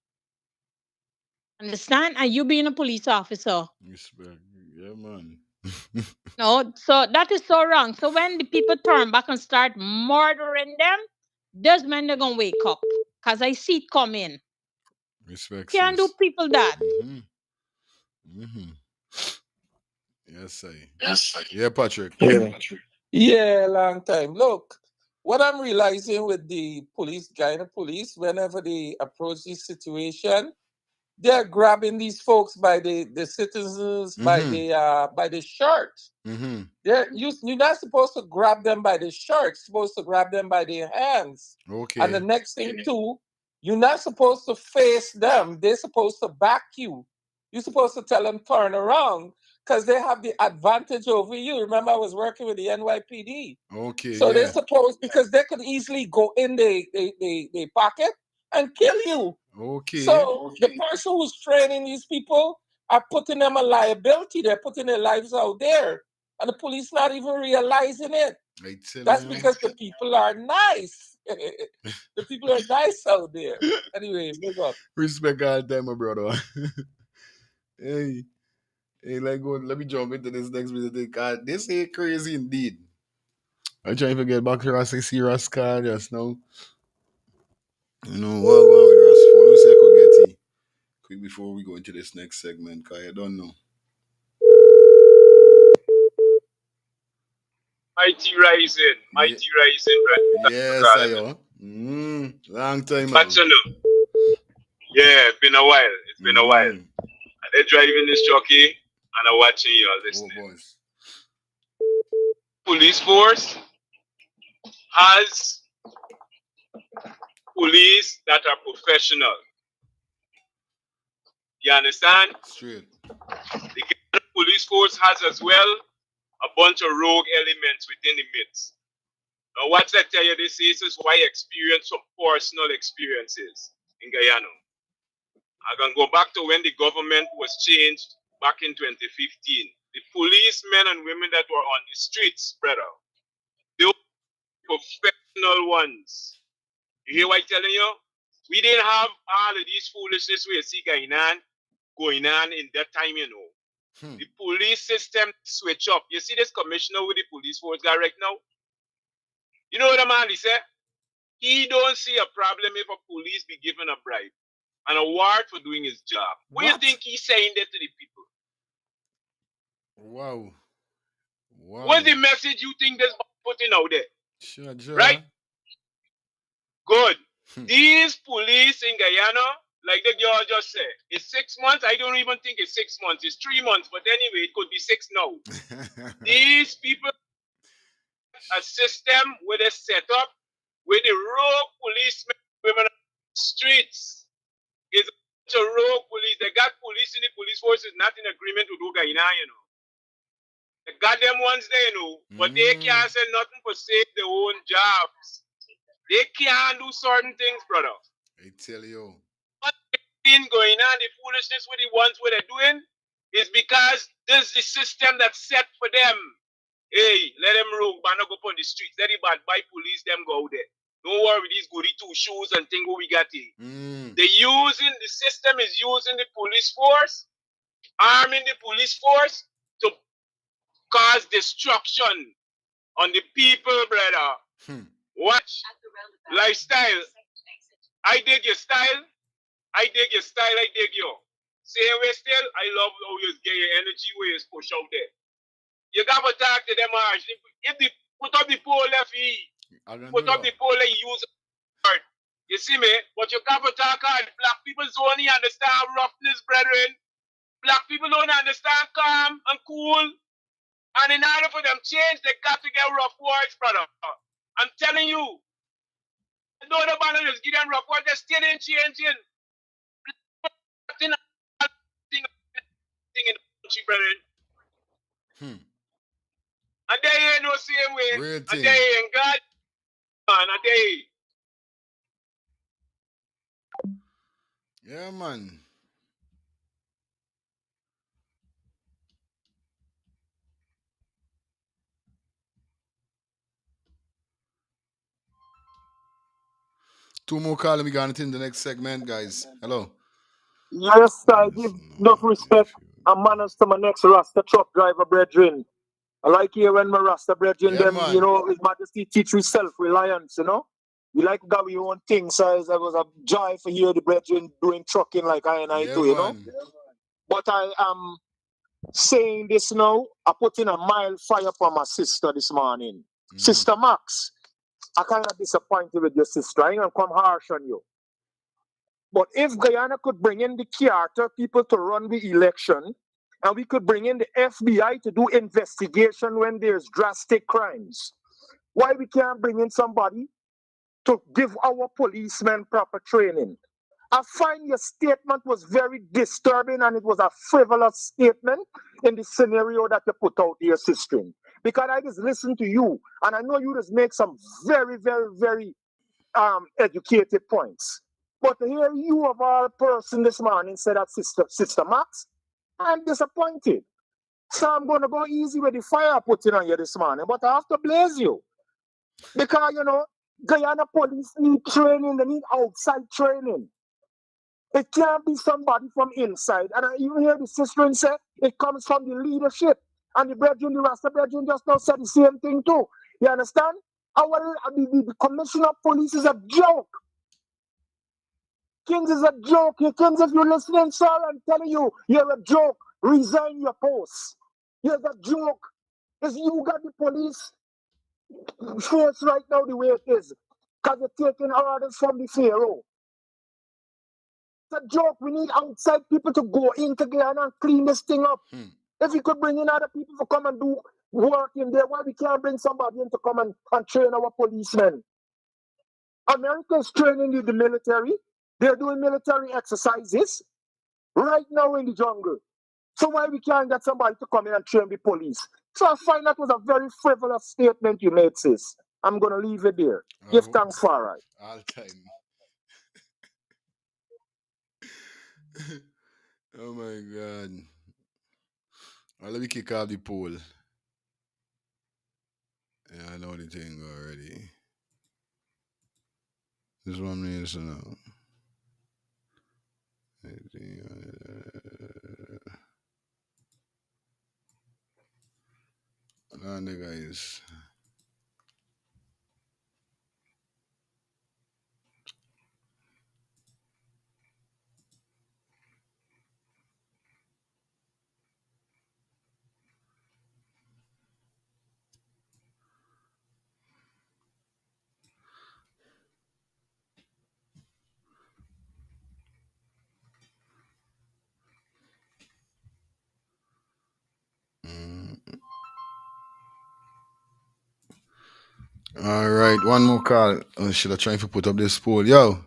Speaker 8: Understand? And you being a police officer.
Speaker 3: Respect. Yeah, man.
Speaker 8: No, so that is so wrong. So when the people turn back and start murdering them, that's when they're gonna wake up. Cause I see it coming.
Speaker 3: Respect.
Speaker 8: Can't do people that.
Speaker 3: Yes, I. Yeah, Patrick.
Speaker 12: Yeah, long time. Look, what I'm realizing with the police, Guyana police, whenever they approach this situation, they're grabbing these folks by the citizens by the shirt. You're not supposed to grab them by the shirt. You're supposed to grab them by their hands.
Speaker 3: Okay.
Speaker 12: And the next thing too, you're not supposed to face them. They're supposed to back you. You're supposed to tell them turn around because they have the advantage over you. Remember, I was working with the NYPD.
Speaker 3: Okay.
Speaker 12: So they're supposed, because they could easily go in the pocket and kill you.
Speaker 3: Okay.
Speaker 12: So the person who's training these people are putting them a liability. They're putting their lives out there. And the police not even realizing it. That's because the people are nice. The people are nice out there. Anyway, big up.
Speaker 3: Respect all time, my brother. Hey, let me jump into this next video. God, this ain't crazy indeed. I'm trying to get back to Ross. I see Ross car just now. You know what going with Ross phone? Let me see if I could get it quick before we go into this next segment, because I don't know.
Speaker 15: Mighty Rising, brother.
Speaker 3: Yes, I am. Long time.
Speaker 15: But you know, yeah, it's been a while. They're driving this jockey and I'm watching you all listening. police force has police that are professional. You understand?
Speaker 5: Straight.
Speaker 15: The Ghana police force has as well a bunch of rogue elements within the midst. Now, what I tell you, this is why I experienced some personal experiences in Guyana. I can go back to when the government was changed back in 2015. The policemen and women that were on the streets, brother, they were professional ones. You hear what I'm telling you? We didn't have all of these foolishness we see going on in that time, you know. The police system switch up. You see this commissioner with the police force guy right now? You know what the man he said? He don't see a problem if a police be given a bribe and a award for doing his job. What do you think he's saying there to the people?
Speaker 5: Wow. Wow.
Speaker 15: What's the message you think this putting out there?
Speaker 5: Sure.
Speaker 15: Right? Good. These police in Guyana, like the girl just said, it's 6 months. I don't even think it's 6 months. It's 3 months. But anyway, it could be 6 now. These people, a system with a setup with the rogue policemen, women on the streets. Is a rogue police. They got police in the police force is not in agreement with Guyana, you know. They got them ones there, you know, but they can't say nothing for save their own jobs. They can't do certain things, brother.
Speaker 5: I tell you.
Speaker 15: What's been going on, the foolishness with the ones what they're doing, is because this is the system that's set for them. Hey, let them rogue, but not go up on the streets. Let the bad by police them go out there. Don't worry with these goody two shoes and think what we got here. The system is using the police force, arming the police force to cause destruction on the people, brother. Watch. Lifestyle. I dig your style. I dig your style. I dig you. Same way still, I love how you get your energy where you push out there. You got to talk to them harsh. If they put up the pole left, put up the pole and use it. You see me? But you got to talk hard. Black people don't understand roughness, brethren. Black people don't understand calm and cool. And in order for them to change, they got to get rough words, brother. I'm telling you. Don't nobody just give them rough words. They're still in changing. Thing in the country, brethren. And they ain't no same way. And they ain't God. And they.
Speaker 5: Yeah, man. Two more calls and we got into the next segment, guys. Hello.
Speaker 11: Yes, I give enough respect and manners to my next Rasta truck driver brethren. I like here when my Rasta brethren,
Speaker 5: man.
Speaker 11: you know, His Majesty teach we self-reliance, you know. We like to do your own thing, so it was a joy for hear the brethren doing trucking like I and I do, you know. But I am saying this now, I put in a mild fire for my sister this morning. Sister Max, I kind of disappointed with your sister. I ain't gonna come harsh on you. But if Guyana could bring in the charter people to run the election, and we could bring in the FBI to do investigation when there's drastic crimes, why we can't bring in somebody to give our policemen proper training? I find your statement was very disturbing, and it was a frivolous statement in the scenario that you put out here, sister. Because I just listened to you, and I know you just make some very, very, very educated points. But to hear you of all person this morning say that Sister Max, I'm disappointed. So I'm going to go easy with the fire I put in on you this morning, but I have to blaze you. Because, you know, Guyana police need training, they need outside training. It can't be somebody from inside. And I even hear the sister say it comes from the leadership. And the brethren, the Rasta brethren just now said the same thing too. You understand? The commissioner of police is a joke. Kings is a joke. Kings, if you're listening, sir, I'm telling you, you're a joke. Resign your post. You're a joke. Because you got the police force right now the way it is. Because you're taking orders from the Pharaoh. It's a joke. We need outside people to go in together and clean this thing up. If you could bring in other people to come and do working there. Why we can't bring somebody in to come and train our policemen? America's training in the military. They're doing military exercises right now in the jungle. So why we can't get somebody to come in and train the police? So I find that was a very frivolous statement you made, sis. I'm going to leave it there. Give thanks for it.
Speaker 5: All time. Oh my God. Well, let me kick off the poll. Yeah, I know the thing already. This one means now. And the guys. All right, one more call. Should I try to put up this poll? Yo.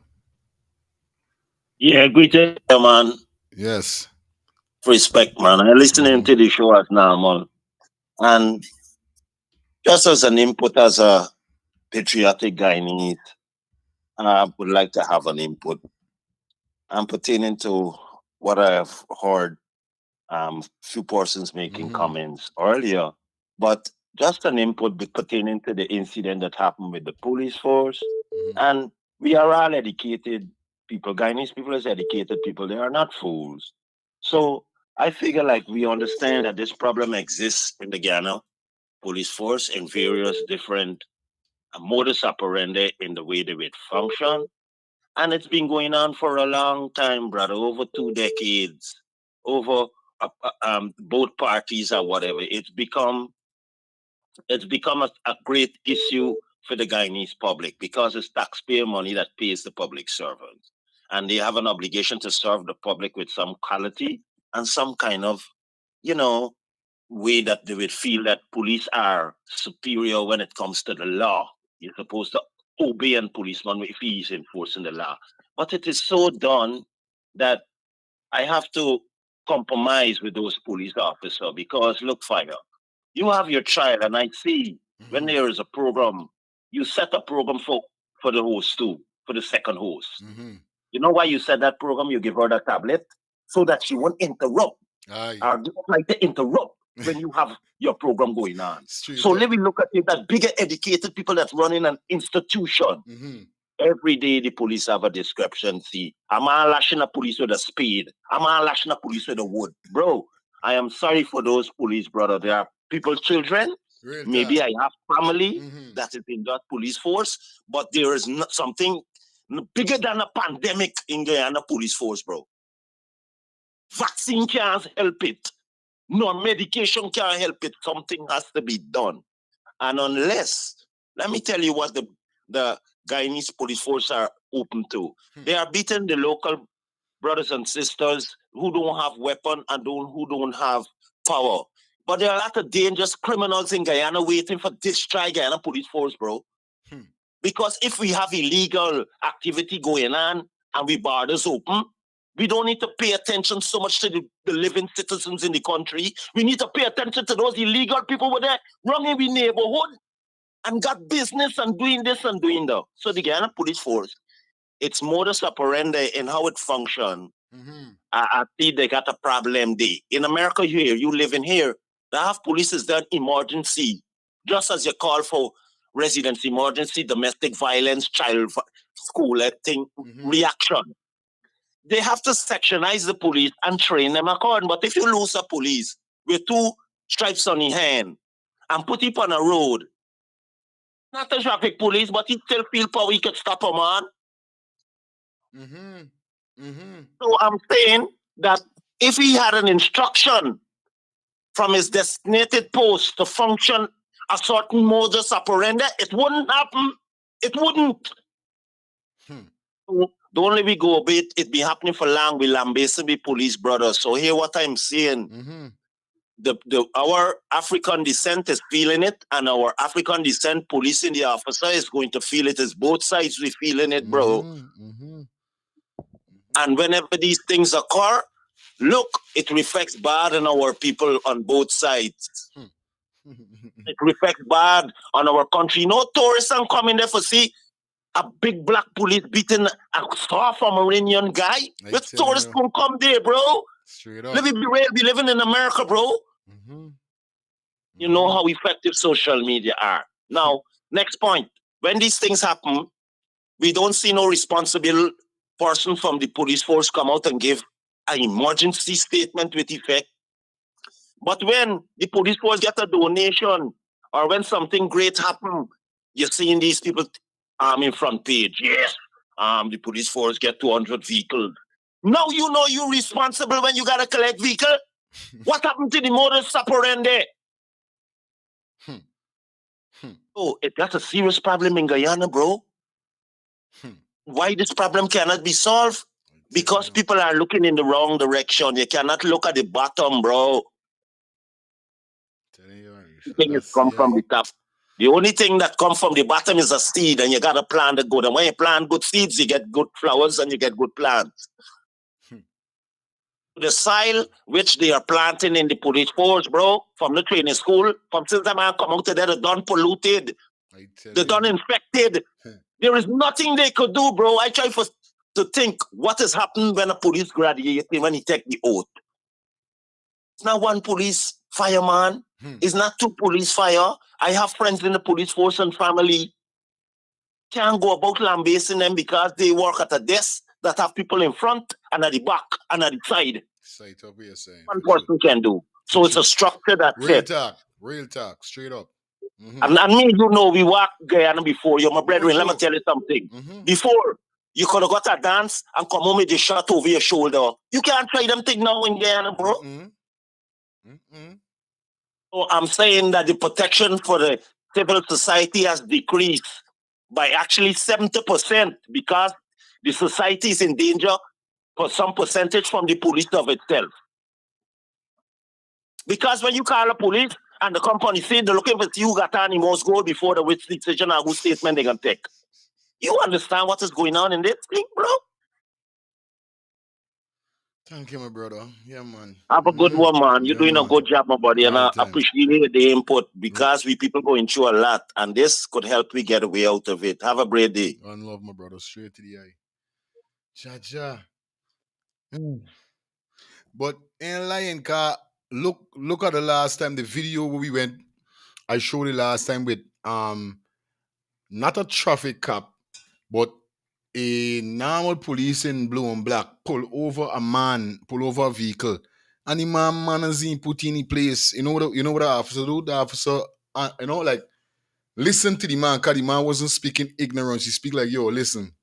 Speaker 16: Yeah, greeting, man.
Speaker 5: Yes.
Speaker 16: Respect, man. I'm listening to the show as normal. And just as an input, as a patriotic Guyanese, I would like to have an input. I'm pertaining to what I have heard few persons making comments earlier, but just an input pertaining to the incident that happened with the police force. And we are all educated people. Guyanese people is educated people. They are not fools. So I figure like we understand that this problem exists in the Guyana police force in various different modus operandi in the way they would function. And it's been going on for a long time, brother, over 2 decades, over both parties or whatever. It's become a great issue for the Guyanese public because it's taxpayer money that pays the public servants. And they have an obligation to serve the public with some quality and some kind of, way that they would feel that police are superior when it comes to the law. You're supposed to obey a policeman if he is enforcing the law. But it is so done that I have to compromise with those police officers because look, fire, you have your child, and I see when there is a program, you set a program for the host too, for the second host. You know why you set that program? You give her the tablet so that she won't interrupt. Or don't like to interrupt when you have your program going on. So let me look at it that bigger educated people that's running an institution. Every day the police have a discrepancy. I'm all lashing a police with a spade. I'm all lashing a police with a wood. Bro, I am sorry for those police, brother. They are people's children. Maybe I have family that is in that police force, but there is not something bigger than a pandemic in Guyana police force, bro. Vaccine can't help it. No medication can't help it. Something has to be done. And unless, let me tell you what the Guyanese police force are open to. They are beating the local brothers and sisters who don't have weapon and who don't have power. But there are a lot of dangerous criminals in Guyana waiting for destroy Guyana police force, bro. Because if we have illegal activity going on and we borders open, we don't need to pay attention so much to the living citizens in the country. We need to pay attention to those illegal people who are there running the neighborhood and got business and doing this and doing that. So the Guyana police force, its modus operandi and how it functions, I think they got a problem there. In America here, you living here, they have police is done emergency. Just as you call for residence emergency, domestic violence, child school thing, reaction. They have to sectionize the police and train them according. But if you lose a police with 2 stripes on his hand and put him on a road, not a traffic police, but he still feel power, he could stop a man. So I'm saying that if he had an instruction from his designated post to function a certain modus operandi, it wouldn't happen. It wouldn't. So the only we go a bit, it be happening for long. We lambasting the police brothers. So hear what I'm saying. our African descent is feeling it, and our African descent policing the officer is going to feel it. It's both sides we feeling it, bro. And whenever these things occur, look, it reflects bad on our people on both sides. It reflects bad on our country. No tourists are coming there for see a big black police beating a soft Pomeranian guy. Which tourists can come there, bro?
Speaker 5: Straight up.
Speaker 16: Let me be real. We living in America, bro. You know how effective social media are. Now, next point. When these things happen, we don't see no responsible person from the police force come out and give an emergency statement with effect. But when the police force get a donation or when something great happen, you're seeing these people in front page. Yes, the police force get 200 vehicles. Now you know you're responsible when you gotta collect vehicle. What happened to the modus operandi? Oh, that's a serious problem in Guyana, bro. Why this problem cannot be solved? Because people are looking in the wrong direction. You cannot look at the bottom, bro. The thing is come from the top. The only thing that comes from the bottom is a seed, and you got to plant the good. And when you plant good seeds, you get good flowers and you get good plants. The soil which they are planting in the police force, bro, from the training school, from since the man come out there, they're done polluted. They're done infected. There is nothing they could do, bro. I try to think what has happened when a police graduate, when he take the oath. It's not one police fireman. It's not two police fire. I have friends in the police force and family. Can't go about lambasting them because they work at a desk that have people in front and at the back and at the side.
Speaker 5: Sight up what you're saying.
Speaker 16: One person can do. So it's a structure that's
Speaker 5: real talk. Real talk. Straight up.
Speaker 16: And me, you know, we walk Guyana before. You're my brethren. Let me tell you something. Before, you could have got a dance and come home with your shot over your shoulder. You can't try them thing now in Guyana, bro. So I'm saying that the protection for the civil society has decreased by actually 70% because the society is in danger for some percentage from the police of itself. Because when you call a police and the company say they're looking for you got any most gold before the which decision or whose statement they're gonna take. You understand what is going on in this thing, bro?
Speaker 5: Thank you, my brother. Yeah, man.
Speaker 16: Have a good one, man. You're doing a good job, my buddy, and I appreciate the input because we people going through a lot, and this could help we get a way out of it. Have a great day.
Speaker 5: One love, my brother. Straight to the eye. Cha-cha. But in lying, car, look at the last time, the video where we went, I showed it last time with not a traffic cop, but a normal police in blue and black pull over a vehicle, and the man is put in place. You know what the officer do? The officer, like listen to the man, because the man wasn't speaking ignorance. He speak like, yo, listen,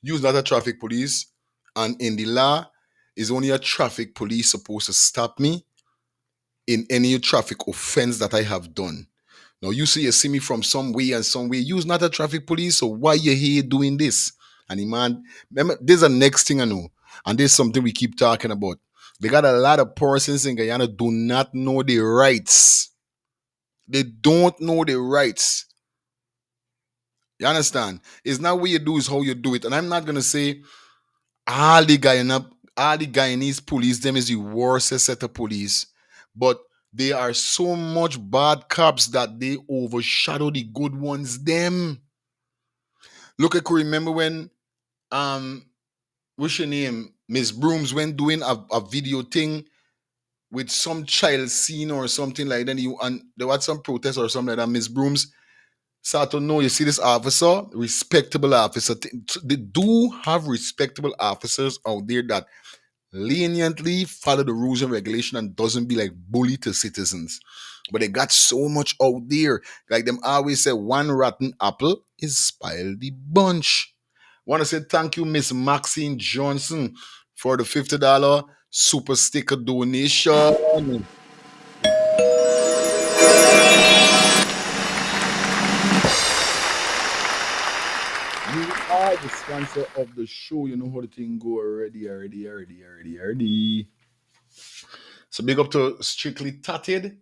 Speaker 5: you's not a traffic police, and in the law, is only a traffic police supposed to stop me in any traffic offense that I have done. Now you see me from some way, you's not a traffic police, so why you here doing this? And the man, remember, there's a next thing I know, and there's something we keep talking about. They got a lot of persons in Guyana do not know their rights. They don't know their rights. You understand? It's not what you do, it's how you do it. And I'm not gonna say all the Guyanese police, them is the worst set of police, but they are so much bad cops that they overshadow the good ones. Them. Look, I could remember when what's your name? Miss Brooms went doing a video thing with some child scene or something like that. And there was some protest or something like that. Miss Brooms started to know, you see this officer, respectable officer. They do have respectable officers out there that leniently follow the rules and regulation and doesn't be like bully to citizens. But they got so much out there. Like them always say, one rotten apple is spoil the bunch. Want to say thank you, Miss Maxine Johnson, for the $50 super sticker donation. You are the sponsor of the show. You know how the thing go already. So big up to Strictly Tatted.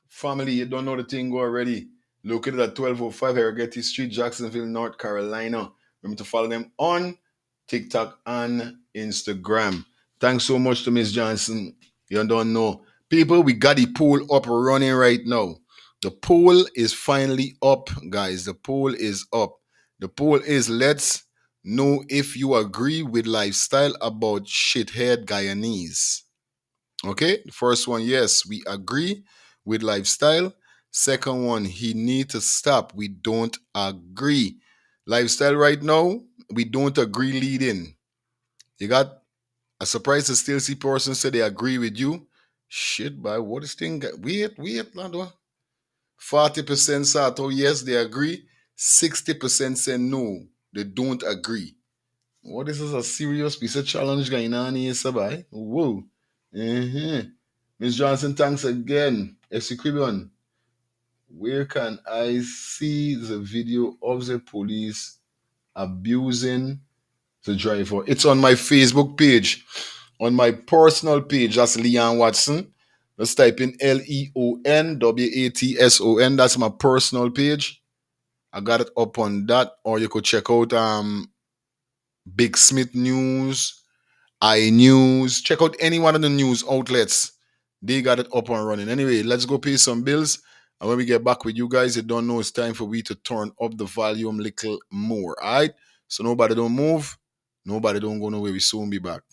Speaker 5: Family, you don't know the thing go already. Located at 1205 Harrogate Street, Jacksonville, North Carolina. Remember to follow them on TikTok and Instagram. Thanks so much to Miss Johnson. You don't know. People, we got the pool up running right now. The poll is finally up, guys. The poll is up. The poll is let's know if you agree with lifestyle about shithead Guyanese. Okay, the first one, yes, we agree with lifestyle. Second one, he need to stop. We don't agree. Lifestyle right now, we don't agree leading. You got a surprise to still see person say they agree with you. Shit, by what is thing? Wait, Lando. 40% say, oh yes, they agree. 60% say no, they don't agree. What is this a serious piece of challenge going on here, Sabai? Whoa. Miss Johnson, thanks again. Execution. Where can I see the video of the police abusing the driver? It's on my Facebook page. On my personal page, that's Leon Watson. Let's type in LeonWatson. That's my personal page. I got it up on that. Or you could check out Big Smith News, iNews. Check out any one of the news outlets. They got it up and running. Anyway, let's go pay some bills. And when we get back with you guys, you don't know it's time for we to turn up the volume a little more. All right? So nobody don't move. Nobody don't go nowhere. We soon be back.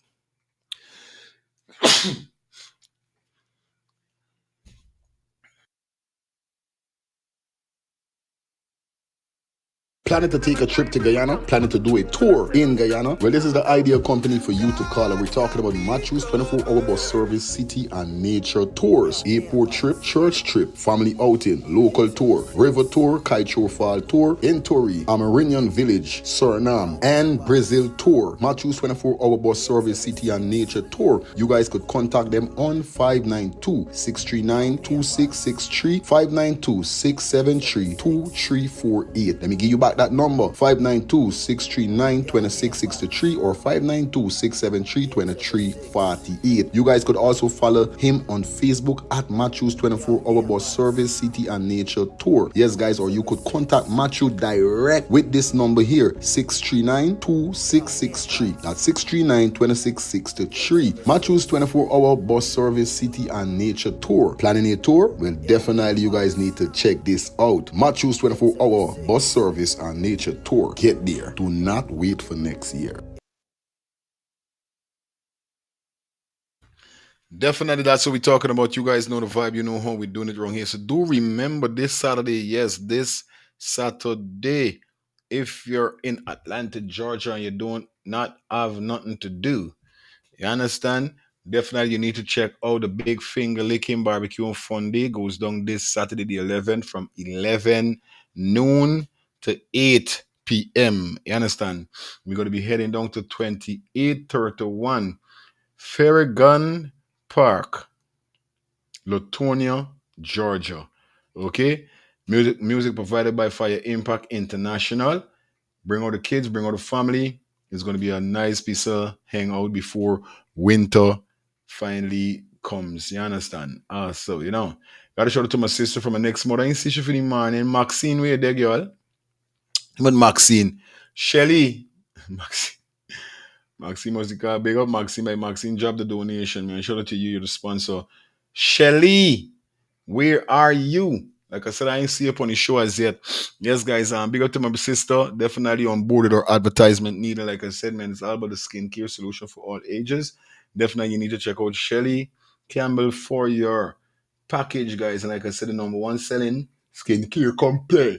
Speaker 3: Planning to take a trip to Guyana? Planning to do a tour in Guyana? Well, this is the ideal company for you to call. And we're talking about Matthew's 24-hour bus service, city and nature tours. Airport trip, church trip, family outing, local tour, river tour, Kaicho Fall tour, Entori, Amarinian Village, Suriname, and Brazil tour. Matthew's 24-hour bus service, city and nature tour. You guys could contact them on 592-639-2663, 592-673-2348. Let me give you back that number, 592-639-2663 or 592-673-2348. You guys could also follow him on Facebook at Matthew's 24-hour bus service, city and nature tour. Yes, guys, or you could contact Matthew direct with this number here, 639-2663. That's 639-2663. Matthew's 24-hour bus service, city and nature tour. Planning a tour? Well, definitely you guys need to check this out. Matthew's 24-hour bus service and nature tour. Get there. Do not wait for next year.
Speaker 5: Definitely, that's what we're talking about. You guys know the vibe. You know how we're doing it wrong here. So do remember this Saturday. Yes, this Saturday. If you're in Atlanta, Georgia, and you don't not have nothing to do, you understand? Definitely, you need to check out the Big Finger Licking Barbecue and Fun Day. Goes down this Saturday, the 11th, from 11 noon to 8 p.m. You understand? We're going to be heading down to 2831 Farragon Park, Latonia, Georgia. Okay? Music provided by Fire Impact International. Bring all the kids, bring all the family. It's going to be a nice piece of hangout before winter finally comes. You understand? So, gotta shout out to my sister from my next mother. I ain't see she for the morning. Maxine, where you there, girl? But Maxine. Shelly. Maxine was the car. Big up Maxine. By Maxine, drop the donation, man. Shout out to you. You're the sponsor. Shelly, where are you? Like I said, I ain't see up on the show as yet. Yes, guys, big up to my sister. Definitely on board with our advertisement needed. Like I said, man, it's all about the skincare solution for all ages. Definitely, you need to check out Shelly Campbell for your package, guys. And like I said, the number one selling skincare company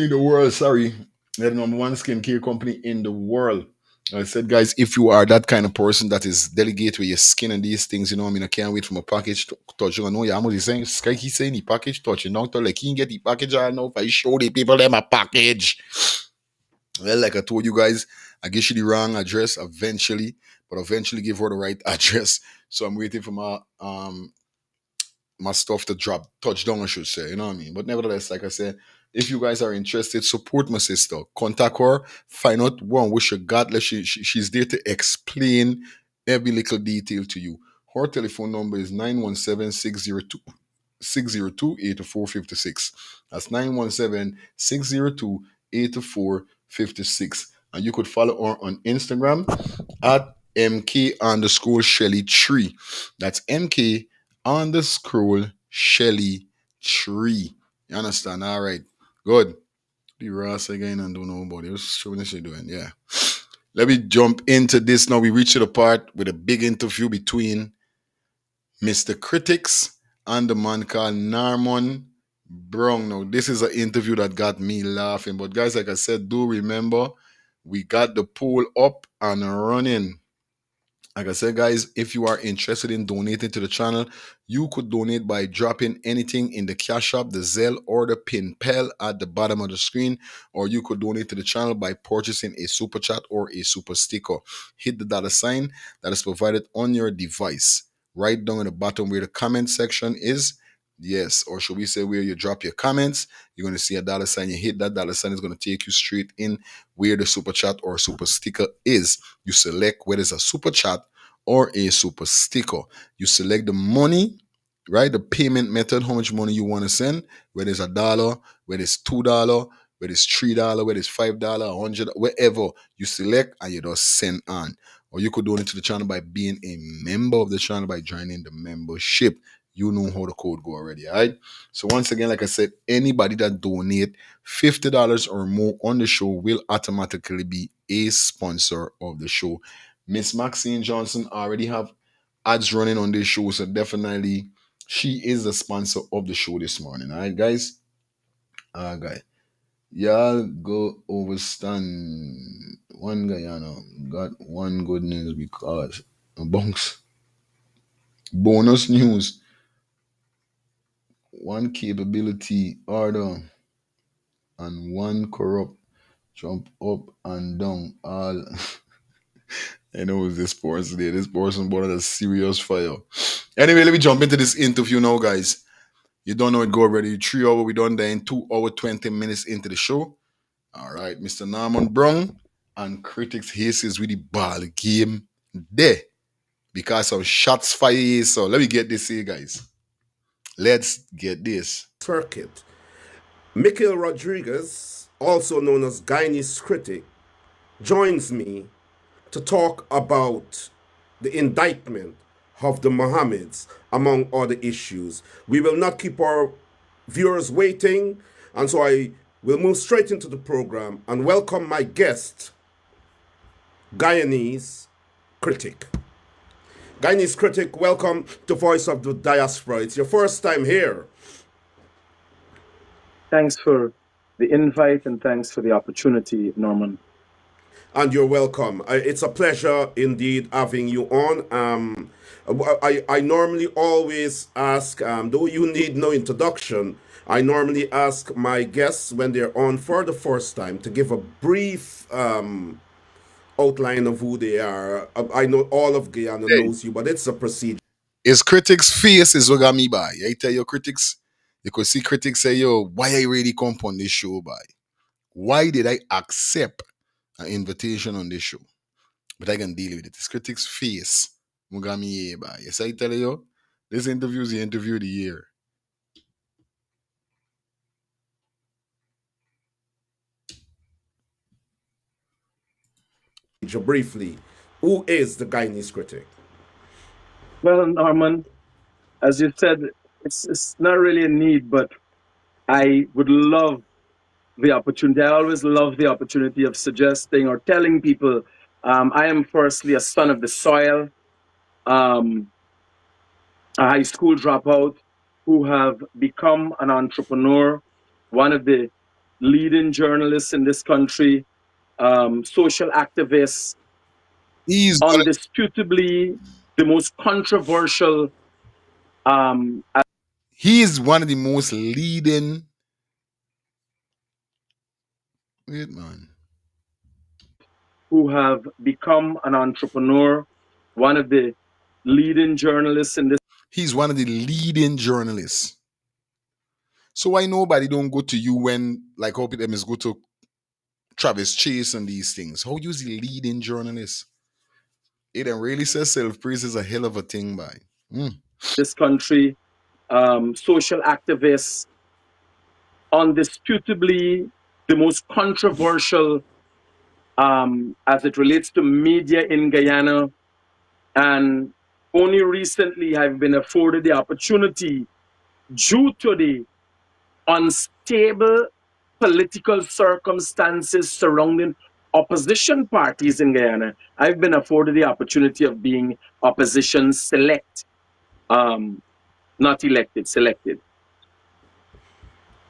Speaker 5: in the world. Sorry, they're the number one skincare company in the world. I said, guys, if you are that kind of person that is delicate with your skin and these things, I can't wait for my package to touch. You know, yeah, I'm saying, Sky, he's saying the package touching. Don't tell like he can get the package. I know if I show the people them a package. Well, like I told you guys, I guess you the wrong address eventually, but eventually give her the right address. So I'm waiting for my stuff to drop, touchdown, I should say. You know what I mean? But nevertheless, like I said, if you guys are interested, support my sister. Contact her, find out what she got. She's there to explain every little detail to you.
Speaker 3: Our telephone number is 917-602-8456. That's 917-602-8456. And you could follow her on Instagram at MK_Shelly3. That's MK_Shelly3. You understand? All right. Good. The Ross again and don't know about it. What's showing she doing? Yeah. Let me jump into this now. We reach to the part with a big interview between Mr. Critics and the man called Narmon Brown. Now, this is an interview that got me laughing. But guys, like I said, do remember we got the poll up and running. Like I said, guys, if you are interested in donating to the channel, you could donate by dropping anything in the Cash App, the Zelle, or the PayPal at the bottom of the screen. Or you could donate to the channel by purchasing a super chat or a super sticker. Hit the dollar sign that is provided on your device. Right down at the bottom where the comment section is. Yes, or should we say where you drop your comments, you're going to see a dollar sign. You hit that dollar sign, it's going to take you straight in where the super chat or super sticker is. You select whether it's a super chat or a super sticker. You select the money, right? The payment method, how much money you want to send, whether it's $1, whether it's $2, whether it's $3, whether it's $5, $100, wherever you select and you just send on. Or you could donate to the channel by being a member of the channel by joining the membership. You know how the code go already, all right? So once again, like I said, anybody that donate $50 or more on the show will automatically be a sponsor of the show. Miss Maxine Johnson already have ads running on this show, so definitely she is the sponsor of the show this morning. All right, guys? All right. Y'all go overstand. One guy, you know, got one good news because bunks. Bonus news. One capability order and one corrupt jump up and down. All I know it's this person there. This person brought a serious fire. Anyway, let me jump into this interview now, guys. You don't know it go already. 3 hours, we done there in 2 hours, 20 minutes into the show. All right, Mr. Norman Brown and Critics Haste is really ball game there because of shots fired. So let me get this here, guys. Let's get this.
Speaker 17: Circuit. Mikhail Rodriguez, also known as Guyanese Critic, joins me to talk about the indictment of the Mohammeds, among other issues. We will not keep our viewers waiting, and so I will move straight into the program and welcome my guest, Guyanese Critic. Guyanese Critic, welcome to Voice of the Diaspora. It's your first time here.
Speaker 18: Thanks for the invite and thanks for the opportunity, Norman.
Speaker 17: And you're welcome. It's a pleasure indeed having you on. I normally always ask, though you need no introduction, I normally ask my guests when they're on for the first time to give a brief outline of who they are. I know all of Guyana knows you, but it's a procedure.
Speaker 3: His critics' face is what got me by. I tell your critics, you could see critics say, yo, why I really come on this show by? Why did I accept an invitation on this show? But I can deal with it. His critics' face what got me here by. Yes, I tell you, this interview is the interview of the year.
Speaker 17: Briefly, who is the Guyanese Critic?
Speaker 18: Well, Norman, as you said, it's not really a need, but I would love the opportunity. I always love the opportunity of suggesting or telling people I am firstly a son of the soil, a high school dropout who have become an entrepreneur, one of the leading journalists in this country, social activist, undisputably the most controversial.
Speaker 3: He's one of the most leading. Wait, man.
Speaker 18: Who have become an entrepreneur, one of the leading journalists in this.
Speaker 3: He's one of the leading journalists. So why nobody don't go to you when, like, hope them is go to Travis Chase and these things? How you the leading journalist?
Speaker 5: It didn't really say self-praise is a hell of a thing, by.
Speaker 18: This country, social activists, undisputably the most controversial as it relates to media in Guyana. And only recently have been afforded the opportunity, due to the unstable political circumstances surrounding opposition parties in Guyana, I've been afforded the opportunity of being opposition select, not elected, selected.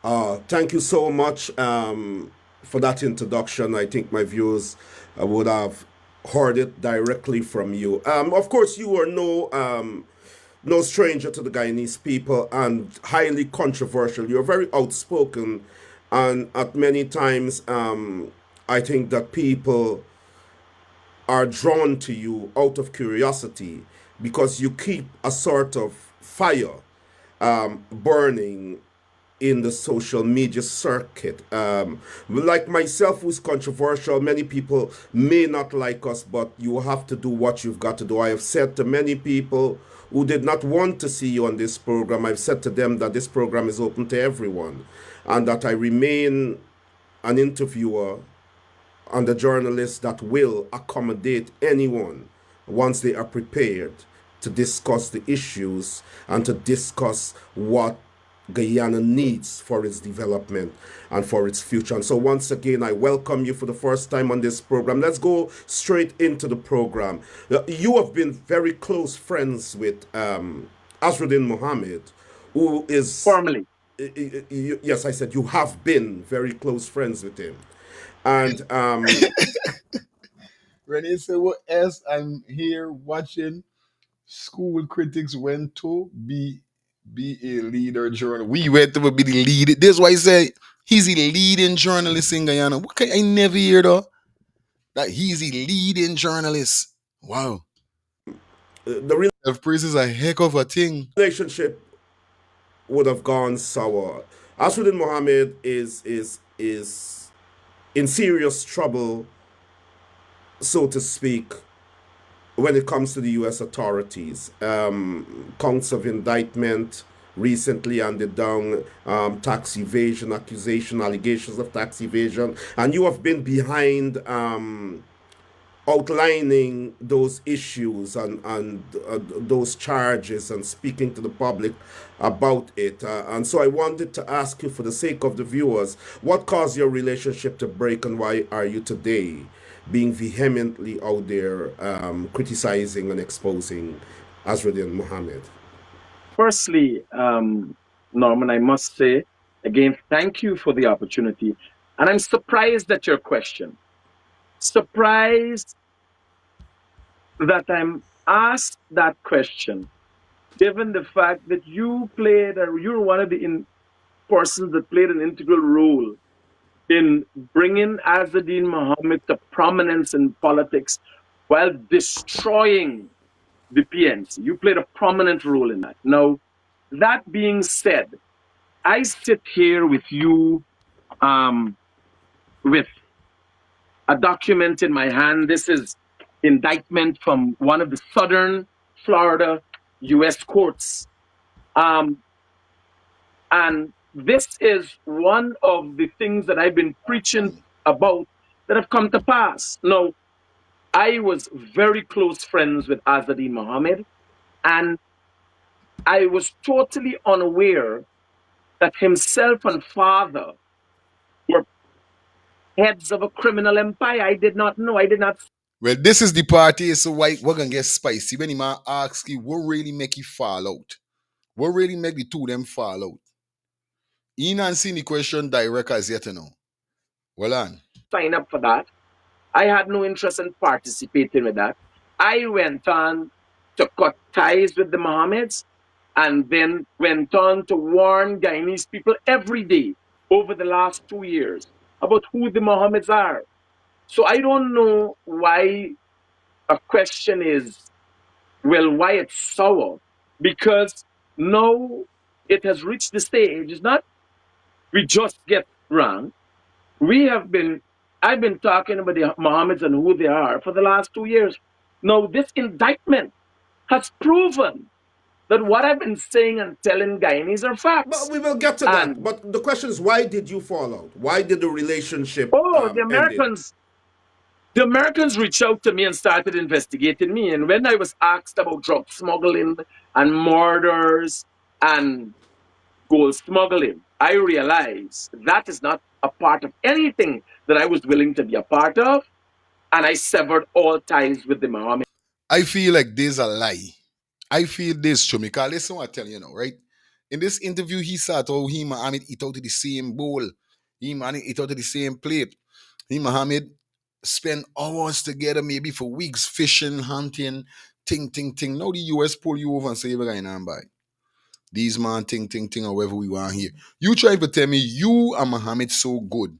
Speaker 17: Thank you so much for that introduction. I think my viewers would have heard it directly from you. Of course, you are no stranger to the Guyanese people and highly controversial. You're very outspoken, and at many times, I think that people are drawn to you out of curiosity because you keep a sort of fire burning in the social media circuit. Like myself, who's controversial, many people may not like us, but you have to do what you've got to do. I have said to many people who did not want to see you on this program, I've said to them that this program is open to everyone and that I remain an interviewer and a journalist that will accommodate anyone once they are prepared to discuss the issues and to discuss what Guyana needs for its development and for its future. And so once again, I welcome you for the first time on this program. Let's go straight into the program. You have been very close friends with Azruddin Mohamed, who is...
Speaker 18: Formally.
Speaker 17: Yes, I said you have been very close friends with him. And
Speaker 5: Renee said, what else? I'm here watching school critics went to be a leader journalist. We went to be the lead. This is why he said he's a leading journalist in Guyana. What can I never hear though? That he's a leading journalist. Wow.
Speaker 17: The
Speaker 5: Self-praise is a heck of a thing.
Speaker 17: relationship would have gone sour. Asruddin Mohammed is in serious trouble, so to speak, when it comes to the U.S. authorities. Counts of indictment recently handed down, tax evasion accusation, allegations of tax evasion, and you have been behind outlining those issues and those charges and speaking to the public about it. And so I wanted to ask you, for the sake of the viewers, what caused your relationship to break and why are you today being vehemently out there criticizing and exposing Azruddin Mohammed?
Speaker 18: Firstly, Norman, I must say, again, thank you for the opportunity. And I'm surprised at your question. Surprised that I'm asked that question, given the fact that you're one of the persons that played an integral role in bringing Azzuddin Mohammed to prominence in politics while destroying the PNC. You played a prominent role in that. Now, that being said, I sit here with you with a document in my hand. This is indictment from one of the southern Florida U.S. courts. And this is one of the things that I've been preaching about that have come to pass. Now, I was very close friends with Azzuddin Mohammed, and I was totally unaware that himself and father were heads of a criminal empire. I did not know. I did not.
Speaker 5: Well, this is the party, so why we're gonna get spicy. When he man ask you, what really make you fall out? What really make the two of them fall out? He not seen the question direct as yet, you know. Well on.
Speaker 18: Sign up for that. I had no interest in participating with that. I went on to cut ties with the Mohammeds and then went on to warn Guyanese people every day over the last 2 years about who the Mohammeds are. So I don't know why a question is, well, why it's sour? Because now it has reached the stage. It's not we just get wrong. I've been talking about the Mohammeds and who they are for the last 2 years. Now, this indictment has proven that what I've been saying and telling Guyanese are facts.
Speaker 17: But we will get to that. But the question is, why did you fall out? Why did the relationship end?
Speaker 18: The Americans reached out to me and started investigating me. And when I was asked about drug smuggling and murders and gold smuggling, I realized that is not a part of anything that I was willing to be a part of. And I severed all ties with the Mohammed.
Speaker 5: I feel like there's a lie. I feel this true because listen what I tell you now, right? In this interview, he said how he Mohammed eat out of the same bowl. He Mohammed eat out of the same plate. He Mohammed spend hours together, maybe for weeks, fishing, hunting, ting. Now the US pull you over and say, we're going on by. These man ting, or whatever we want here. You trying to tell me you and Mohammed so good.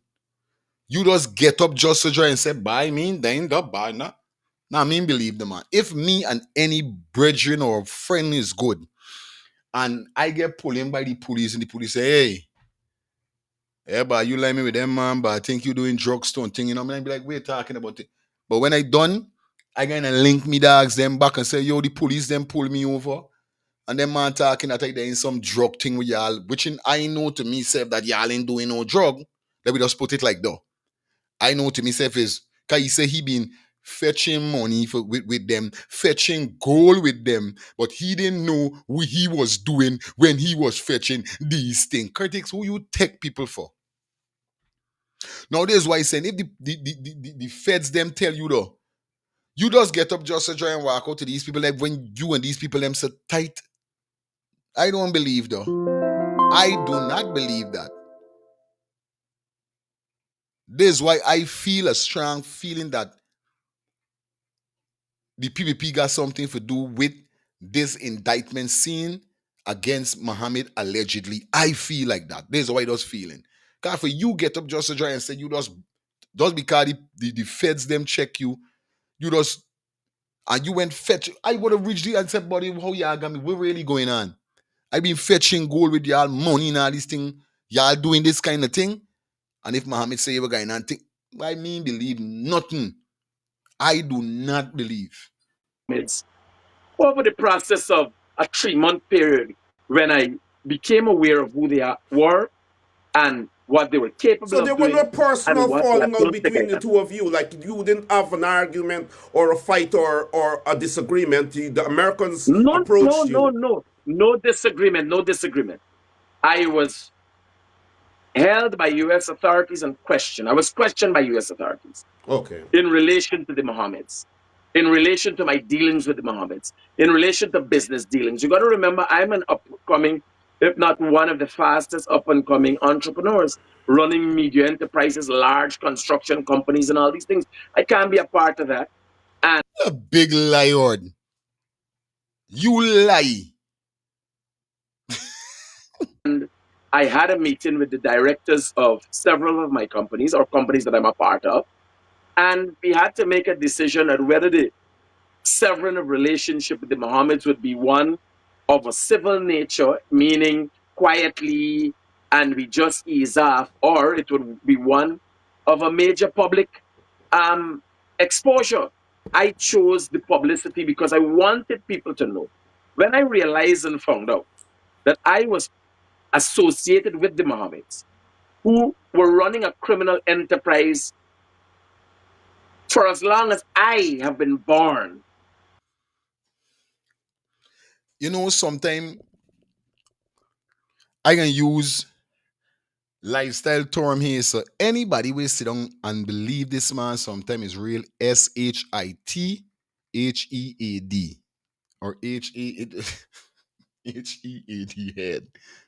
Speaker 5: You just get up just to try and say, bye me, then the bye now. Now, I mean, believe the man. If me and any brethren or friend is good, and I get pulled in by the police, and the police say, hey, but you like me with them, man, but I think you doing drugstore thing, you know, I be like, we're talking about it. But when I done, I gonna link me dogs them back and say, yo, the police them pull me over. And then man talking that they in some drug thing with y'all, which I know to myself that y'all ain't doing no drug. Let me just put it like that. I know to myself is, cause he say he been fetching money with them, fetching gold with them, but he didn't know what he was doing when he was fetching these things. Critics, who you take people for? Now, this is why he's saying, if the feds them tell you though, you just get up just to try and walk out to these people like when you and these people them so tight. I don't believe though. I do not believe that. This is why I feel a strong feeling that the PPP got something to do with this indictment scene against Mohammed allegedly. I feel like that. This is why I was feeling. Because for you get up just to try and say you just because the feds them check you, you just and you went fetch. I would have reached you and said, buddy, how y'all got me? What really going on? I been fetching gold with y'all, money and all this thing. Y'all doing this kind of thing. And if Mohammed say you're going on thing, I mean believe nothing. I do not believe.
Speaker 18: Over the process of a 3-month period when I became aware of who they were and what they were capable
Speaker 17: So
Speaker 18: of
Speaker 17: there were
Speaker 18: doing
Speaker 17: no
Speaker 18: and
Speaker 17: personal
Speaker 18: what they
Speaker 17: falling
Speaker 18: had
Speaker 17: out
Speaker 18: done
Speaker 17: between the
Speaker 18: together.
Speaker 17: two of you. Like you didn't have an argument or a fight or a disagreement. The Americans approached you.
Speaker 18: No disagreement. I was held by U.S. authorities and questioned. I was questioned by U.S. authorities.
Speaker 17: Okay.
Speaker 18: In relation to the Mohammeds, in relation to my dealings with the Mohammeds, in relation to business dealings. You got to remember, I'm an upcoming, if not one of the fastest up and coming entrepreneurs, running media enterprises, large construction companies, and all these things. I can't be a part of that. And
Speaker 5: a big liar. You lie.
Speaker 18: And I had a meeting with the directors of several of my companies or companies that I'm a part of. And we had to make a decision on whether the severing of relationship with the Mohammeds would be one of a civil nature, meaning quietly and we just ease off, or it would be one of a major public exposure. I chose the publicity because I wanted people to know. When I realized and found out that I was associated with the Mohammeds, who were running a criminal enterprise for as long as I have been born.
Speaker 5: You know, sometimes I can use lifestyle term here. So anybody will sit down and believe this man sometimes is real SHITHEAD or HEAD head.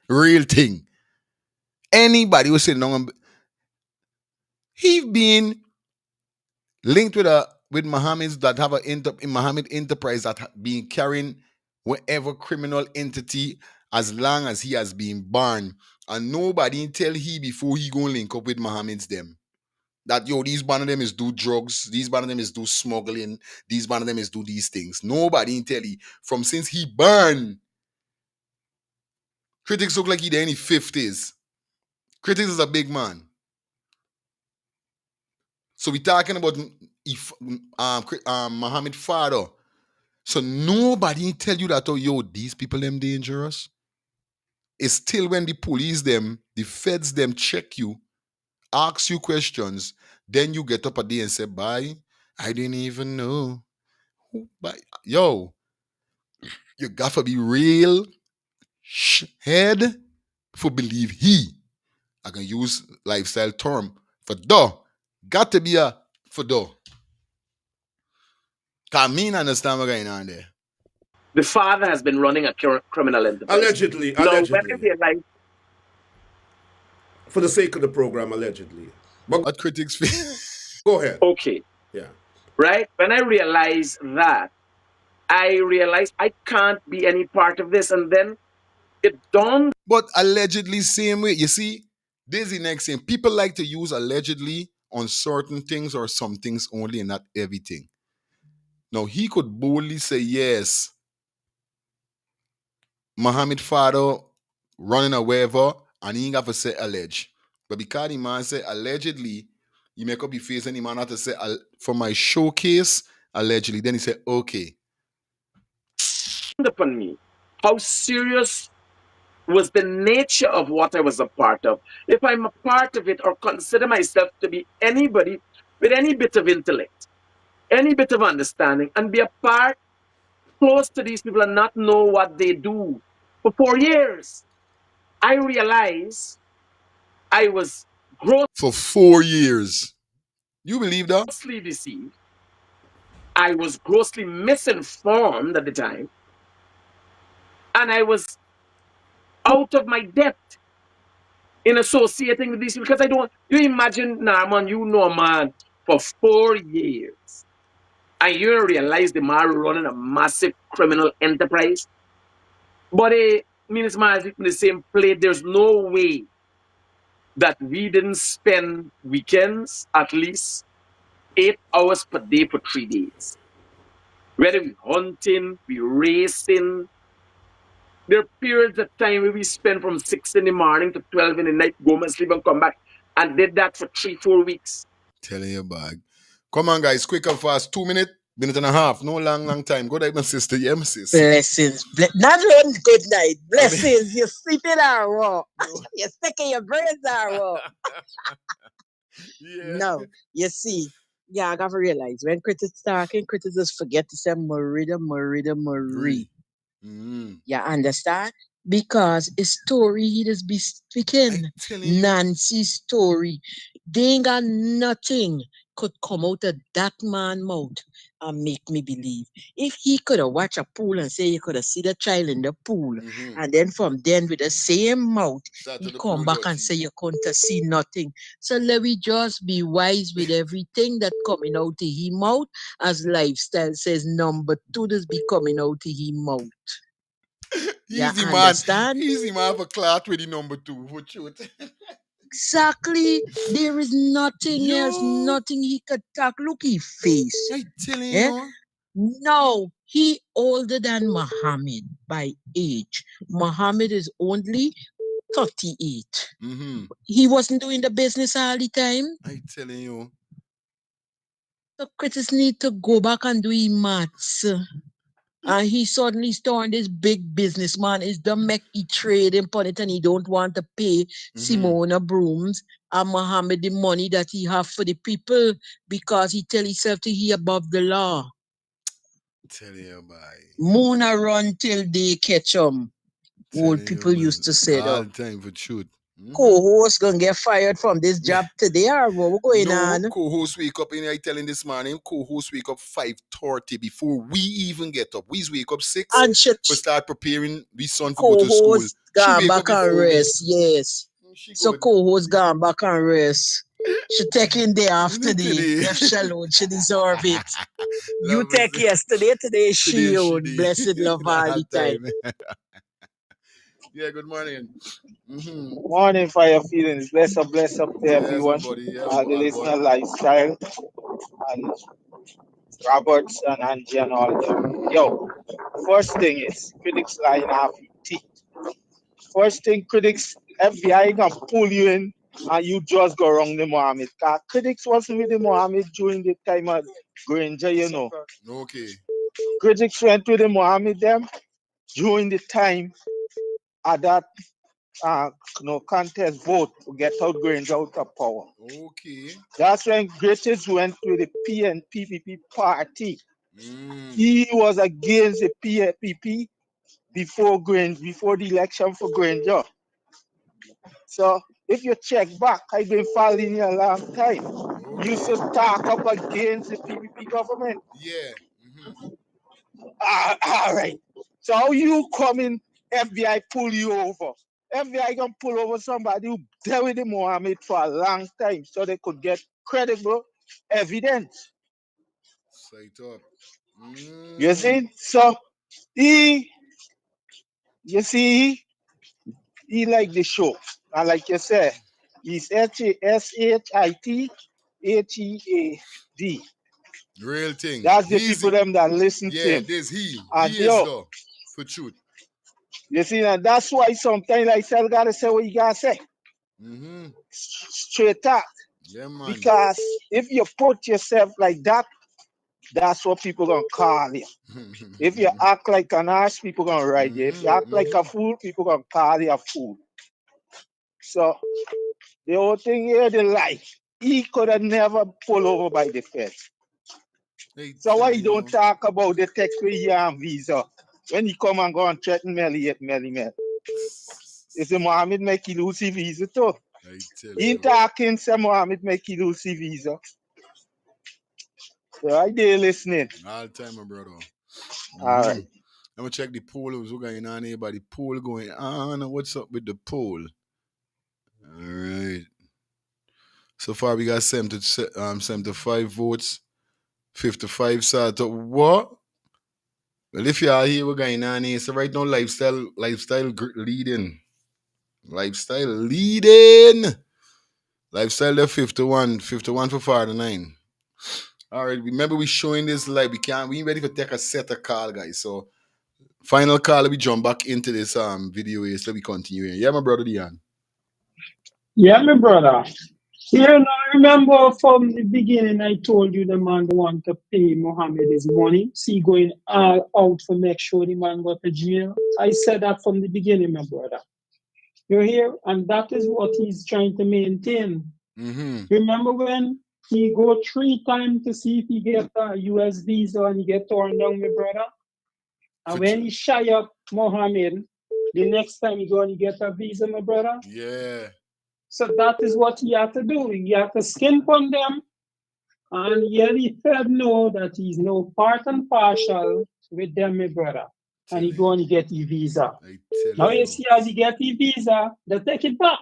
Speaker 5: Real thing. Anybody will sit down and he been linked with Mohammeds that have a Mohammed enterprise that been carrying whatever criminal entity as long as he has been born. And nobody tell he before he go link up with Mohammeds them. That yo, these one of them is do drugs, these one of them is do smuggling, these one of them is do these things. Nobody tell he from since he born. Critics look like he there in his 50s. Critics is a big man. So we talking about if Mohamed father. So nobody tell you that, oh, yo, these people them dangerous. It's still when the police them, the feds them check you, ask you questions, then you get up a day and say, bye, I didn't even know. Bye. Yo, you got to be real head for believe he. I can use lifestyle term for do. Got to be a for do. Cause me understand what's going on there.
Speaker 18: The father has been running a criminal enterprise.
Speaker 17: Allegedly.
Speaker 18: Now, when I realized,
Speaker 17: for the sake of the program, allegedly. But
Speaker 5: what critics feel?
Speaker 17: Go ahead.
Speaker 18: Okay.
Speaker 17: Yeah.
Speaker 18: Right? When I realized that, I realized I can't be any part of this. And then it dawned.
Speaker 5: But allegedly, same way. You see, this is the next thing. People like to use allegedly on certain things or some things only and not everything. Now, he could boldly say, yes, Mohamed father running a waiver, and he ain't got to say allege. But because the man say allegedly, he make up his face and the man have to say, for my showcase, allegedly. Then he said, okay.
Speaker 18: Upon me how serious was the nature of what I was a part of. If I'm a part of it or consider myself to be anybody with any bit of intellect, any bit of understanding, and be a part close to these people and not know what they do for 4 years, I realized I was
Speaker 5: For 4 years. You believe that?
Speaker 18: grossly deceived. I was grossly misinformed at the time. And I was out of my depth in associating with these people because I don't. You imagine, Norman, you know a man for 4 years, and you realize the man running a massive criminal enterprise. But means man in the same plate. There's no way that we didn't spend weekends at least 8 hours per day for 3 days. Whether we hunting, we racing. There are periods of time where we spend from 6 in the morning to 12 in the night, go and sleep and come back, and did that for 3-4 weeks.
Speaker 5: Telling you, bag. Come on, guys, quick and fast. 2 minutes, minute and a half. No long time. Go there, my sister. Yeah, my sister.
Speaker 9: Blessings. Not one good night. Blessings. You're sleeping raw. You're sticking your brains raw.
Speaker 5: Yeah.
Speaker 9: No, you see, yeah, I gotta realize when critics talking, critics just forget to say Marie. You understand? Because a story he just be speaking. Nancy's story. They ain't got nothing could come out of that man mouth and make me believe. If he could have watched a pool and say you could have seen the child in the pool, and then from then with the same mouth, he come back and say you couldn't see nothing. So let me just be wise with everything that coming out of his mouth, as lifestyle says number 2 does be coming out of his mouth.
Speaker 5: Easy, man.
Speaker 9: Understand?
Speaker 5: Easy, man, for clout with the number 2. For truth.
Speaker 9: Exactly. There is nothing else, nothing he could talk. Look his face.
Speaker 5: I telling you.
Speaker 9: No, he older than Mohamed by age. Mohamed is only 38. He wasn't doing the business all the time.
Speaker 5: I telling you.
Speaker 9: The critics need to go back and do his maths. And he suddenly started this big businessman. Is the make he trading upon it and he don't want to pay Simona Brooms and Mohammed the money that he have for the people because he tell himself to he above the law.
Speaker 5: Tell you, bye.
Speaker 9: Moon a run till they catch him. Old people used to say
Speaker 5: all
Speaker 9: that.
Speaker 5: time for truth.
Speaker 9: Co-host gonna get fired from this job today or what going on?
Speaker 5: Co-host wake up in here telling this morning. Co-host wake up 5:30 before we even get up. We wake up 6
Speaker 9: and
Speaker 5: to start preparing we son to go to school.
Speaker 9: Co-host gone back and rest, yes. So co-host gone back and rest. She taking day off today. Left she alone, she deserve it. You take yesterday, today she own. Blessed love all the time.
Speaker 5: Yeah, good morning.
Speaker 19: Morning, Fire Feelings. Bless up to everyone.
Speaker 5: Yeah,
Speaker 19: the listener lifestyle and Roberts and Angie and all of them. Yo, first thing is critics lying half teeth. First thing, critics, FBI gonna pull you in and you just go wrong the Mohammed. Critics wasn't with the Mohammed during the time of Granger, you know.
Speaker 5: Okay.
Speaker 19: Critics went with the Mohammed them during the time of that contest vote to get out Granger out of power.
Speaker 5: Okay.
Speaker 19: That's when Critics went with the PNPPP party. He was against the PNPP before the election for Granger. So if you check back, I've been following you a long time. You used to talk up against the PPP government.
Speaker 5: Yeah.
Speaker 19: All right. So how you come in, FBI pull you over? FBI gonna pull over somebody who dealt with the Mohammed for a long time so they could get credible evidence.
Speaker 5: Sight up.
Speaker 19: You see? So he like the show. And like you said, he's SHITHEAD.
Speaker 5: Real thing.
Speaker 19: That's the people them that listen to
Speaker 5: Yeah,
Speaker 19: him.
Speaker 5: this he.
Speaker 19: And
Speaker 5: He is though. For truth.
Speaker 19: you see, and that's why sometimes like I said, gotta say what you gotta say. Straight talk.
Speaker 5: Yeah, man.
Speaker 19: Because if you put yourself like that, that's what people gonna call you. If you act like an ass, people gonna write you. If you act like a fool, people gonna call you a fool. So the whole thing here, the lie. He could have never pulled over by the feds. So why you don't talk about the text with your visa when he come and go and threaten Melly? If the Mohammed make you lose his visa too. He talking, say Mohammed make you lose his visa. So I there listening.
Speaker 5: All the time, my brother.
Speaker 19: All right.
Speaker 5: I'm gonna check the poll. What's going on here? But the poll going on. What's up with the poll? All right. So far, we got 75 votes, 55 sat up. What? Well, if you are here, we're going on here. So right now, lifestyle leading. Lifestyle leading. Lifestyle the 51 for 49. All right, remember we showing this live. We ain't ready to take a set of call, guys. So final call, we jump back into this video here. So we continue here. Yeah, my brother Dion.
Speaker 14: Yeah, my brother. You know, remember from the beginning, I told you the man want to pay Mohammed his money. See, going all out to make sure the man got to jail. I said that from the beginning, my brother. You hear? And that is what he's trying to maintain. Remember when he go 3 times to see if he get a US visa and he get torn down, my brother? And when he shy up Mohammed, the next time he go and he get a visa, my brother?
Speaker 5: Yeah.
Speaker 14: So that is what he had to do. He had to skin on them. And yet he Fed know that he's no part and partial with them, my brother. And he go and he get his visa. Now you see as he get his visa, they take it back.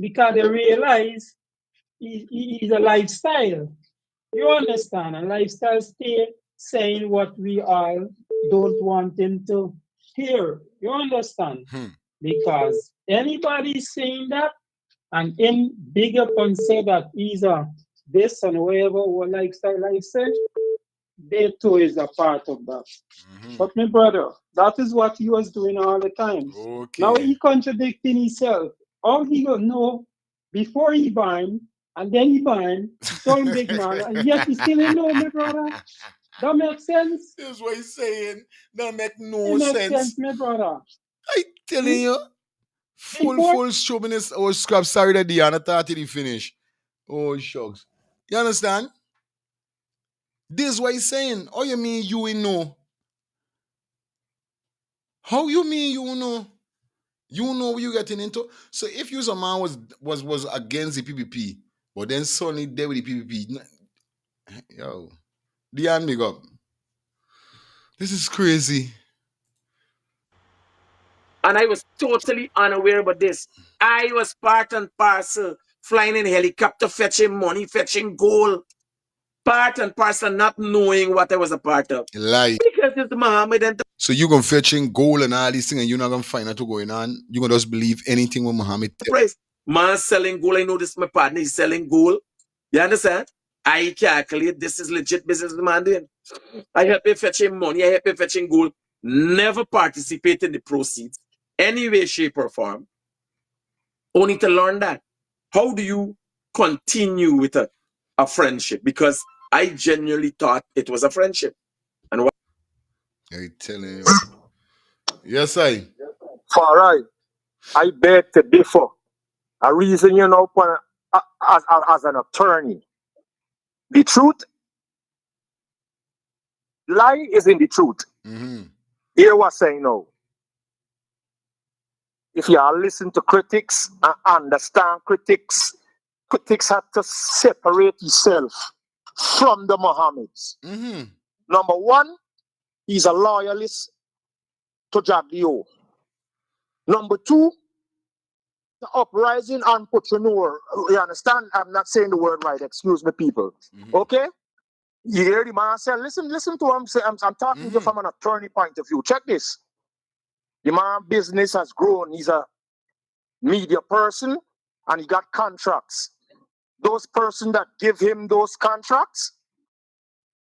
Speaker 14: Because they realize he's a lifestyle. You understand? And lifestyle stay saying what we all don't want him to hear. You understand? Because anybody saying that, and in big up and say that he's a this and whatever or lifestyle, they too is a part of that. But my brother, that is what he was doing all the time. Now he contradicting himself. All he don't know before he bind, and then he bind, some big man, and yet he still ain't know, my brother. That makes sense.
Speaker 5: This is what he's saying. That make no
Speaker 14: it makes
Speaker 5: sense.
Speaker 14: my brother.
Speaker 5: I telling you. Full chauvinist or scrap. Sorry that Diana thought he finish. Oh shucks. You understand? This is what he's saying. How you mean you ain't know? How you mean you know? You know what you getting into? So if you a man was against the PPP, but then suddenly there with the PPP, yo, Diane, big up. This is crazy.
Speaker 20: And I was totally unaware about this. I was part and parcel, flying in helicopter, fetching money, fetching gold. Part and parcel, not knowing what I was a part of.
Speaker 5: Lie.
Speaker 20: Because it's Mohammed and
Speaker 5: so you gonna fetching gold and all these things and you're not gonna find out what's going on? You gonna just believe anything with Mohammed
Speaker 20: price. Man selling gold. I know this my partner is selling gold. You understand? I calculate this is legit business demanding. I help him fetching money, I help him fetching gold. Never participate in the proceeds. Any way, shape, or form. Only to learn that. how do you continue with a friendship? Because I genuinely thought it was a friendship. And what
Speaker 5: I telling you. Yes, I.
Speaker 11: All right. I beg to differ. A reason, you know, as an attorney. The truth, lie is in the truth.
Speaker 5: Mm-hmm.
Speaker 11: Hear what I say now. If you all listen to critics and understand critics, critics have to separate himself from the Mohammeds.
Speaker 5: Mm-hmm.
Speaker 11: Number one, he's a loyalist to Jagdeo. Number two, the uprising entrepreneur. You understand? I'm not saying the word right. Excuse me, people.
Speaker 5: Mm-hmm.
Speaker 11: Okay? You hear the man say, listen to him say, I'm talking to you from an attorney point of view. Check this. The man business has grown. He's a media person and he got contracts. Those person that give him those contracts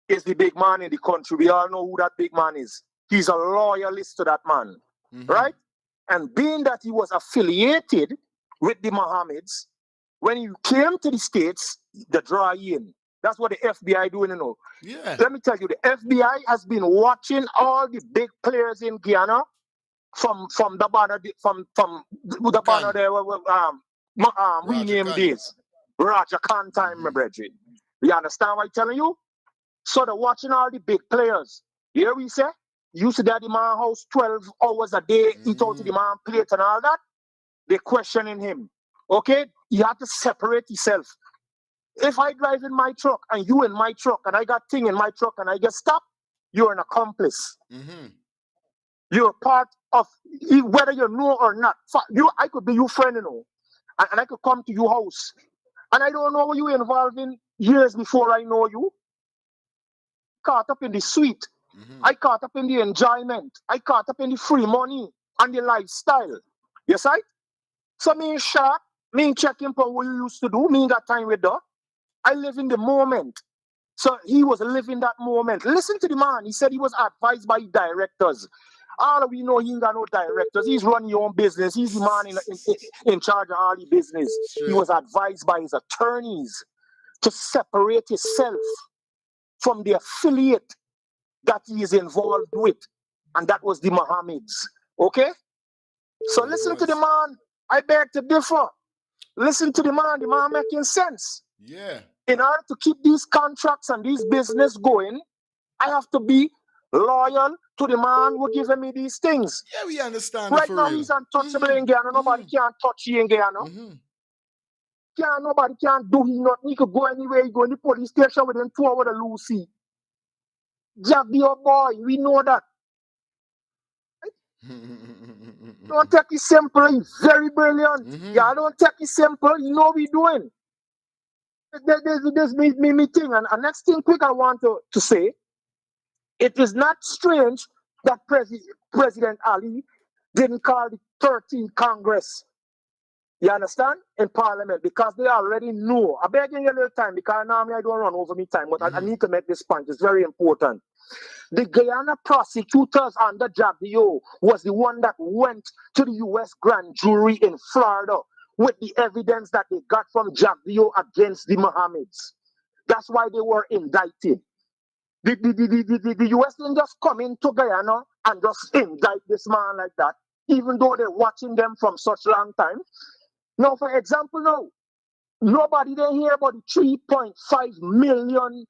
Speaker 11: is the big man in the country. We all know who that big man is. He's a loyalist to that man, right? And being that he was affiliated with the Mohammeds, when he came to the States, they draw in. That's what the FBI doing, you know.
Speaker 5: Yeah.
Speaker 11: Let me tell you, the FBI has been watching all the big players in Guyana from the banner from the banner there rename days. Raja Khan time, my brethren. You understand what I'm telling you? So they're watching all the big players. Here we say, used to daddy man house 12 hours a day, eat out to the man plate and all that. They're questioning him. Okay? You have to separate yourself. If I drive in my truck and you in my truck and I got thing in my truck and I get stopped, you're an accomplice.
Speaker 5: Mm-hmm.
Speaker 11: You're part of, whether you know or not. I could be your friend, you know, and I could come to your house and I don't know what you involved in years before I know you. Caught up in the sweet. I caught up in the enjoyment. I caught up in the free money and the lifestyle. Yes, I? So me sharp, me checking for what you used to do, me that time with that. I live in the moment. So he was living that moment. Listen to the man. He said he was advised by directors. All we know, he ain't got no directors. He's running your own business. He's the man in charge of all the business. He was advised by his attorneys to separate himself from the affiliate that he is involved with. And that was the Mohammeds. Okay? So listen to the man. I beg to differ. Listen to the man making sense.
Speaker 5: Yeah.
Speaker 11: In order to keep these contracts and these business going, I have to be loyal to the man who giving me these things.
Speaker 5: Yeah, we understand.
Speaker 11: Right now, he's untouchable in Guyana. Nobody can touch you in Guyana. Nobody can do him nothing. He could go anywhere. He go in the police station within 2 hours of Lucy. Jack, be your boy. We know that. Don't take it simple. He's very brilliant. Yeah, don't take it simple. You know what we're doing. There's me thing. And next thing quick I want to say, it is not strange that President Ali didn't call the 13th Congress. You understand? In Parliament, because they already know. I beg you a little time because normally I don't run over me time, but I need to make this point. It's very important. The Guyana prosecutors under Jagdeo was the one that went to the U.S. grand jury in Florida with the evidence that they got from Jagdeo against the Mohammeds. That's why they were indicted. The U.S. didn't just come into Guyana and just indict this man like that, even though they're watching them from such long time. Now, for example, now, nobody didn't hear about the 3.5 million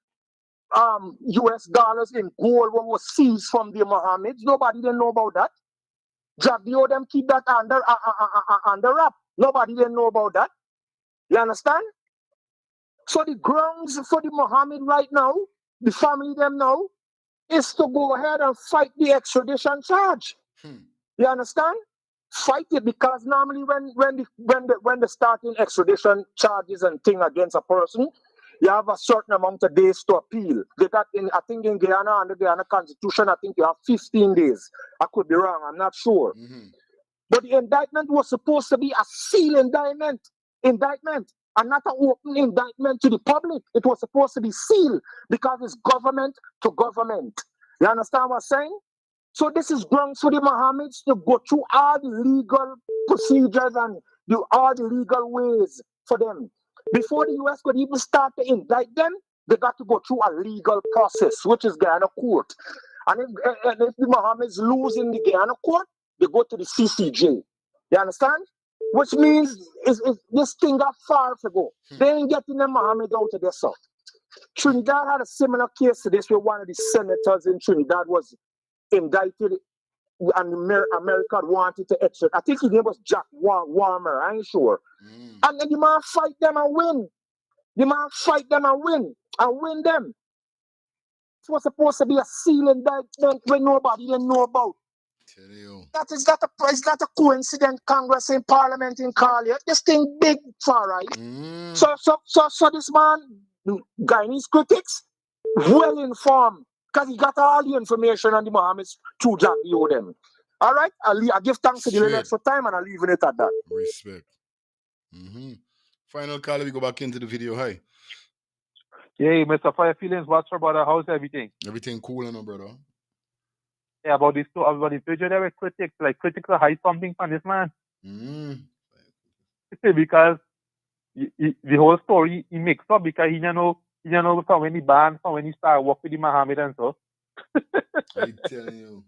Speaker 11: US dollars in gold what was seized from the Mohammeds. Nobody didn't know about that. Jagdeo them keep that under wrap. Nobody didn't know about that. You understand? So the grounds for the Mohammed right now, the family them now, is to go ahead and fight the extradition charge. You understand? Fight it, because normally when the starting extradition charges and thing against a person, you have a certain amount of days to appeal. They got I think in Guyana, under the Guyana Constitution, I think you have 15 days. I could be wrong, I'm not sure. But the indictment was supposed to be a sealed indictment, and not an open indictment to the public. It was supposed to be sealed because it's government to government. You understand what I'm saying? So this is grounds for the Mohammeds to go through all the legal procedures and do all the legal ways for them. Before the US could even start to indict them, they got to go through a legal process, which is Guyana court. And if the Mohammeds lose in the Guyana court, they go to the CCJ. You understand? Which means this thing got far to go. They ain't getting the Mohammed out of their stuff. Trinidad had a similar case to this where one of the senators in Trinidad was indicted and America wanted to extradite. I think his name was Jack Warmer, I ain't sure. And then the man fight them and win. The man fight them and win them. It was supposed to be a seal indictment when nobody even know about. That is not a coincidence. Congress and Parliament in Carlier. This thing big, far right. So this man, Guyanese critics, well informed, because he got all the information on the Mohammeds through Jack them. All right, I give thanks to the Linux for time and I'm leaving it at that.
Speaker 5: Respect. Final call, we go back into the video. Hi.
Speaker 21: Yeah, Mr. Fire Feelings, what's up, brother? How's everything?
Speaker 5: Everything cool, brother?
Speaker 21: Yeah, about this too, about the video there with critics, like critics will hide something from this man. Because the whole story he mixed up because he didn't know from when he banned, from when he started working with the Mohammed and so.
Speaker 5: I tell you.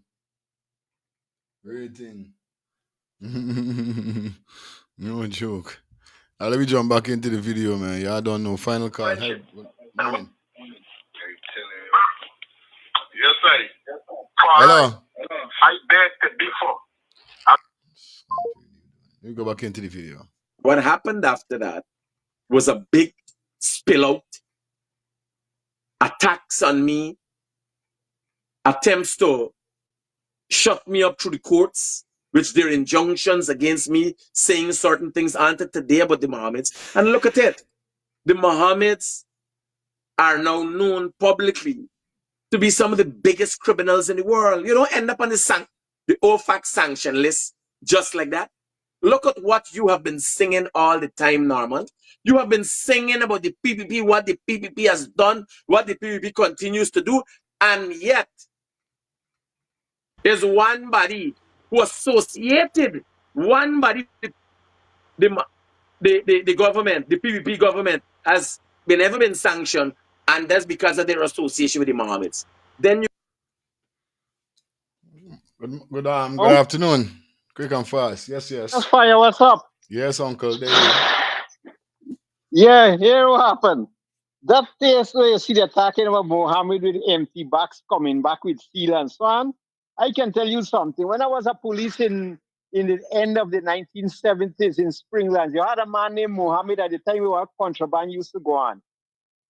Speaker 5: Everything. No joke. Let me jump back into the video, man. Y'all don't know. Final call. Hey, morning.
Speaker 22: Yes, sir.
Speaker 5: Hello.
Speaker 22: I bet before.
Speaker 5: Let me go back into the video.
Speaker 20: What happened after that was a big spill out, attacks on me, attempts to shut me up through the courts, which their injunctions against me saying certain things aren't today about the Mohammeds. And look at it. The Mohammeds are now known publicly to be some of the biggest criminals in the world. You don't end up on the OFAC sanction list just like that. Look at what you have been singing all the time, Norman. You have been singing about the PPP, what the PPP has done, what the PPP continues to do, and yet there's one body who associated, one body, the government, the PPP government has never been sanctioned, and that's because of their association with the Mohammeds. Then you
Speaker 5: Good afternoon. Quick and fast. Yes.
Speaker 19: That's fire. What's up?
Speaker 5: Yes, Uncle. There you go.
Speaker 19: Yeah, here what happened. That case where you see they're talking about Mohammed with empty box coming back with steel and so on. I can tell you something. When I was a police in the end of the 1970s in Springland, you had a man named Mohammed at the time where contraband used to go on.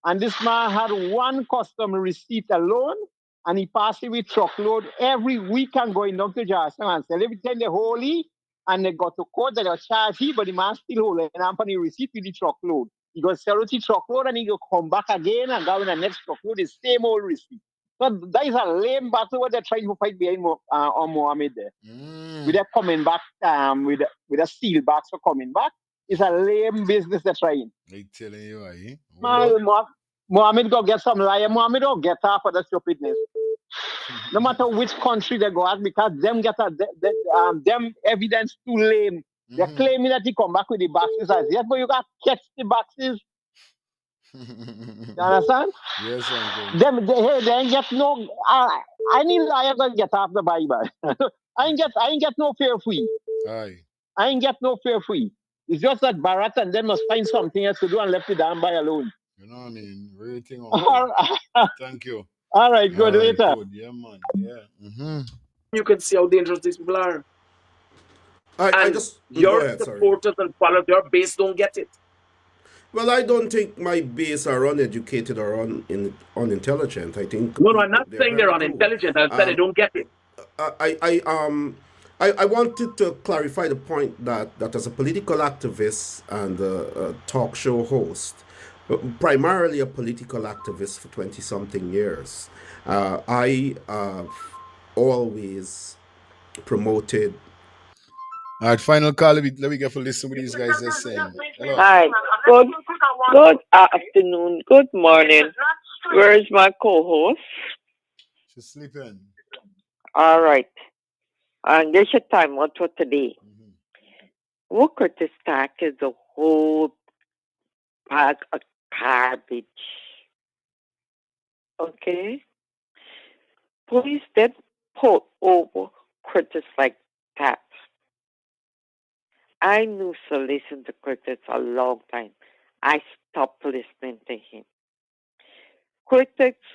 Speaker 19: And this man had one custom receipt alone, and he passed it with truckload every weekend going down to Jackson and sell every time they holy, and they got to court that they charge he, but the man still holding an company receipt with the truckload. He got sell the truckload and he go come back again and go in the next truckload, the same old receipt. So that is a lame battle what they're trying to fight behind on Mohammed there. With that coming back, with a steel box for coming back. It's a lame business they're trying.
Speaker 5: I telling you, eh?
Speaker 19: Mohammed go get some liar. Mohammed don't get half of the stupidness. No matter which country they go at, because them get them evidence too lame. They're claiming that he come back with the boxes as yet, but you got to catch the boxes. You understand?
Speaker 5: Yes, Uncle.
Speaker 19: They ain't get no. I need liar to get off the Bible. I ain't get no fear free.
Speaker 5: Aye.
Speaker 19: I ain't get no fear free. It's just that Bharat and them must find something else to do and left it down by alone.
Speaker 5: You know what I mean? Everything. Thank you.
Speaker 19: All right, good.
Speaker 5: All right,
Speaker 19: Later.
Speaker 5: Good. Yeah, man. Yeah.
Speaker 20: You can see how dangerous these people are.
Speaker 17: I just
Speaker 20: your supporters and followers, your base don't get it.
Speaker 17: Well, I don't think my base are uneducated or unintelligent. I think
Speaker 20: no, I'm not saying they're unintelligent. I said they don't get it.
Speaker 17: I wanted to clarify the point that as a political activist and a talk show host, primarily a political activist for 20-something years, I have always promoted.
Speaker 5: All right, final call. Let me get for listen what these guys are saying. Hello.
Speaker 23: Hi. Good afternoon. Good morning. Where is my co-host?
Speaker 5: She's sleeping.
Speaker 23: All right. And there's your time out for today. What Curtis Stack is the whole bag of garbage. Okay? Police then pull over critics like that. I knew to listen to critics a long time. I stopped listening to him. Critics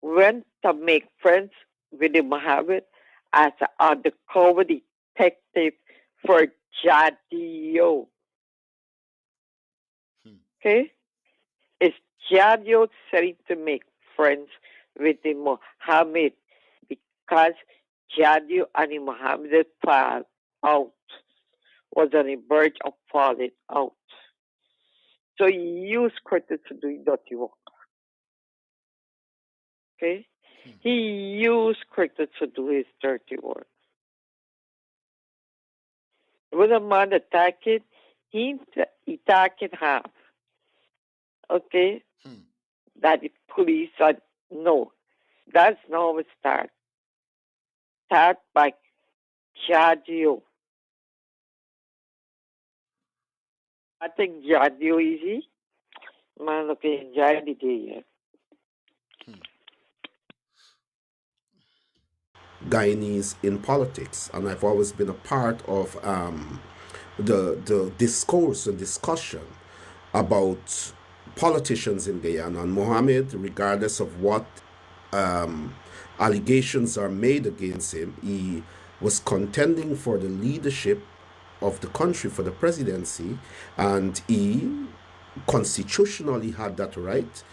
Speaker 23: went to make friends with the Mohamed as an undercover detective for Jadio. Okay? Is Jadio trying to make friends with the Mohamed because Jadio and the Mohammed fall out, was on the verge of falling out. So he used critics to do dirty work. Okay? He used critics to do his dirty work. When a man attacked, he attacked half. Okay? That the police said, no, that's not how it starts. Start by Jadio. I think Jadio easy. Man, okay, enjoy the day.
Speaker 17: Guyanese in politics, and I've always been a part of the discourse and discussion about politicians in Guyana. And Mohamed, regardless of what allegations are made against him, he was contending for the leadership of the country, for the presidency, and he constitutionally had that right.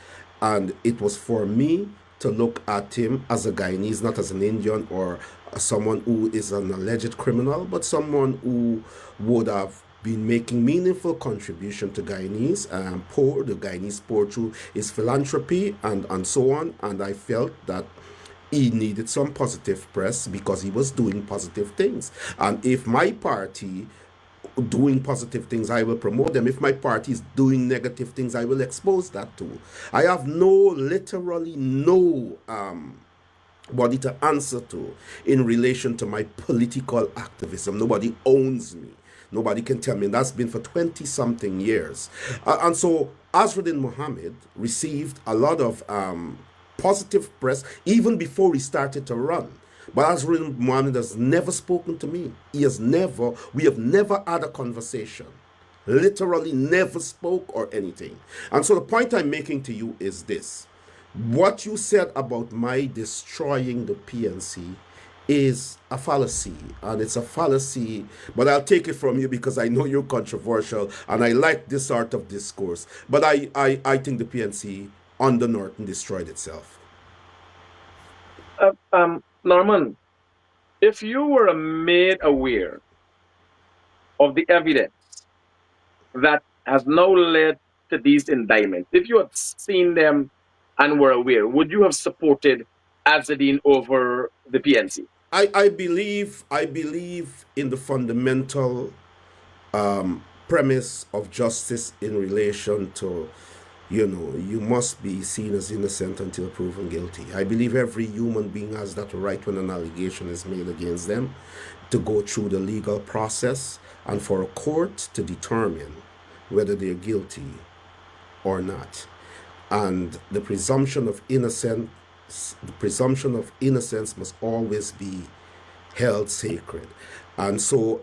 Speaker 17: And it was for me to look at him as a Guyanese, not as an Indian or someone who is an alleged criminal, but someone who would have been making meaningful contribution to Guyanese poor, the Guyanese poor, through his philanthropy and so on. And I felt that he needed some positive press because he was doing positive things. And if my party doing positive things, I will promote them. If my party is doing negative things, I will expose that too. I have literally no body to answer to in relation to my political activism. Nobody owns me. Nobody can tell me. And that's been for 20-something years. And so Azruddin Mohammed received a lot of positive press even before he started to run. But Azruddin Mohammed has never spoken to me. We have never had a conversation. Literally never spoke or anything. And so the point I'm making to you is this. What you said about my destroying the PNC is a fallacy, and it's a fallacy, but I'll take it from you because I know you're controversial and I like this sort of discourse. But I think the PNC under Norton destroyed itself.
Speaker 18: Norman, if you were made aware of the evidence that has now led to these indictments, if you had seen them and were aware, would you have supported Azadine over the PNC?
Speaker 17: I believe in the fundamental premise of justice in relation to, you must be seen as innocent until proven guilty. I believe every human being has that right when an allegation is made against them to go through the legal process and for a court to determine whether they're guilty or not. And the presumption of innocence must always be held sacred. And so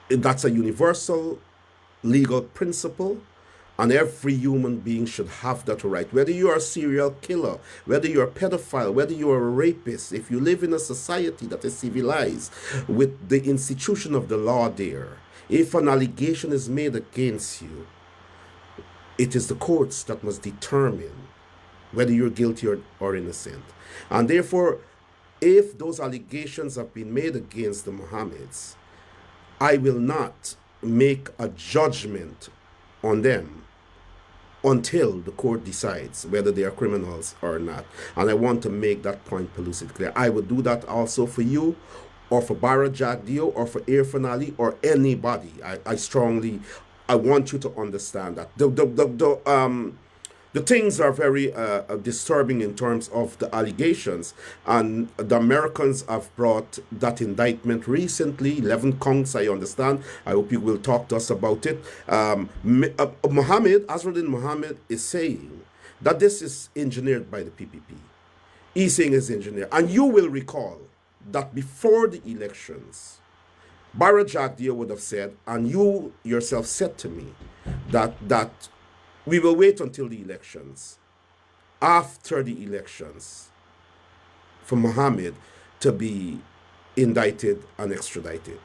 Speaker 17: that's a universal legal principle, and every human being should have that right. Whether you are a serial killer, whether you're a pedophile, whether you are a rapist, if you live in a society that is civilized with the institution of the law there, if an allegation is made against you, it is the courts that must determine whether you're guilty or innocent. And therefore, if those allegations have been made against the Mohammeds, I will not make a judgment on them until the court decides whether they are criminals or not. And I want to make that point pellucid clear. I would do that also for you, or for Bara Jagdeo, or for Irfan Ali, or anybody. I want you to understand that. The things are very disturbing in terms of the allegations, and the Americans have brought that indictment recently, 11 counts, I understand. I hope you will talk to us about it. Mohamed, Azruddin Mohamed, is saying that this is engineered by the PPP. He's saying it's engineered. And you will recall that before the elections, Bara Jagdeo would have said, and you yourself said to me, that we will wait until the elections, after the elections, for Mohammed to be indicted and extradited.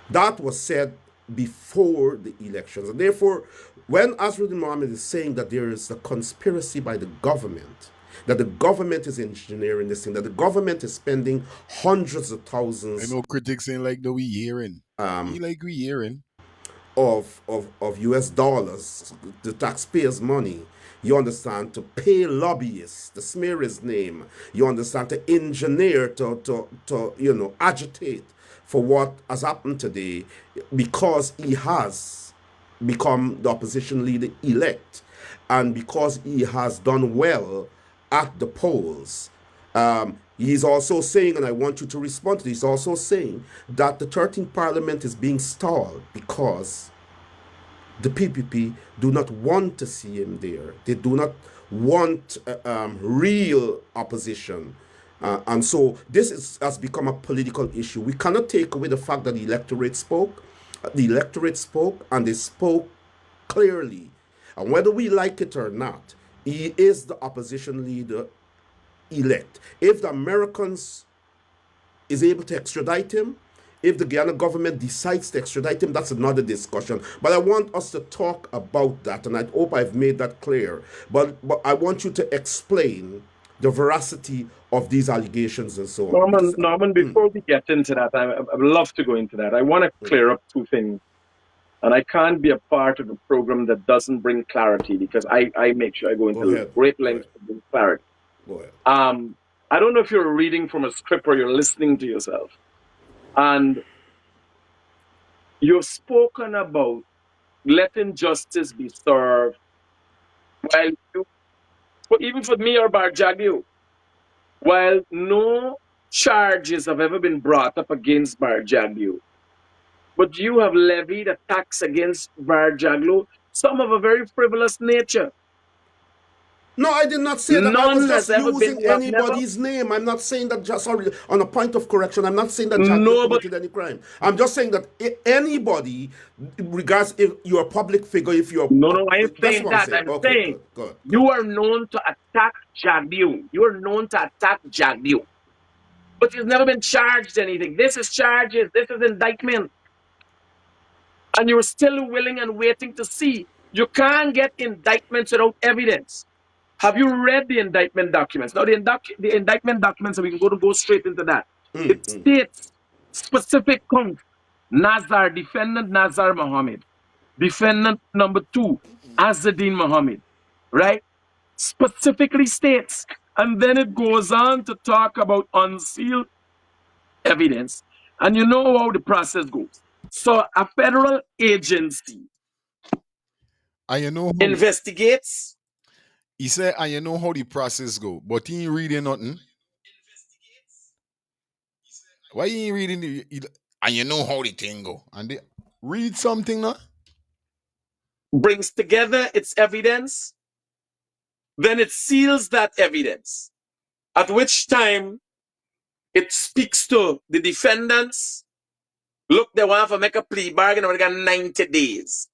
Speaker 17: That was said before the elections. And therefore, when Azruddin Mohammed is saying that there is a conspiracy by the government, that the government is engineering this thing, that the government is spending hundreds of thousands.
Speaker 5: I know critics saying like the we hearing. We hearing.
Speaker 17: Of US dollars, the taxpayers' money, you understand, to pay lobbyists, to smear his name, you understand, to engineer, to agitate for what has happened today, because he has become the opposition leader elect, and because he has done well at the polls. He's also saying, and I want you to respond to this, he's also saying that the 13th Parliament is being stalled because the PPP do not want to see him there. They do not want real opposition. And so this has become a political issue. We cannot take away the fact that the electorate spoke. The electorate spoke, and they spoke clearly. And whether we like it or not, he is the opposition leader elect. If the Americans is able to extradite him, if the Guyana government decides to extradite him, that's another discussion. But I want us to talk about that, and I hope I've made that clear. But I want you to explain the veracity of these allegations and so on.
Speaker 18: Norman, before we get into that, I would love to go into that. I want to clear up two things. And I can't be a part of a program that doesn't bring clarity, because I make sure I go into great lengths to bring clarity.
Speaker 17: Go ahead.
Speaker 18: I don't know if you're reading from a script or you're listening to yourself. And you've spoken about letting justice be served, while even for me or Barjagio, while no charges have ever been brought up against Barjagio, but you have levied a tax against Barjaglo, some of a very frivolous nature.
Speaker 17: No, I did not say that.
Speaker 18: None
Speaker 17: I was just using
Speaker 18: been,
Speaker 17: anybody's name. I'm not saying that, just sorry, on a point of correction, I'm not saying that Jaglo committed any crime. I'm just saying that anybody, regards if you're a public figure, if you're...
Speaker 18: No, I ain't saying that. I'm saying
Speaker 17: good.
Speaker 18: You are known to attack Jaglo. You are known to attack Jaglo. But you've never been charged anything. This is charges. This is indictment. And you're still willing and waiting to see. You can't get indictments without evidence. Have you read the indictment documents? Now, the indictment documents, we can go straight into that. It states specific counts. Nazar, defendant Nazar Mohamed. Defendant number 2, Azadin Mohamed. Right? Specifically states. And then it goes on to talk about unsealed evidence. And you know how the process goes. So a federal agency investigates.
Speaker 5: He said, and you know how the process go, but he ain't reading nothing. Why you ain't reading and you know how the thing go? And they read something now?
Speaker 18: Brings together its evidence, then it seals that evidence, at which time it speaks to the defendants. Look, they want to make a plea bargain, and we got 90 days.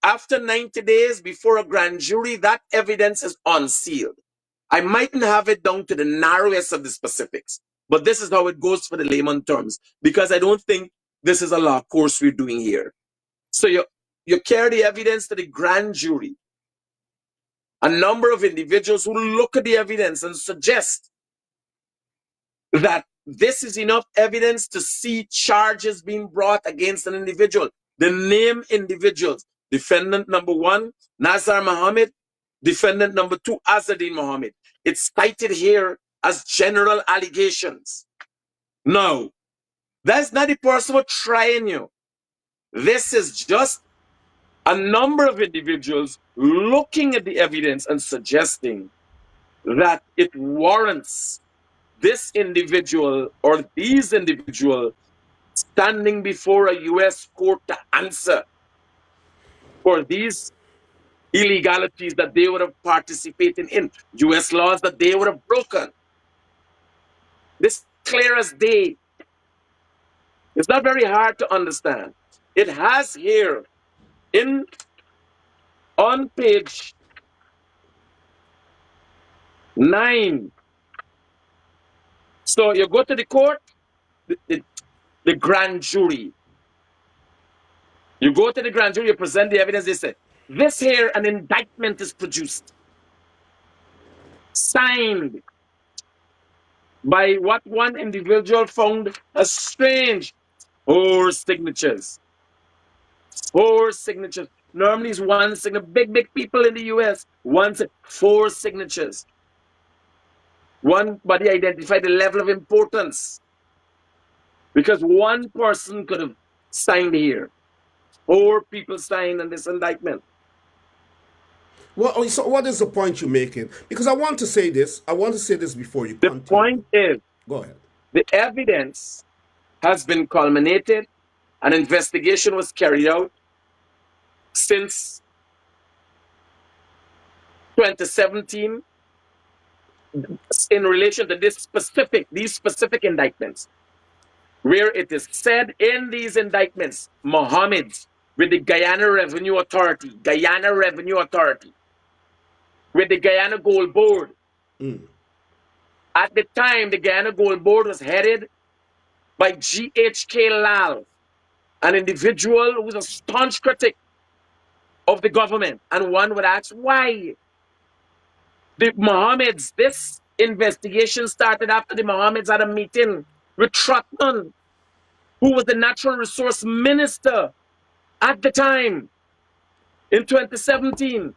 Speaker 18: After 90 days, before a grand jury, that evidence is unsealed. I mightn't have it down to the narrowest of the specifics, but this is how it goes for the layman terms, because I don't think this is a law course we're doing here. So you carry the evidence to the grand jury. A number of individuals who look at the evidence and suggest that this is enough evidence to see charges being brought against an individual. The name individuals: defendant number 1, Nazar Mohamed; defendant number 2, Azadin Mohamed. It's cited here as general allegations. No, that's not the person who trying you. This is just
Speaker 20: a number of individuals looking at the evidence and suggesting that it warrants this individual or these individuals standing before a U.S. court to answer for these illegalities that they would have participated in, U.S. laws that they would have broken. This clear as day. It's not very hard to understand. It has here on page 9. So you go to the court, the grand jury. You go to the grand jury, you present the evidence, they say, this here, an indictment is produced, signed by what one individual found as strange. 4 signatures. 4 signatures. Normally it's one signature. Big people in the US. 4 signatures. One body identified the level of importance. Because one person could have signed here. 4 people signed on this indictment.
Speaker 17: Well, so what is the point you're making? Because I want to say this. I want to say this before you continue.
Speaker 20: The point is,
Speaker 17: go ahead.
Speaker 20: The evidence has been culminated. An investigation was carried out since 2017 in relation to these specific indictments, where it is said in these indictments, Mohamed with the Guyana Revenue Authority, with the Guyana Gold Board. At the time, the Guyana Gold Board was headed by G.H.K. Lal, an individual who was a staunch critic of the government. And one would ask, why? This investigation started after the Mohammeds had a meeting with Trotman, who was the natural resource minister at the time in 2017.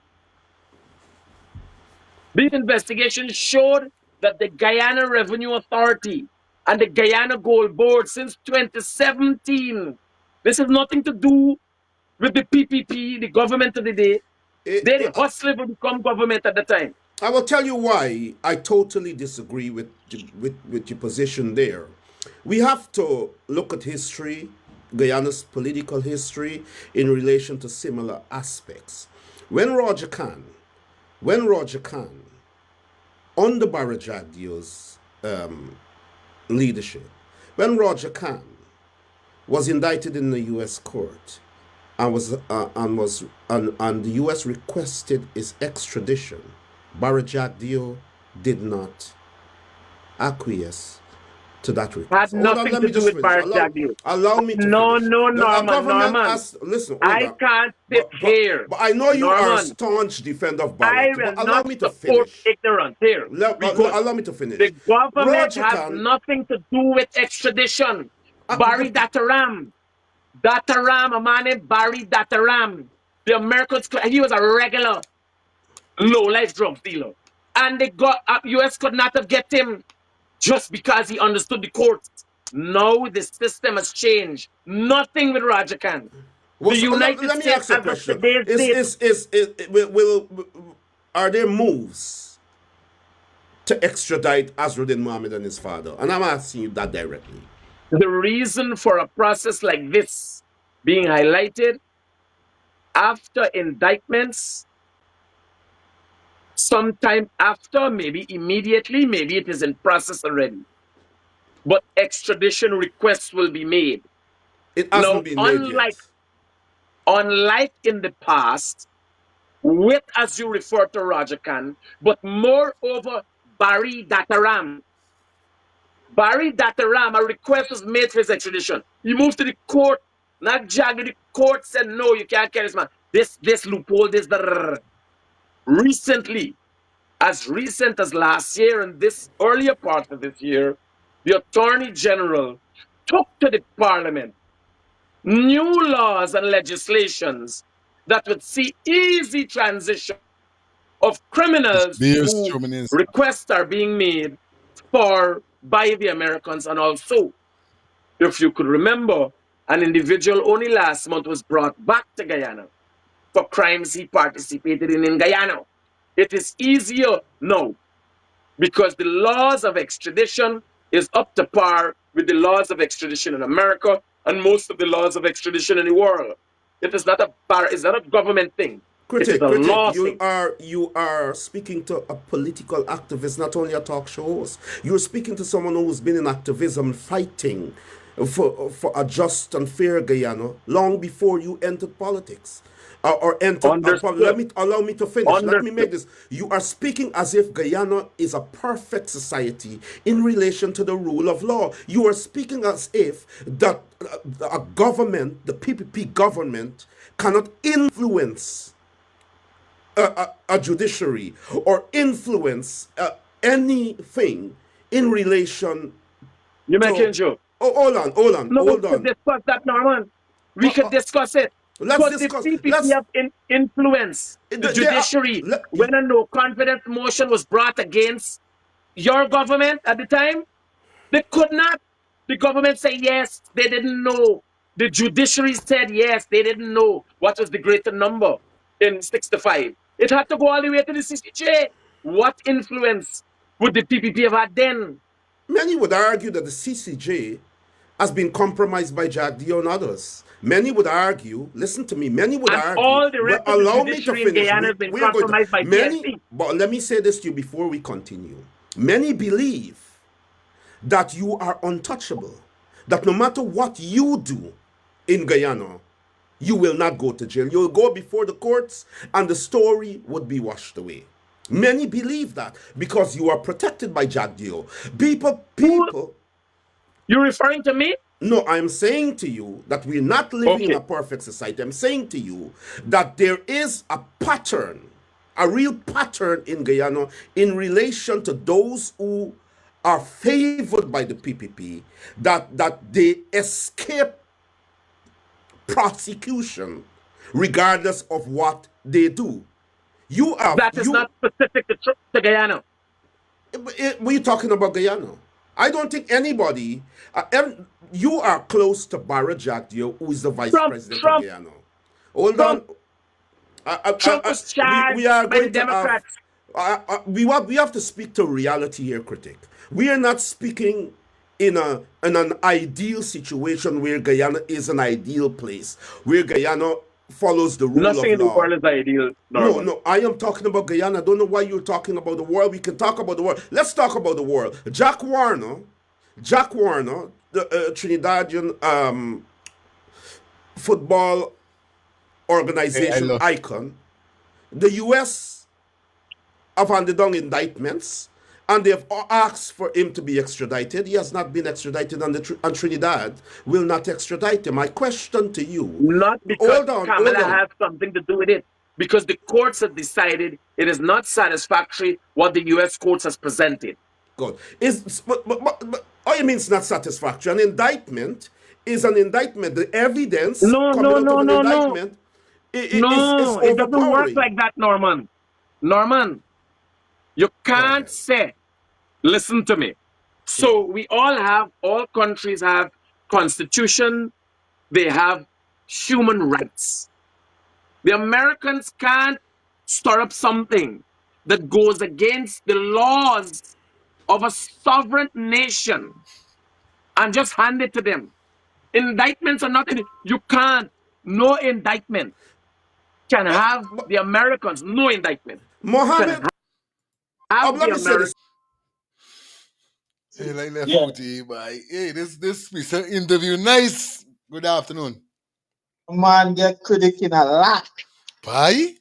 Speaker 20: These investigations showed that the Guyana Revenue Authority and the Guyana Gold Board since 2017, this has nothing to do with the PPP, the government of the day. They the hustler will become government at the time.
Speaker 17: I will tell you why I totally disagree with your position there. We have to look at history, Guyana's political history, in relation to similar aspects. When Roger Khan, under Barry Jagdio's leadership, when Roger Khan was indicted in the U.S. court and the U.S. requested his extradition, Barry Jagdio did not acquiesce to that request.
Speaker 20: Had nothing to do with Barry Jagdio.
Speaker 17: Allow me to finish.
Speaker 20: Norman.
Speaker 17: Listen,
Speaker 20: I can't sit here.
Speaker 17: But I know you are a staunch defender of Barry.
Speaker 20: Allow me to finish. Ignorance here.
Speaker 17: Allow me to finish.
Speaker 20: The government has nothing to do with extradition. Barry Dataram, a man named Barry Dataram. The Americans, he was a regular low-life drug dealer. And the U.S. could not have get him just because he understood the courts. Now the system has changed. Nothing with Roger Khan. The United States has
Speaker 17: are there moves to extradite Azruddin Mohamed and his father? And I'm asking you that directly.
Speaker 20: The reason for a process like this being highlighted after indictments, sometime after, maybe immediately, maybe it is in process already. But extradition requests will be made.
Speaker 17: It hasn't been made yet.
Speaker 20: Unlike in the past, with, as you refer to Roger Khan, but moreover, Barry Dataram, a request was made for his extradition. He moved to the court, not Jag. The court said, no, you can't carry this man. This loophole, recently, as recent as last year and this earlier part of this year, the Attorney General took to the Parliament new laws and legislations that would see easy transition of criminals who requests are being made by the Americans. And also, if you could remember, an individual only last month was brought back to Guyana for crimes he participated in Guyana. It is easier now because the laws of extradition is up to par with the laws of extradition in America and most of the laws of extradition in the world. It is not it's not a government thing. It is a
Speaker 17: Critic,
Speaker 20: law thing.
Speaker 17: you are speaking to a political activist, not only a talk show host. You're speaking to someone who's been in activism fighting for a just and fair Guyana long before you entered politics. Or entered. Allow me to finish. Let me make this. You are speaking as if Guyana is a perfect society in relation to the rule of law. You are speaking as if that a government, the PPP government, cannot influence a judiciary or influence anything in relation.
Speaker 20: You making joke?
Speaker 17: Oh, hold on.
Speaker 20: No, we could discuss that, Norman. We could discuss it.
Speaker 17: Let's discuss.
Speaker 20: The PPP have influence the judiciary when a no confidence motion was brought against your government at the time. They could not. The government said yes, they didn't know. The judiciary said yes, they didn't know what was the greater number in 65. It had to go all the way to the CCJ. What influence would the PPP have had then?
Speaker 17: Many would argue that the CCJ has been compromised by Jack Dio and others. Many would argue, listen to me, many would argue,
Speaker 20: all the rest of the
Speaker 17: allow me to
Speaker 20: judiciary in
Speaker 17: finish.
Speaker 20: Guyana has been compromised by
Speaker 17: many, but let me say this to you before we continue. Many believe that you are untouchable, that no matter what you do in Guyana, you will not go to jail. You'll go before the courts and the story would be washed away. Many believe that because you are protected by Jack Dio. People.
Speaker 20: You're referring to me?
Speaker 17: No, I'm saying to you that we're not living in a perfect society. I'm saying to you that there is a pattern, a real pattern in Guyana in relation to those who are favored by the PPP, that they escape prosecution regardless of what they do.
Speaker 20: That is not specific to Guyana.
Speaker 17: We're talking about Guyana. I don't think anybody. You are close to Barra Jack Dio, who is the vice president of Guyana. Hold on.
Speaker 20: Trump was charged by the Democrats.
Speaker 17: We have to speak to reality here, Critic. We are not speaking in an ideal situation where Guyana is an ideal place, where Guyana follows the rule of law.
Speaker 20: Nothing in the world is ideal.
Speaker 17: No, I am talking about Guyana. I don't know why you're talking about the world. We can talk about the world. Let's talk about the world. Jack Warner, the Trinidadian football organization icon. The U.S. have handed down indictments, and they've asked for him to be extradited. He has not been extradited, and Trinidad will not extradite him. My question to you...
Speaker 20: Not because Kamala has something to do with it. Because the courts have decided it is not satisfactory what the U.S. courts has presented.
Speaker 17: Good. But you mean it's not satisfactory? An indictment is an indictment. The evidence coming out of an indictment is overpowering.
Speaker 20: It doesn't work like that, Norman. Norman, you can't say, listen to me. So all countries have constitution, they have human rights. The Americans can't stir up something that goes against the laws of a sovereign nation and just hand it to them. Indictments are nothing. You can't. No indictment can have the Americans. No indictment.
Speaker 17: Mohamed,
Speaker 5: let me say this. Hey, like left out here, boy. Hey, this piece of interview nice. Good afternoon.
Speaker 19: Man get Critic in a lot.
Speaker 5: Why?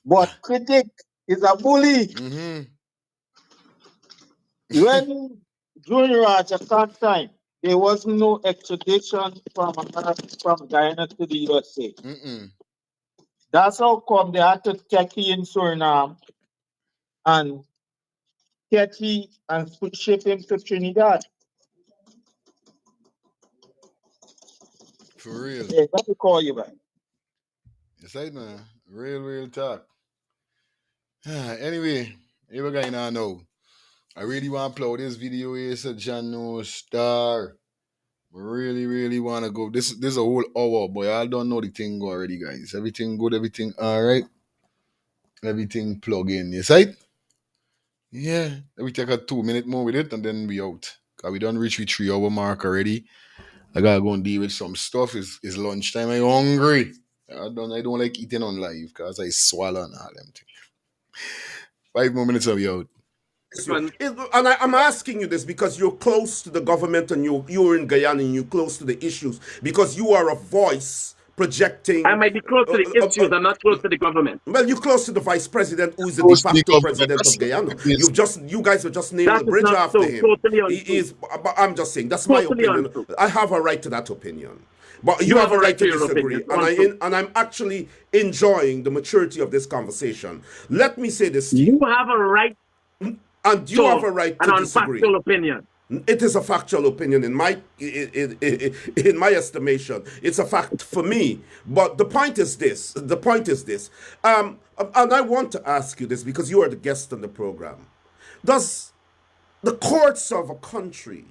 Speaker 19: But Critic is a bully. When during Rajasthan time, there was no extradition from Guyana to the USA. That's how come they had to take him in Suriname and catch him and ship him to Trinidad.
Speaker 5: For real.
Speaker 19: Yeah, let me call you back.
Speaker 5: Yes, I know. Real talk. Anyway, here we go now. I really want to upload this video here, so John No Star.
Speaker 3: Really, really wanna go. This is a whole hour, boy. I don't know the thing already, guys. Everything good, everything alright. Everything plug in. Yes, right? Yeah. We take a 2 minute more with it and then we out. Cause we done reach the 3 hour mark already. I gotta go and deal with some stuff. It's lunchtime. I'm hungry. I don't like eating on live because I swallow and all them things. 5 more minutes of you out.
Speaker 17: I'm asking you this because you're close to the government and you're in Guyana and you're close to the issues because you are a voice projecting.
Speaker 20: I might be close to the issues. I'm not close to the government.
Speaker 17: Well, you're close to the vice president, who is the de facto president of Guyana. You guys are just naming a bridge after him.
Speaker 20: Totally
Speaker 17: he is. But I'm just saying that's my opinion. I have a right to that opinion. But you have a right to disagree, and I'm actually enjoying the maturity of this conversation. Let me say this:
Speaker 20: you have a right,
Speaker 17: and you have a right to disagree.
Speaker 20: Factual opinion.
Speaker 17: It is a factual opinion in my estimation. It's a fact for me. But the point is this. And I want to ask you this because you are the guest on the program. Does the courts of a country,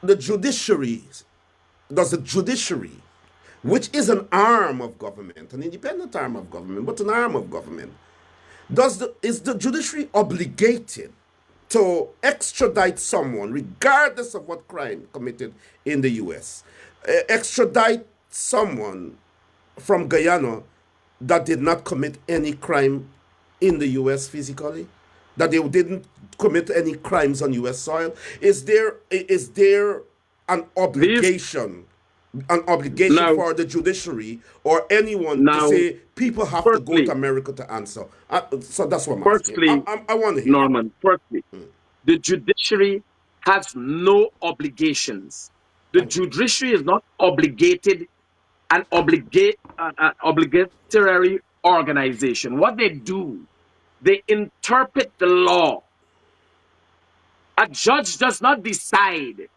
Speaker 17: the judiciary, which is an arm of government, an independent arm of government, but an arm of government, is the judiciary obligated to extradite someone, regardless of what crime committed in the U.S., extradite someone from Guyana that did not commit any crime in the U.S. physically, that they didn't commit any crimes on U.S. soil? Is there an obligation?
Speaker 20: Now,
Speaker 17: for the judiciary or anyone to say people have to go to America to answer. So that's what I'm asking. I want to hear.
Speaker 20: Norman, firstly, the judiciary has no obligations. The judiciary is not obligated, an obligatory organization. What they do, they interpret the law. A judge does not decide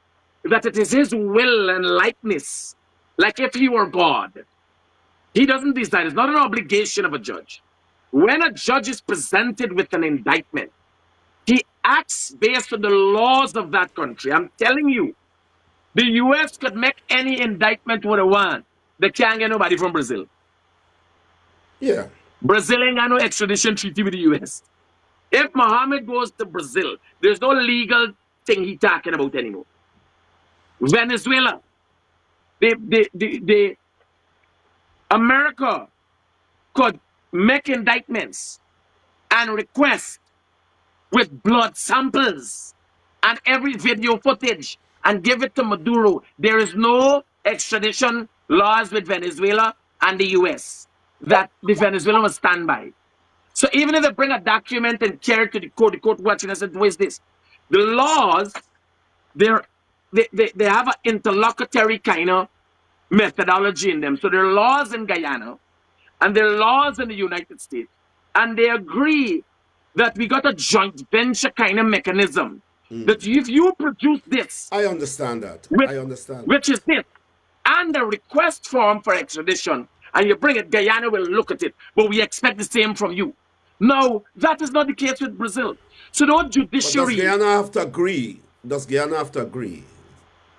Speaker 20: that it is his will and likeness, like if he were God. He doesn't decide. It's not an obligation of a judge. When a judge is presented with an indictment, he acts based on the laws of that country. I'm telling you, the U.S. could make any indictment what they want. They can't get nobody from Brazil.
Speaker 17: Yeah.
Speaker 20: Brazil ain't got no extradition treaty with the U.S. If Mohamed goes to Brazil, there's no legal thing he's talking about anymore. Venezuela, America could make indictments and request with blood samples and every video footage and give it to Maduro. There is no extradition laws with Venezuela and the U.S. that the Venezuelan will stand by. So even if they bring a document and carry it to the court watching and said, what is this? The laws, they have an interlocutory kind of methodology in them. So there are laws in Guyana and there are laws in the United States. And they agree that we got a joint venture kind of mechanism. That if you produce this.
Speaker 17: I understand that. I understand.
Speaker 20: Which is this. And the request form for extradition. And you bring it, Guyana will look at it. But we expect the same from you. No, that is not the case with Brazil. So the judiciary.
Speaker 17: But does Guyana have to agree?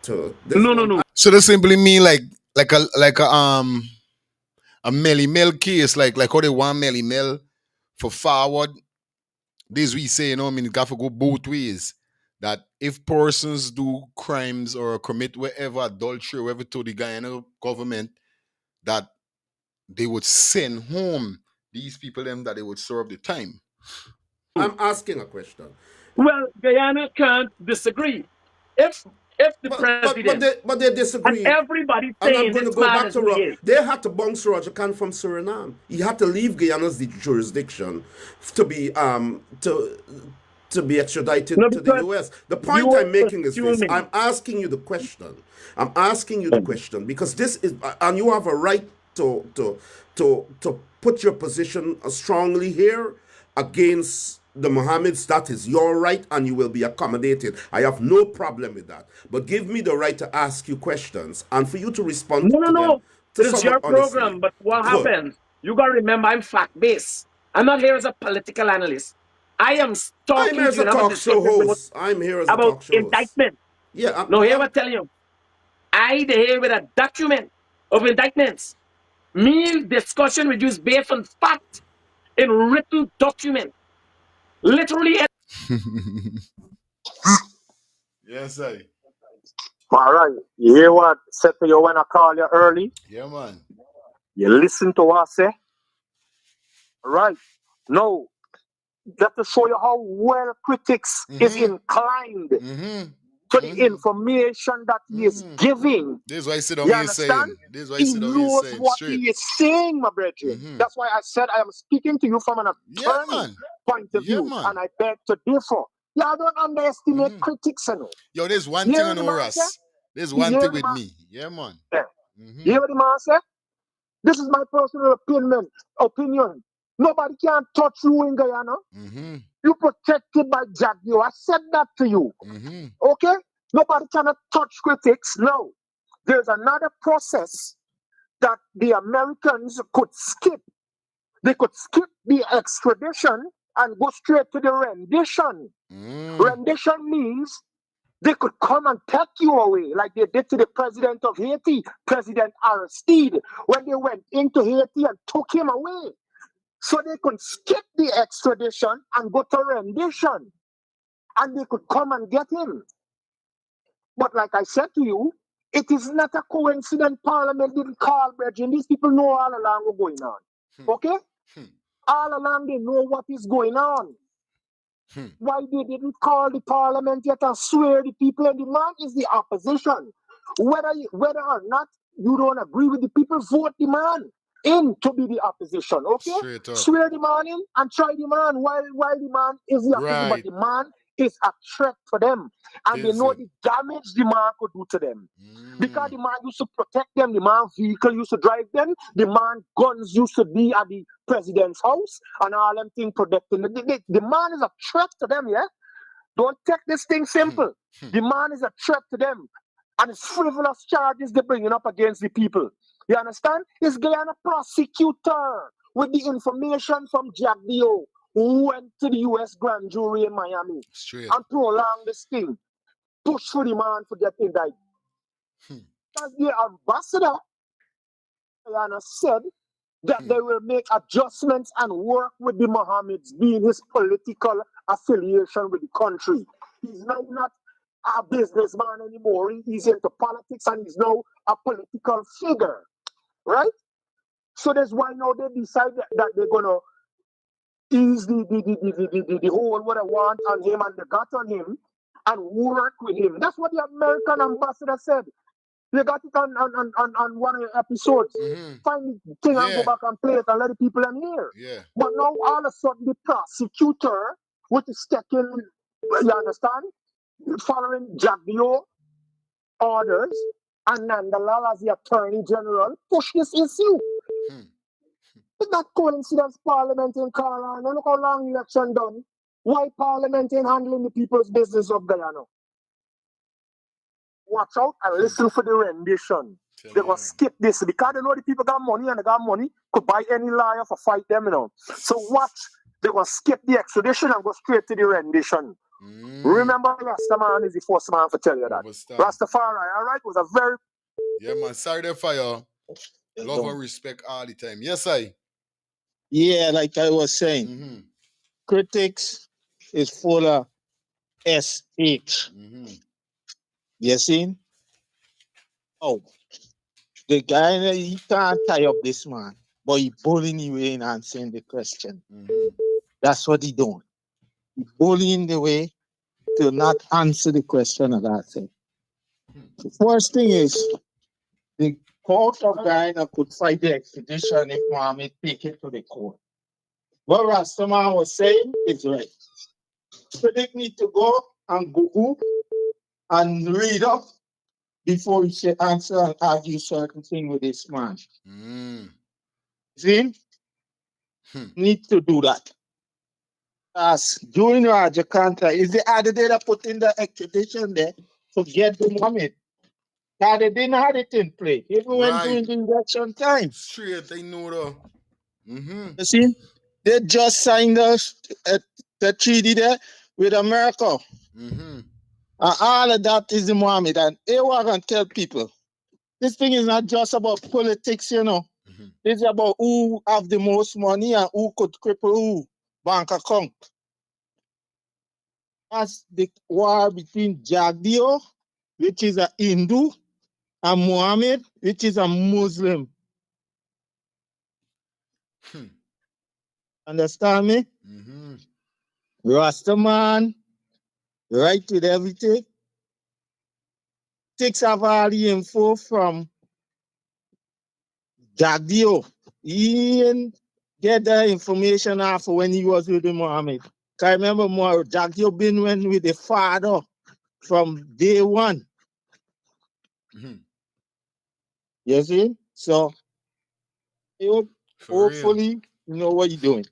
Speaker 17: To this?
Speaker 20: No.
Speaker 3: So that simply mean like a Melly Mel case, like how they want Melly Mel for forward. This we say, I mean, it got to go both ways. That if persons do crimes or commit whatever adultery or whatever to the Guyana government, that they would send home these people them that they would serve the time.
Speaker 17: I'm asking a question.
Speaker 20: Well, Guyana can't disagree. If the president,
Speaker 17: but they disagree.
Speaker 20: And everybody saying,
Speaker 17: and I'm going to go back to they had to bounce Roger Khan from Suriname. He had to leave Guyana's jurisdiction to be extradited to the U.S. The point I'm making is this: I'm asking you the question because this is, and you have a right to put your position strongly here against the Mohammeds. That is your right, and you will be accommodated. I have no problem with that. But give me the right to ask you questions and for you to respond.
Speaker 20: No. This is your program, but what happens? You gotta remember, I'm fact-based. I'm not here as a political analyst. I am talking
Speaker 17: I'm here as a talk show host. I'm here as a talk show
Speaker 20: indictment.
Speaker 17: Yeah.
Speaker 20: No, here I tell you. I here with a document of indictments. Me discussion reduced based on fact in written document. Literally.
Speaker 5: Yes, sir.
Speaker 11: All right. You hear what I said to you when I call you early?
Speaker 5: Yeah, man.
Speaker 11: You listen to what I say? Right. No. That to show you how well critics is inclined to the information that he is giving.
Speaker 5: This is why I sit on
Speaker 11: You
Speaker 5: here
Speaker 11: understand?
Speaker 5: saying. This is why I
Speaker 11: He
Speaker 5: sit on here
Speaker 11: knows
Speaker 5: saying
Speaker 11: what
Speaker 5: straight.
Speaker 11: he is saying, my brethren. That's why I said I am speaking to you from an
Speaker 5: Yeah,
Speaker 11: attorney
Speaker 5: man.
Speaker 11: point of
Speaker 5: Yeah,
Speaker 11: view,
Speaker 5: man.
Speaker 11: and I beg to differ. Y'all don't underestimate critics, you know.
Speaker 5: Yo, there's one
Speaker 11: You
Speaker 5: thing
Speaker 11: hear
Speaker 5: I
Speaker 11: what the
Speaker 5: know,
Speaker 11: man say?
Speaker 5: Russ. There's
Speaker 11: You
Speaker 5: one
Speaker 11: hear
Speaker 5: thing
Speaker 11: the
Speaker 5: with
Speaker 11: man?
Speaker 5: me. Yeah, man.
Speaker 11: Yeah. You hear what the man say? This is my personal opinion. Nobody can touch you in Guyana. You protected by Jadio. I said that to you. Okay? Nobody cannot touch critics. No. There's another process that the Americans could skip. They could skip the extradition and go straight to the rendition. Rendition means they could come and take you away, like they did to the president of Haiti, President Aristide, when they went into Haiti and took him away. So they could skip the extradition and go to rendition, and they could come and get him. But like I said to you, it is not a coincidence Parliament didn't call Bridget. These people know all along what's going on. Okay? All along they know what is going on. Why they didn't call the Parliament yet and swear the people in the man is the opposition. Whether or not you don't agree with the people, vote the man in to be the opposition. Okay?
Speaker 5: Straight up.
Speaker 11: Swear the man in and try the man while the man is the opposition, but the man is a threat for them. And they know the damage the man could do to them. Because the man used to protect them, the man vehicle used to drive them, the man guns used to be at the president's house, and all them things protecting. The man is a threat to them, yeah? Don't take this thing simple. The man is a threat to them. And it's frivolous charges they're bringing up against the people. You understand? It's Guyana prosecutor with the information from Jadio who went to the U.S. grand jury in Miami and prolonged this thing. Push for the man to get indicted. Because the ambassador Guyana said that they will make adjustments and work with the Mohammeds, being his political affiliation with the country. He's now not a businessman anymore. He's into politics and he's now a political figure, right? So that's why now they decide that they're gonna ease the whole what I want on him and the got on him and work with him. That's what the American ambassador said. They got it on one of the episodes. Find the thing and go back and play it and let the people in hear. But now all of a sudden the prosecutor, which is taking, you understand, following Jadio orders, and Nandalal as the Attorney General, push this issue. It's not coincidence Parliament in Carolina. Look how long election done. Why Parliament ain't handling the people's business of Guyana? Watch out and listen for the rendition. They're going to skip this because they know the people got money and they got money, could buy any liar for fight them, you know. So watch, they're going to skip the extradition and go straight to the rendition. Remember, Rastaman is the first man to tell you that. Rastafari, all right, was a very...
Speaker 5: Yeah, man, sorry there for you. Love and respect all the time. Yes, I.
Speaker 19: Yeah, like I was saying, critics is full of SH. You see? Oh, the guy, he can't tie up this man, but he bullying you in answering the question. That's what he doing. He bullying the way to not answer the question of that thing. The first thing is, the court of Guyana could fight the expedition if Mohamed take it to the court. What Rastaman was saying is right. Critic need to go and Google and read up before he should answer and argue certain thing with this man. See? Need to do that. As during Rajakanta, is the other day that put in the extradition there, forget the Mohammed. Now they didn't have it in play. Even when during the election time.
Speaker 5: Straight, they know though.
Speaker 19: You see? They just signed the treaty there with America. All of that is the Mohammed. And here I can tell people, this thing is not just about politics, you know. It's about who have the most money and who could cripple who bank account. That's the war between Jagdio, which is a Hindu, and Mohammed, which is a Muslim. Understand me? Rastaman, right with everything. Takes up all the info from Jagdio. He didn't get the information after when he was with the Mohammed. I remember more Jagdio been with the father from day one. You see? So hopefully you know what you're doing.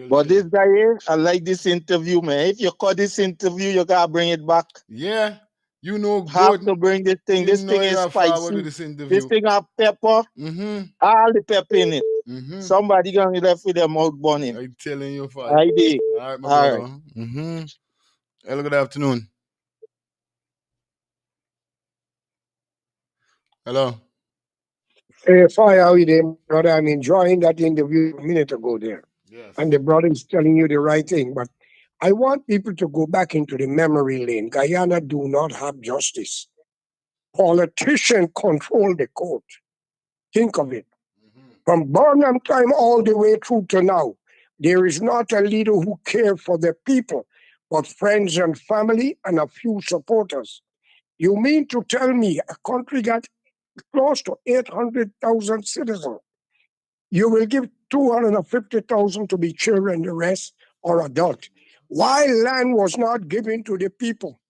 Speaker 19: But this guy here, I like this interview, man. If you cut this interview, you gotta bring it back.
Speaker 5: Yeah, you know good.
Speaker 19: Have to bring this thing. This thing is spicy. This thing have pepper. All the pepper in it. Somebody gonna be left with their mouth burning.
Speaker 5: I'm telling you, Father.
Speaker 19: I did.
Speaker 5: All right, my brother. Hello, good afternoon. Hello.
Speaker 1: Hey, Fire, how you doing, brother? I'm enjoying that interview a minute ago there.
Speaker 5: Yes.
Speaker 1: And the brother is telling you the right thing. But I want people to go back into the memory lane. Guyana do not have justice. Politicians control the court. Think of it. From Burnham time all the way through to now, there is not a leader who cares for the people, but friends and family and a few supporters. You mean to tell me a country got close to 800,000 citizens? You will give 250,000 to be children, the rest are adult. Why land was not given to the people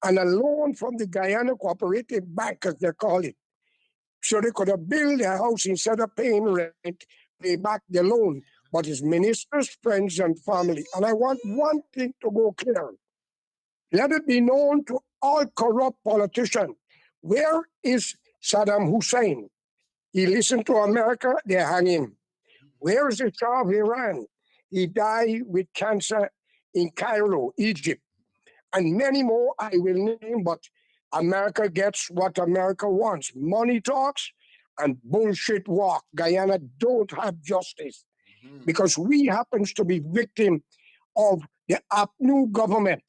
Speaker 1: and a loan from the Guyana Cooperative Bank, as they call it, so they could have built their house instead of paying rent, pay back the loan. But it's ministers, friends, and family. And I want one thing to go clear. Let it be known to all corrupt politicians. Where is Saddam Hussein? He listened to America, they hang him. Where is the Shah of Iran? He died with cancer in Cairo, Egypt. And many more I will name, but America gets what America wants. Money talks and bullshit walk. Guyana don't have justice because we happens to be victim of the APNU government.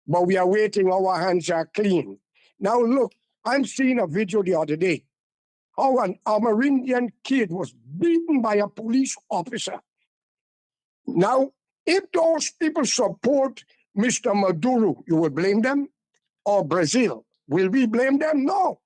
Speaker 1: But we are waiting, our hands are clean. Now look, I'm seeing a video the other day how an Amerindian kid was beaten by a police officer. Now, if those people support Mr. Maduro, you will blame them? Or Brazil? Will we blame them? No.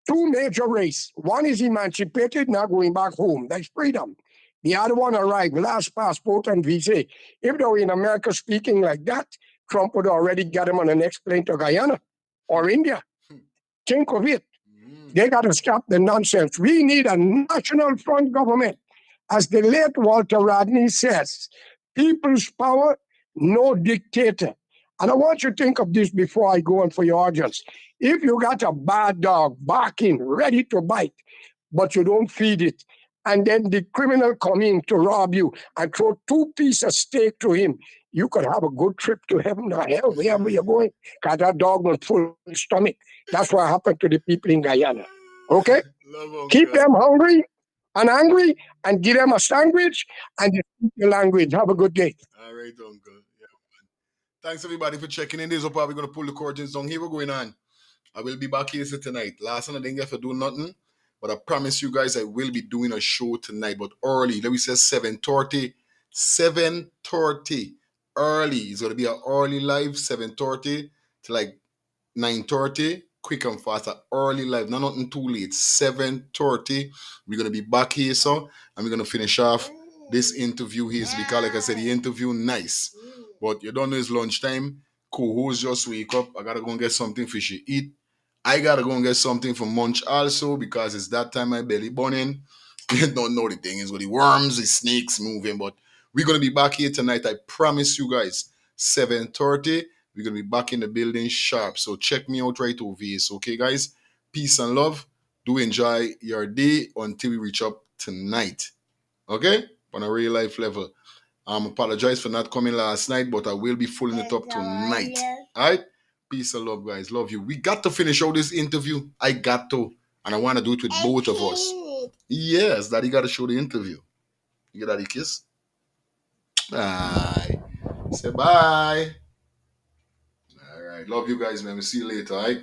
Speaker 1: Two major races. One is emancipated, now going back home. That's freedom. The other one arrived, last passport and visa. If they were in America speaking like that, Trump would already get them on the next plane to Guyana or India. Think of it. They got to stop the nonsense. We need a national front government. As the late Walter Rodney says, people's power, no dictator. And I want you to think of this before I go on for your audience. If you got a bad dog barking, ready to bite, but you don't feed it, and then the criminal come in to rob you and throw 2 pieces of steak to him, you could have a good trip to heaven or hell, wherever you're going, because that dog will full stomach. That's what happened to the people in Guyana. Okay? Keep them hungry and angry and give them a sandwich and just speak your language. Have a good day.
Speaker 5: All right, Uncle. Yeah, thanks, everybody, for checking in. This is probably going to pull the curtains down. Here we're going on. I will be back here tonight. Last night I didn't get to do nothing, but I promise you guys I will be doing a show tonight, but early. Let me say 7:30. 7:30. Early. It's going to be an early live, 7:30 to like 9:30. Quick and fast, an early live. Not nothing too late. 7:30. We're going to be back here, so, and we're going to finish off this interview here because, like I said, the interview nice. But you don't know it's lunchtime. Co-host just wake up. I got to go and get something fishy eat. I gotta go and get something for munch also because it's that time my belly burning. You don't know the thing is with the worms, the snakes moving. But we're gonna be back here tonight. I promise you guys. 7:30. We're gonna be back in the building sharp. So check me out right over here. So okay, guys. Peace and love. Do enjoy your day until we reach up tonight. Okay? On a real life level. Apologize for not coming last night, but I will be fooling it up tonight. Alright?
Speaker 3: Peace and love, guys. Love you. We got to finish out this interview. I got to. And I want to do it with both of us. Yes, Daddy got to show the interview. You get Daddy kiss? Bye. Say bye. All right. Love you guys, man. We'll see you later, all right?